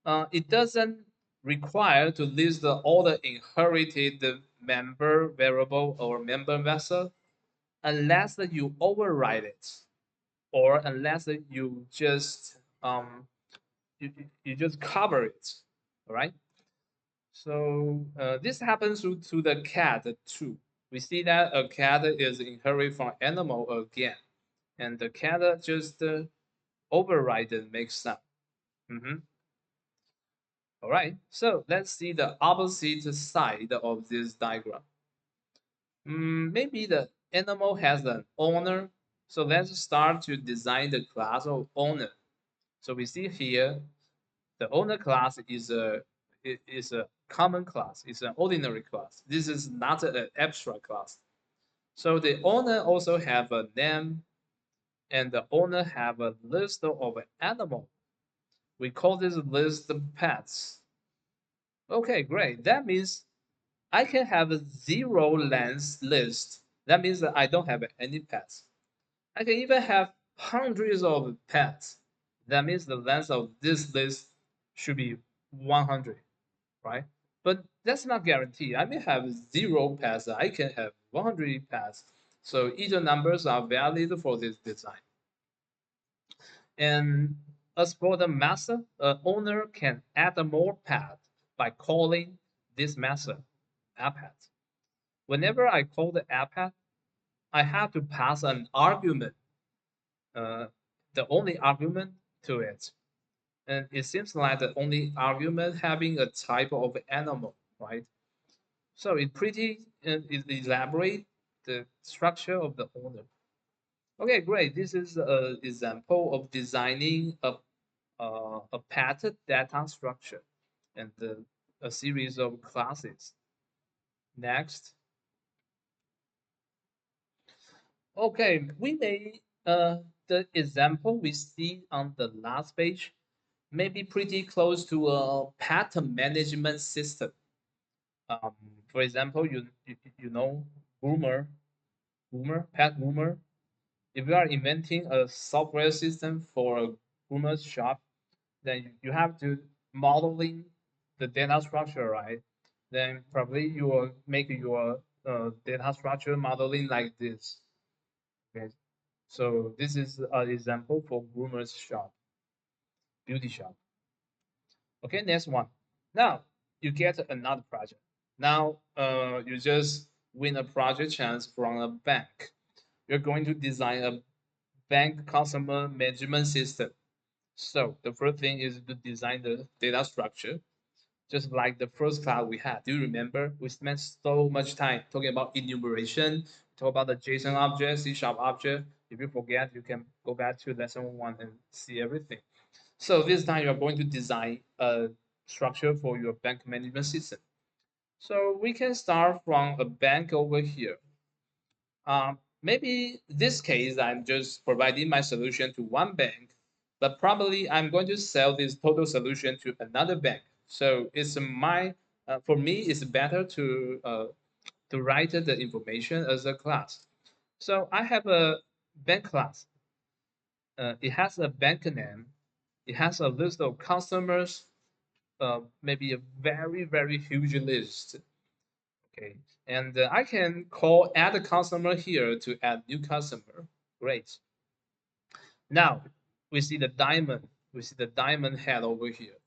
it doesn't require to list all the inherited member variable or member vessel unless you override it or unless you just you just cover it. All right. So this happens to the cat too. We see that a cat is inherited from animal again, and the cat just override and makes sound. Mhm. All right, so let's see the opposite side of this diagram. Maybe the animal has an owner. So let's start to design the class of owner. So we see here the owner class is a common class. It's an ordinary class. This is not an abstract class. So the owner also have a name, and the owner have a list of animal. We call this list pets. Okay, great. That means I can have a zero length list. That means that I don't have any pets. I can even have hundreds of pets. That means the length of this list should be 100, right? But that's not guaranteed. I may have zero pets. I can have 100 pets. So either numbers are valid for this design. And as for the method, owner can add more pet by calling this method append. Whenever I call the append, I have to pass an argument, uh, the only argument to it. And it seems like the only argument having a type of animal, right? So it pretty it elaborate the structure of the owner. Okay, great. This is an example of designing a pattern data structure and a series of classes. Next. Okay, we may the example we see on the last page may be pretty close to a pattern management system. Um, for example, you know pet groomer. If you are inventing a software system for a groomer's shop, then you have to modeling the data structure, right? Then probably you will make your data structure modeling like this. Okay, so this is an example for groomer's shop, beauty shop. Okay, next one. Now you get another project. Now you just win a project chance from a bank. You're going to design a bank customer management system. So the first thing is to design the data structure, just like the first class we had. Do you remember? We spent so much time talking about enumeration, talk about the JSON object, C# object. If you forget, you can go back to lesson one and see everything. So this time you're going to design a structure for your bank management system. So we can start from a bank over here. Maybe this case, I'm just providing my solution to one bank, but probably I'm going to sell this total solution to another bank. So it's for me, it's better to write the information as a class. So I have a bank class. It has a bank name. It has a list of customers, maybe a very huge list. Okay, and I can call add a customer here to add new customer. Great. Now we see the diamond. We see the diamond head over here.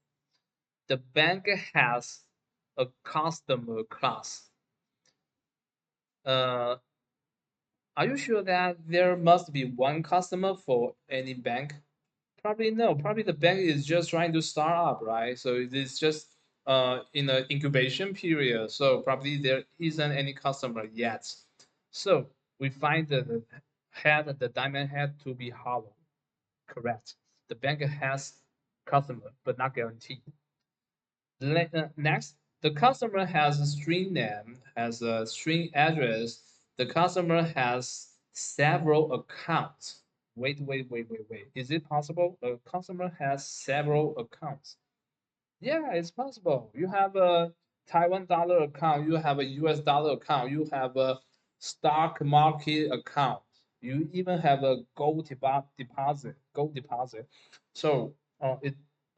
The bank has a customer class. Uh, are you sure that there must be one customer for any bank? Probably no. Probably the bank is just trying to start up, right? So it is just in an incubation period. So probably there isn't any customer yet. So we find the head, the diamond head to be hollow. Correct. The bank has customer, but not guaranteed. Next, the customer has a string name, has a string address. The customer has several accounts. Wait. Is it possible? A customer has several accounts. Yeah, it's possible. You have a Taiwan dollar account, you have a US dollar account, you have a stock market account, you even have a gold deposit. So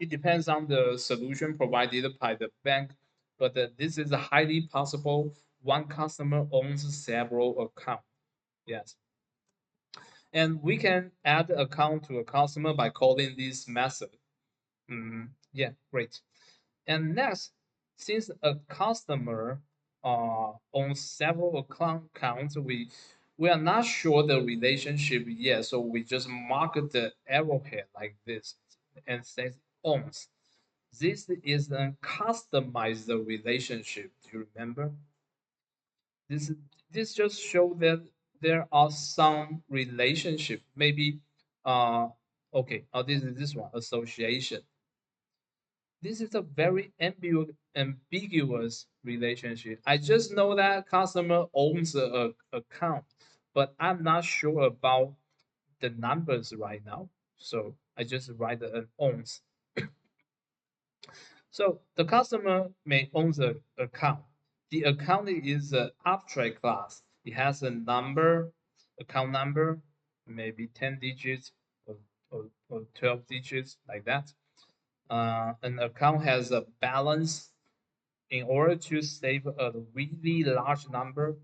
it depends on the solution provided by the bank, but this is highly possible. One customer owns several accounts. Yes, and we can add account to a customer by calling this method. Yeah, great. And next, since a customer owns several accounts, we are not sure the relationship yet, so we just mark the arrowhead like this and says owns. This is a customized relationship. Do you remember? This this just show that there are some relationship. Maybe okay. Oh, this is this one association. This is a very ambiguous relationship. I just know that customer owns a account, but I'm not sure about the numbers right now. So I just write an owns. So the customer may own the account. The account is an abstract class. It has a number, account number, maybe 10 digits or 12 digits like that. An account has a balance. In order to save a really large number,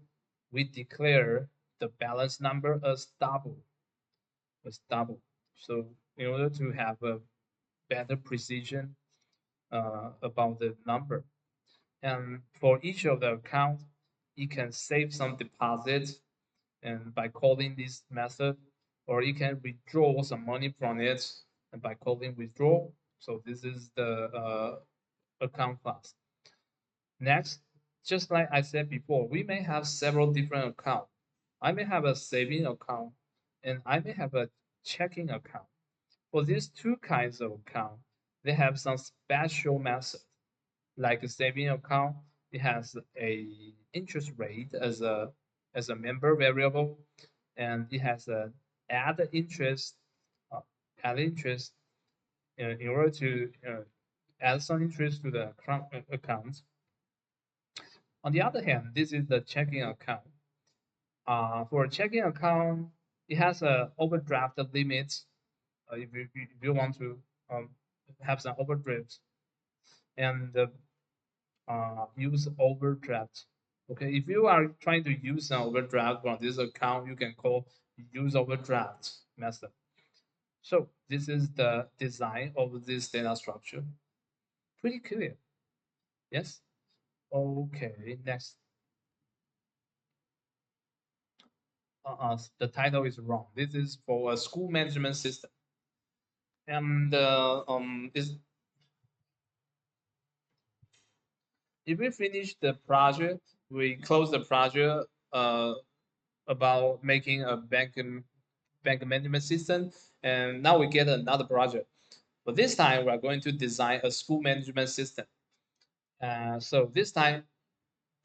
we declare the balance number as double. So in order to have a better precision about the number, and for each of the account, you can save some deposits and by calling this method, or you can withdraw some money from it and by calling withdraw. So this is the account class. Next, just like I said before, we may have several different accounts. I may have a saving account and I may have a checking account. For these two kinds of account, they have some special method. Like a saving account, it has a interest rate as a member variable, and it has a add interest, uh, add interest in order to add some interest to the account. On the other hand, this is the checking account. For a checking account, it has a overdraft limit. If you want to um, have some overdraft and use overdraft. Okay, if you are trying to use an overdraft from this account, you can call use overdraft method. So this is the design of this data structure. Pretty clear. Yes. Okay. Next. The title is wrong. This is for a school management system. And is if we finish the project, we close the project about making a bank management system, and now we get another project. But this time we are going to design a school management system. So this time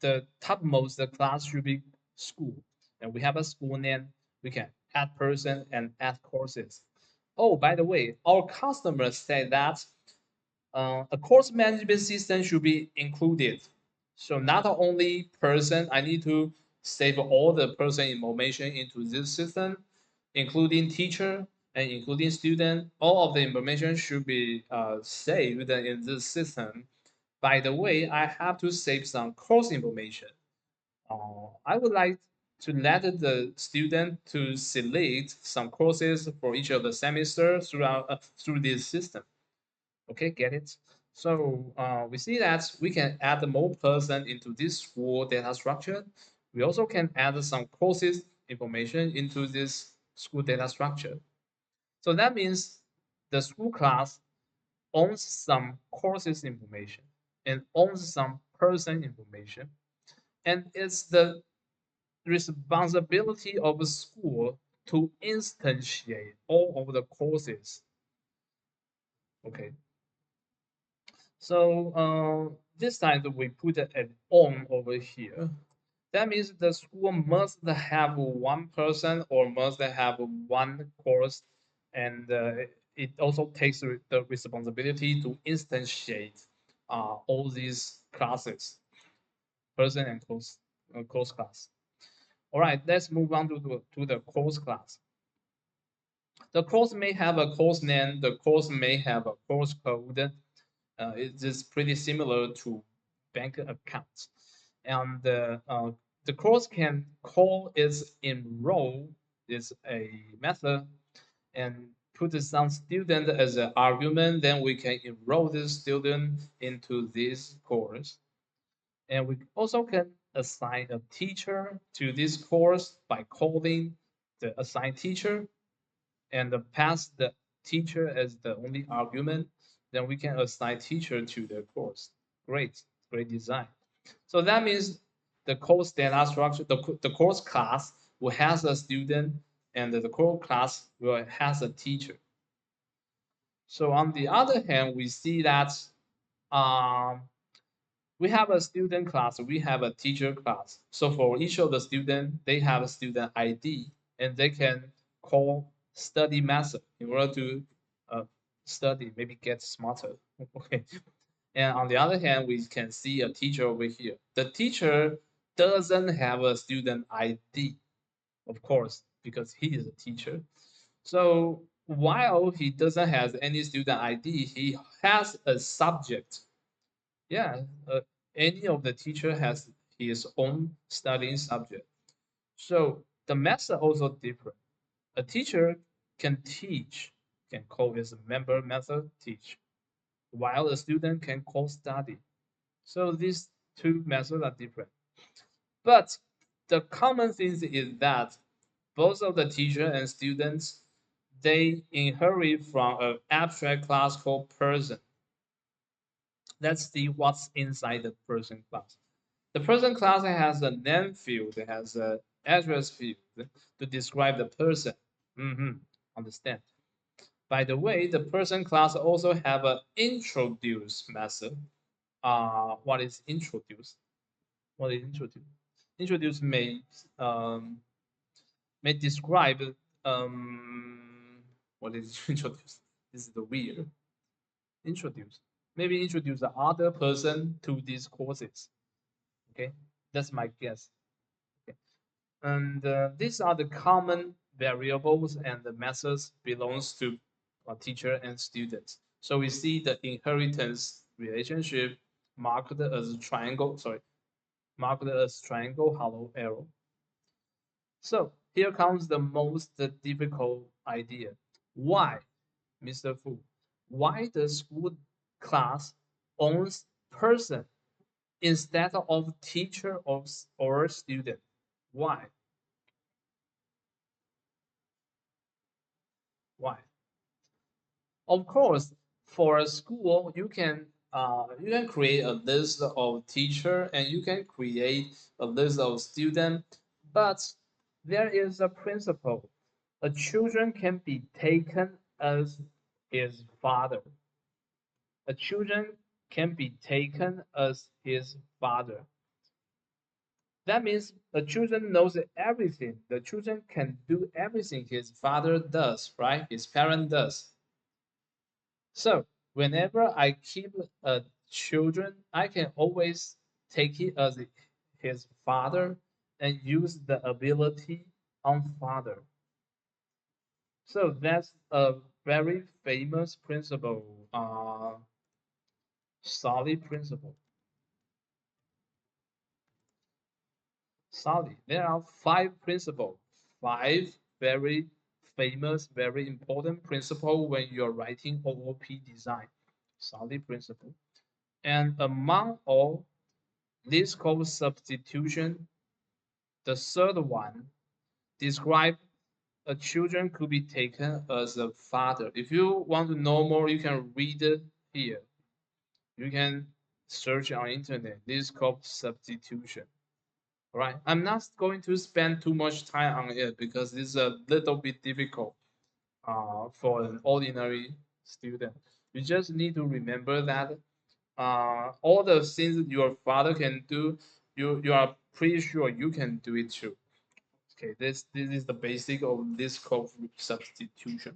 the topmost class should be school, and we have a school name. We can add person and add courses. Oh, by the way, our customers say that a course management system should be included. So not only person, I need to save all the person information into this system, including teacher and including student. All of the information should be saved in this system. By the way, I have to save some course information. I would like to let the student to select some courses for each of the semester through this system. Okay, get it? So we see that we can add more person into this school data structure. We also can add some courses information into this school data structure. So that means the school class owns some courses information and owns some person information. And it's the responsibility of a school to instantiate all of the courses. Okay, so this time we put an on over here. That means the school must have one person or must have one course, and it also takes the responsibility to instantiate all these classes, person and course class. All right, let's move on to the course class. The course may have a course name, the course may have a course code. It is pretty similar to bank accounts. And the course can call its enroll is a method and put some student as an argument. Then we can enroll this student into this course. And we also can assign a teacher to this course by calling the assigned teacher and pass the teacher as the only argument, then we can assign teacher to the course. Great, great design. So that means the course data structure, the course class will has a student and the course class will has a teacher. So on the other hand, we see that um, we have a student class, we have a teacher class. So for each of the student, they have a student ID and they can call study method in order to uh, study, maybe get smarter. Okay. And on the other hand, we can see a teacher over here. The teacher doesn't have a student ID, of course, because he is a teacher. So while he doesn't have any student ID, he has a subject. Yeah, any of the teacher has his own studying subject. So the method also different. A teacher can teach, can call his member method teach, while a student can call study. So these two methods are different. But the common thing is that both of the teacher and students they inherit from an abstract class called person. Let's see what's inside the person class. The person class has a name field, it has an address field to describe the person. Understand? By the way, the person class also have an introduce method. What is introduce? What is introduce? Introduce may describe um, what is introduce. This is the weird introduce. Maybe introduce the other person to these courses. Okay, that's my guess. Okay. And these are the common variables and the methods belongs to a teacher and students. So we see the inheritance relationship marked as triangle, marked as triangle hollow arrow. So here comes the most difficult idea. Why, Mr. Fu? Why the school class owns person instead of teacher or student? Why? Why? Of course, for a school, you can create a list of teacher and you can create a list of student, but there is a principle. A children can be taken as his father. A children can be taken as his father. That means the children knows everything. The children can do everything his father does, right? His parent does. So whenever I keep a children, I can always take it as his father and use the ability on father. So that's a very famous principle, solid principle. Solid. There are five principles, five very famous, very important principle when you're writing OOP design. Solid principle. And among all, this called substitution. The third one describe a children could be taken as a father. If you want to know more, you can read it here. You can search on internet. This is called substitution. All right, I'm not going to spend too much time on it because it's a little bit difficult for an ordinary student. You just need to remember that all the things your father can do, you are pretty sure you can do it too. Okay, this is the basic of this code substitution.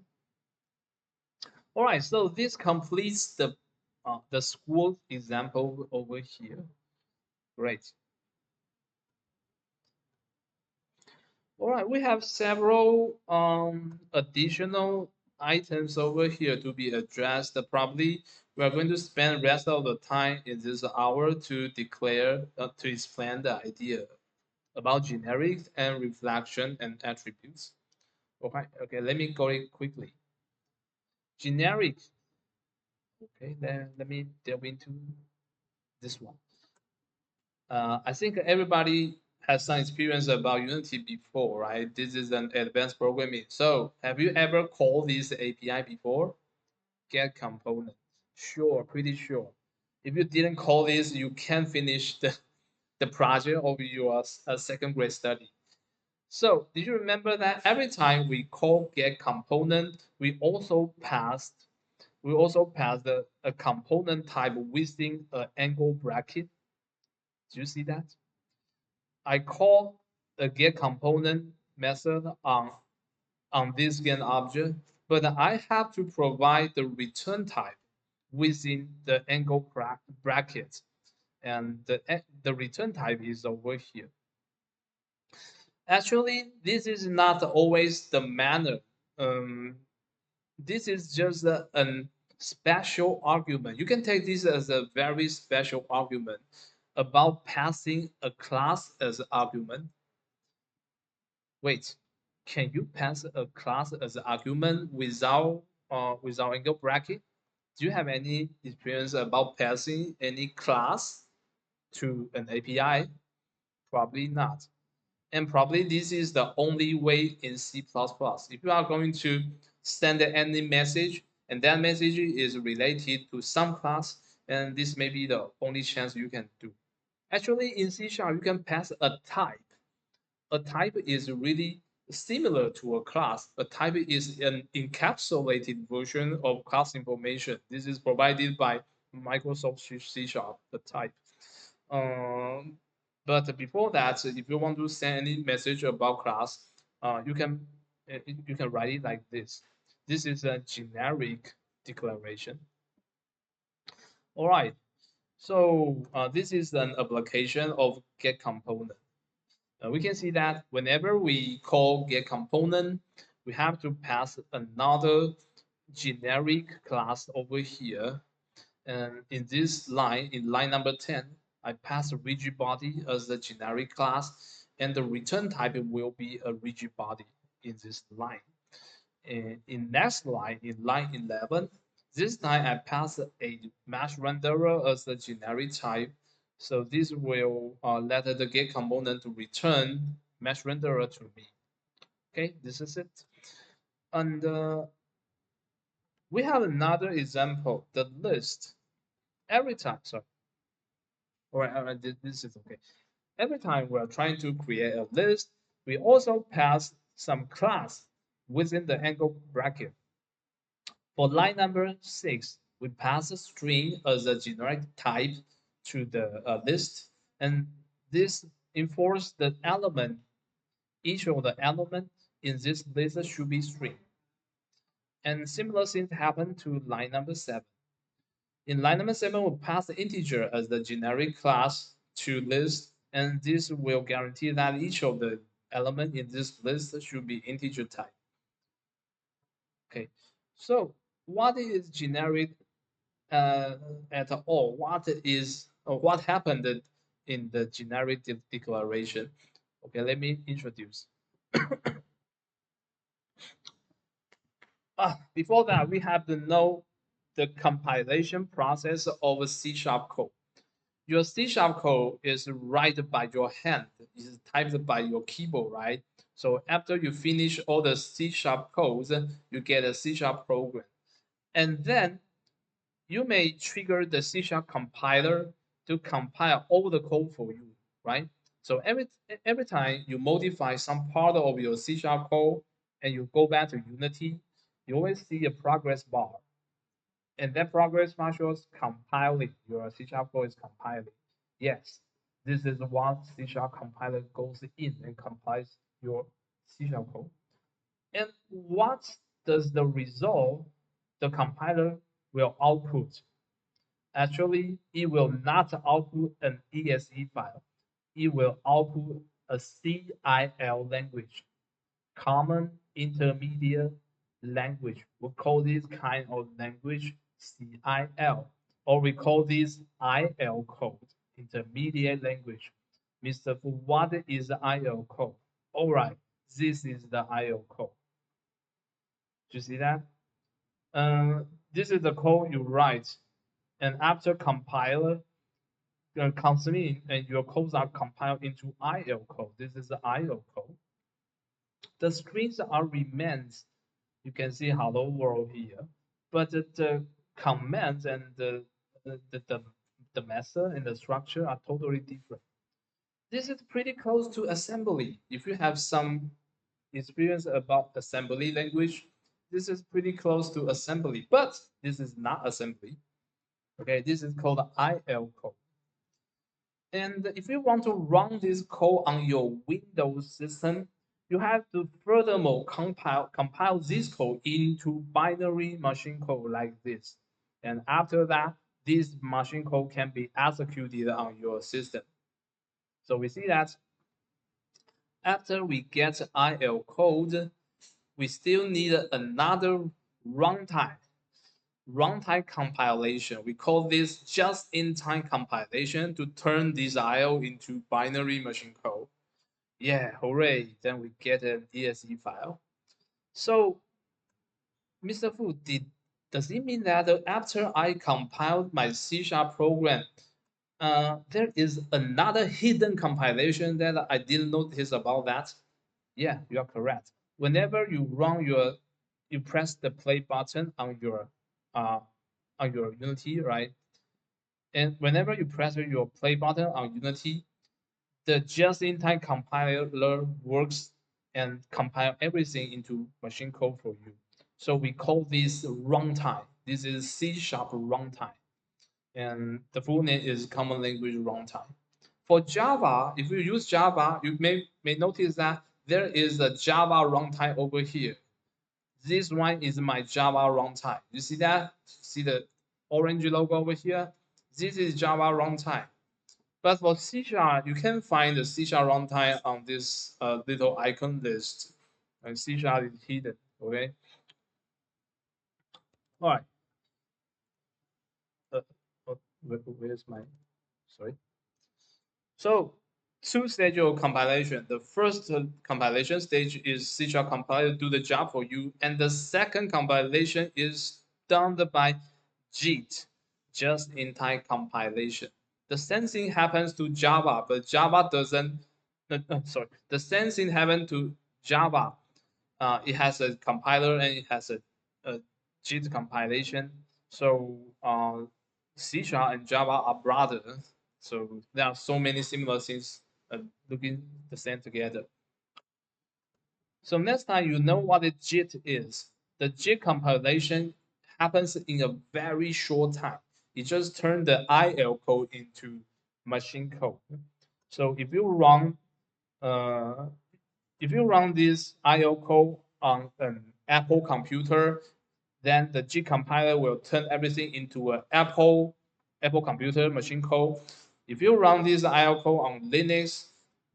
All right, so this completes the school example over here. Great. All right, we have several additional items over here to be addressed. Probably we are going to spend rest of the time in this hour to declare to explain the idea about generics and reflection and attributes. Okay, okay, let me go it quickly. Generic. Okay, then let me delve into this one. I think everybody has some experience about Unity before, right? This is an advanced programming. So have you ever called this API before? Get component. Sure, pretty sure. If you didn't call this, you can't finish the project of your second grade study. So did you remember that every time we call get component, we also passed a component type within an angle bracket. Do you see that? I call a get component method on this get object, but I have to provide the return type within the angle bracket, and the return type is over here. Actually, this is not always the manner. Um, this is just a special argument. You can take this as a very special argument about passing a class as an argument. Wait, can you pass a class as an argument without angle bracket? Do you have any experience about passing any class to an API? Probably not. And probably this is the only way in C++. If you are going to send any message and that message is related to some class, and this may be the only chance you can do. Actually, in C# you can pass a type. A type is really similar to a class. A type is an encapsulated version of class information. This is provided by Microsoft C Sharp, the type. Um, but before that, if you want to send any message about class, you can write it like this. This is a generic declaration. All right. So this is an application of get component. We can see that whenever we call get component, we have to pass another generic class over here. And in this line, in line number 10, I pass a rigid body as the generic class, and the return type will be a rigid body in this line. And in next line, in line 11, this time I pass a mesh renderer as the generic type. So this will let the get component to return mesh renderer to me. Okay, this is it. And we have another example, the list. Every time, sorry, this is okay. Every time we're trying to create a list, we also pass some class within the angle bracket. For line number 6, we pass a string as a generic type to the list, and this enforces the element. Each of the elements in this list should be string. And similar things happen to line number 7. In line number 7, we'll pass the integer as the generic class to list, and this will guarantee that each of the element in this list should be integer type. Okay, so what is generic at all? What happened in the generic declaration? Okay, let me introduce. Before that, we have to know the compilation process of C# code. Your C# code is written by your hand, is typed by your keyboard, right? So after you finish all the C# codes, you get a C# program. And then you may trigger the C# compiler to compile all the code for you, right? So every time you modify some part of your C# code and you go back to Unity, you always see a progress bar. And that progress bar shows compiling. Your C# code is compiling. Yes, this is what C# compiler goes in and compiles your C# code. And what does the result the compiler will output? Actually, it will not output an EXE file. It will output a CIL language, common intermediate language. We call this kind of language CIL, or we call this IL code, intermediate language. Mr. Fu, what is IL code? All right, this is the IL code. Do you see that? This is the code you write, and after compiler comes in, and your codes are compiled into IL code. This is the IL code. The strings are remains. You can see hello world here, but the commands and the method and the structure are totally different. This is pretty close to assembly. If you have some experience about assembly language, this is pretty close to assembly, but this is not assembly. Okay, this is called IL code. And if you want to run this code on your Windows system, you have to furthermore compile this code into binary machine code like this. And after that, this machine code can be executed on your system. So we see that after we get IL code, we still need another runtime compilation. We call this just-in-time compilation to turn this IO into binary machine code. Yeah, hooray! Then we get an EXE file. So, Mr. Fu, does it mean that after I compiled my C# program, there is another hidden compilation that I didn't notice about that? Yeah, you are correct. Whenever you press the play button uh, on your Unity, right? And whenever you press your play button on Unity, the just-in-time compiler works and compile everything into machine code for you. So we call this runtime. This is C# runtime, and the full name is Common Language Runtime. For Java, if you use Java, you may notice that there is a Java runtime over here. This one is my Java runtime. You see that? See the orange logo over here? This is Java runtime. But for C#, you can find the C# runtime on this little icon list. And C# is hidden, okay? All right. Where's my, sorry. So two-stage compilation. The first compilation stage is C# compiler do the job for you, and the second compilation is done by JIT, just-in-time compilation. The same thing happens to Java, but Java doesn't. Sorry, the same thing happened to Java. It has a compiler and it has a JIT compilation. So C# and Java are brothers. So there are so many similar things looking the same together. So next time you know what a JIT is. The JIT compilation happens in a very short time. It just turns the IL code into machine code. So uh, if you run this IO code on an Apple computer, then the JIT compiler will turn everything into an Apple computer machine code. If you run this IO code on Linux,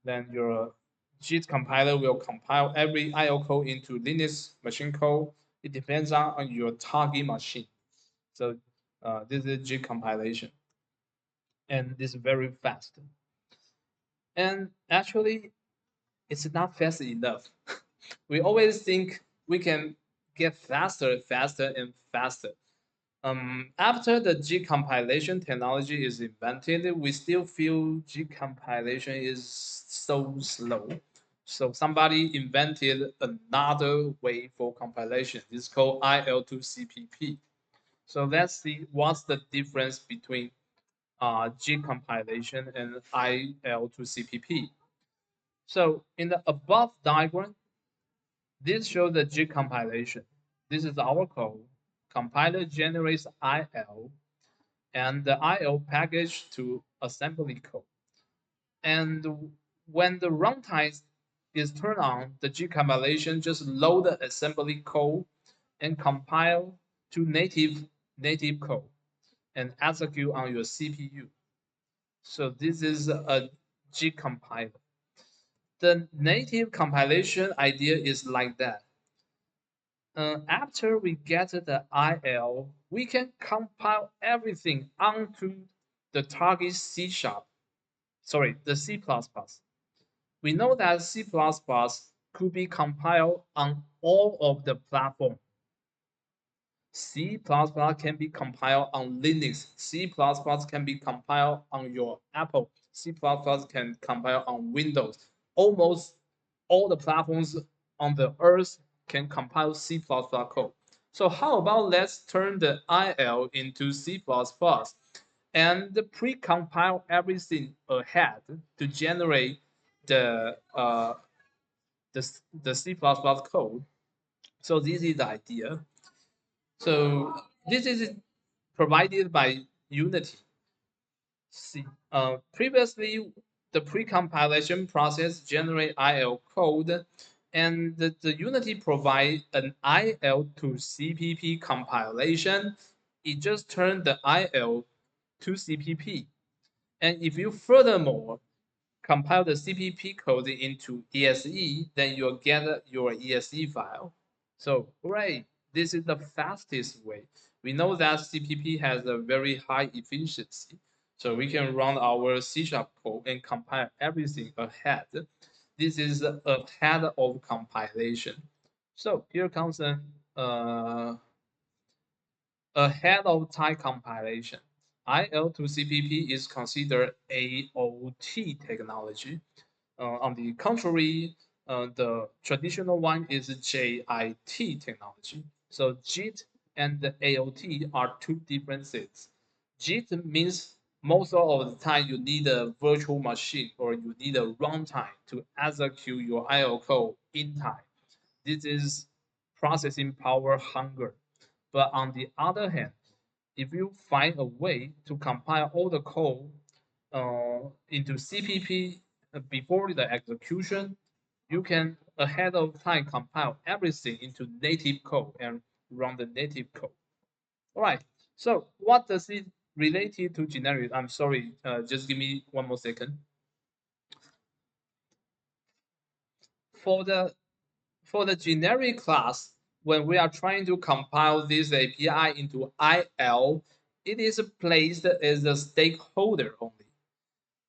then your JIT compiler will compile every IO code into Linux machine code. It depends on your target machine. So this is JIT compilation, and this is very fast. And actually, it's not fast enough. We always think we can get faster, faster, and faster. After the G compilation technology is invented, we still feel G compilation is so slow. So somebody invented another way for compilation. It's called IL2CPP. So let's see what's the difference between G compilation and IL2CPP. So in the above diagram, this shows the G compilation. This is our code. Compiler generates IL and the IL package to assembly code. And when the runtime is turned on, the G compilation just load the assembly code and compile to native code and execute on your CPU. So this is a G compiler. The native compilation idea is like that. After we get the IL, we can compile everything onto the target C sharp, sorry, the C++. We know that C++ could be compiled on all of the platform. C++ can be compiled on Linux. C++ can be compiled on your Apple. C++ can compile on Windows. Almost all the platforms on the earth can compile C++ code. So how about let's turn the IL into C++ and pre-compile everything ahead to generate the the C++ code. So this is the idea. So this is provided by Unity. See, previously, the pre-compilation process generate IL code, and the Unity provide an IL to CPP compilation. It just turned the IL to CPP. And if you furthermore compile the CPP code into ESE, then you'll get your ESE file. So, right, this is the fastest way. We know that CPP has a very high efficiency, so we can run our C# code and compile everything ahead. This is ahead of compilation. So here comes an ahead of time compilation. IL to CPP is considered AOT technology. On the contrary, the traditional one is JIT technology. So JIT and the AOT are two different things. JIT means most of the time you need a virtual machine or you need a runtime to execute your IO code in time. This is processing power hunger. But on the other hand, if you find a way to compile all the code into CPP before the execution, you can ahead of time compile everything into native code and run the native code. All right. So what does it related to generic? I'm sorry. Just give me one more second. For the for the generic class, when we are trying to compile this API into IL, it is placed as a stakeholder only.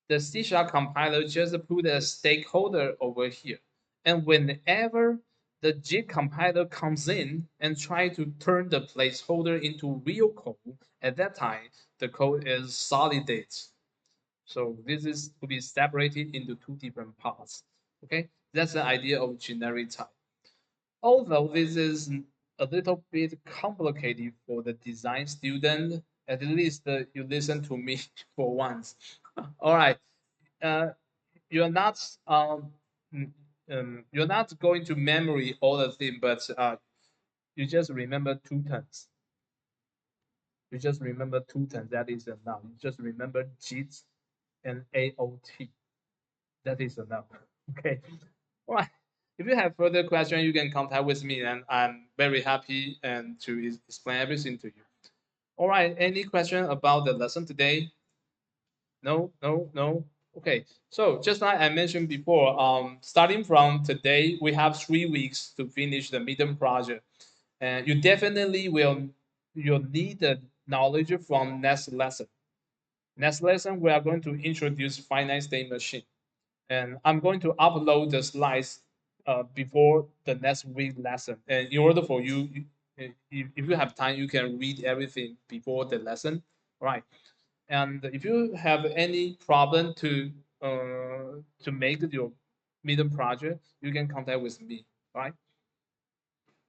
The C# compiler just put a stakeholder over here. And whenever the G compiler comes in and try to turn the placeholder into real code, at that time, the code is solidate. So this is to be separated into two different parts. Okay, that's the idea of generic type. Although this is a little bit complicated for the design student, at least you listen to me for once. All right, uh, you're not you're not going to memory all the thing, but you just remember two terms. You just remember two terms. That is enough. You just remember JIT and AOT. That is enough. Okay. All right. If you have further questions, you can contact with me, and I'm very happy and to explain everything to you. All right. Any question about the lesson today? No, no, no. Okay. So just like I mentioned before, starting from today, we have 3 weeks to finish the midterm project, and you definitely will you'll need the knowledge from next lesson. Next lesson, we are going to introduce finite state machine, and I'm going to upload the slides before the next week lesson. And in order for you, if you have time, you can read everything before the lesson, right? And if you have any problem to make your midterm project, you can contact with me, right?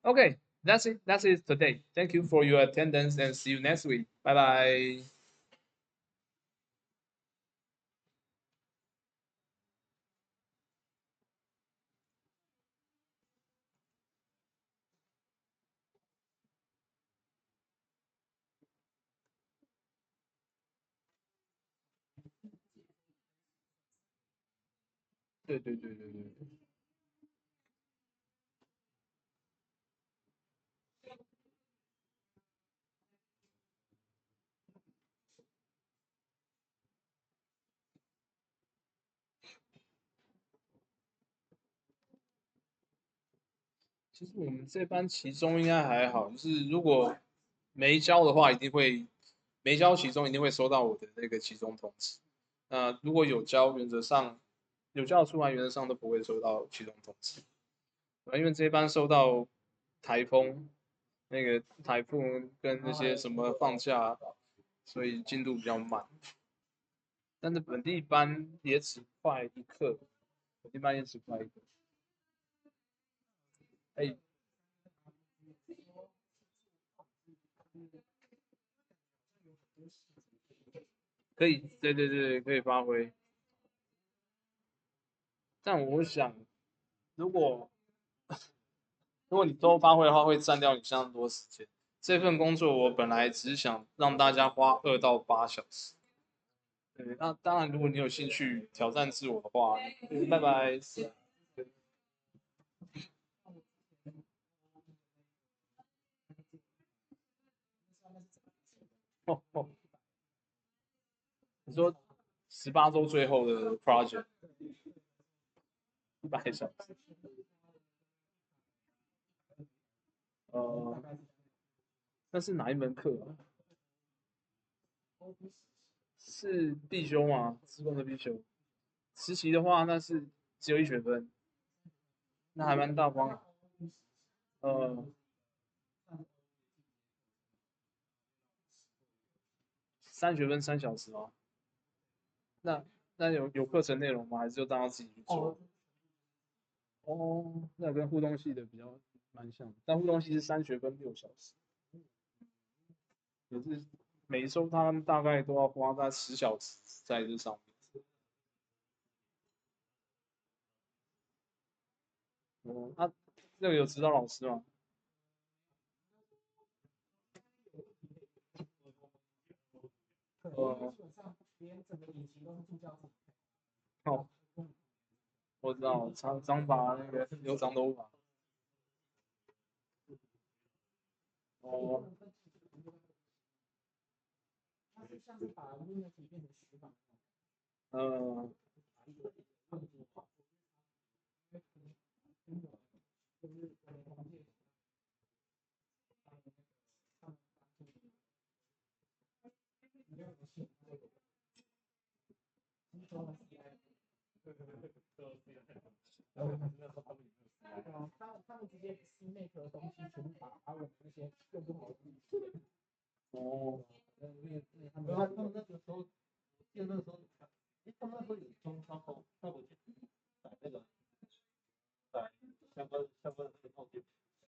Okay, that's it. That's it today. Thank you for your attendance and see you next week. Bye bye. 对对对对对。其实我们这班期中应该还好，就是如果没交的话，一定会没交期中一定会收到我的那个期中通知。那如果有交，原则上有交出来，原则上都不会收到期中通知。因为这班受到台风、那个台风跟那些什么放假，所以进度比较慢。但是本地班也只快一课，本地班也只快一课。哎，可以，对对对，可以发挥。但我想，如果如果你都发挥的话，会占掉你相当多时间。这份工作我本来只是想让大家花2到8小时。对，那当然，如果你有兴趣挑战自我的话，拜拜。哦哦，你说18周最后的 project 100小时，呃，那是哪一门课啊？是必修吗？自工的必修。实习的话，那是只有1学分，那还蛮大方。呃，3学分3小时哦。那有课程内容吗？还是就当自己去做？哦，那跟互动系的比较蛮像的，但互动系是3学分6小时，也是每周他们大概都要花在10小时在这上面。哦，那这个有指导老师吗？呃，哦，我知道，长发那个留长头发。哦，嗯，哦，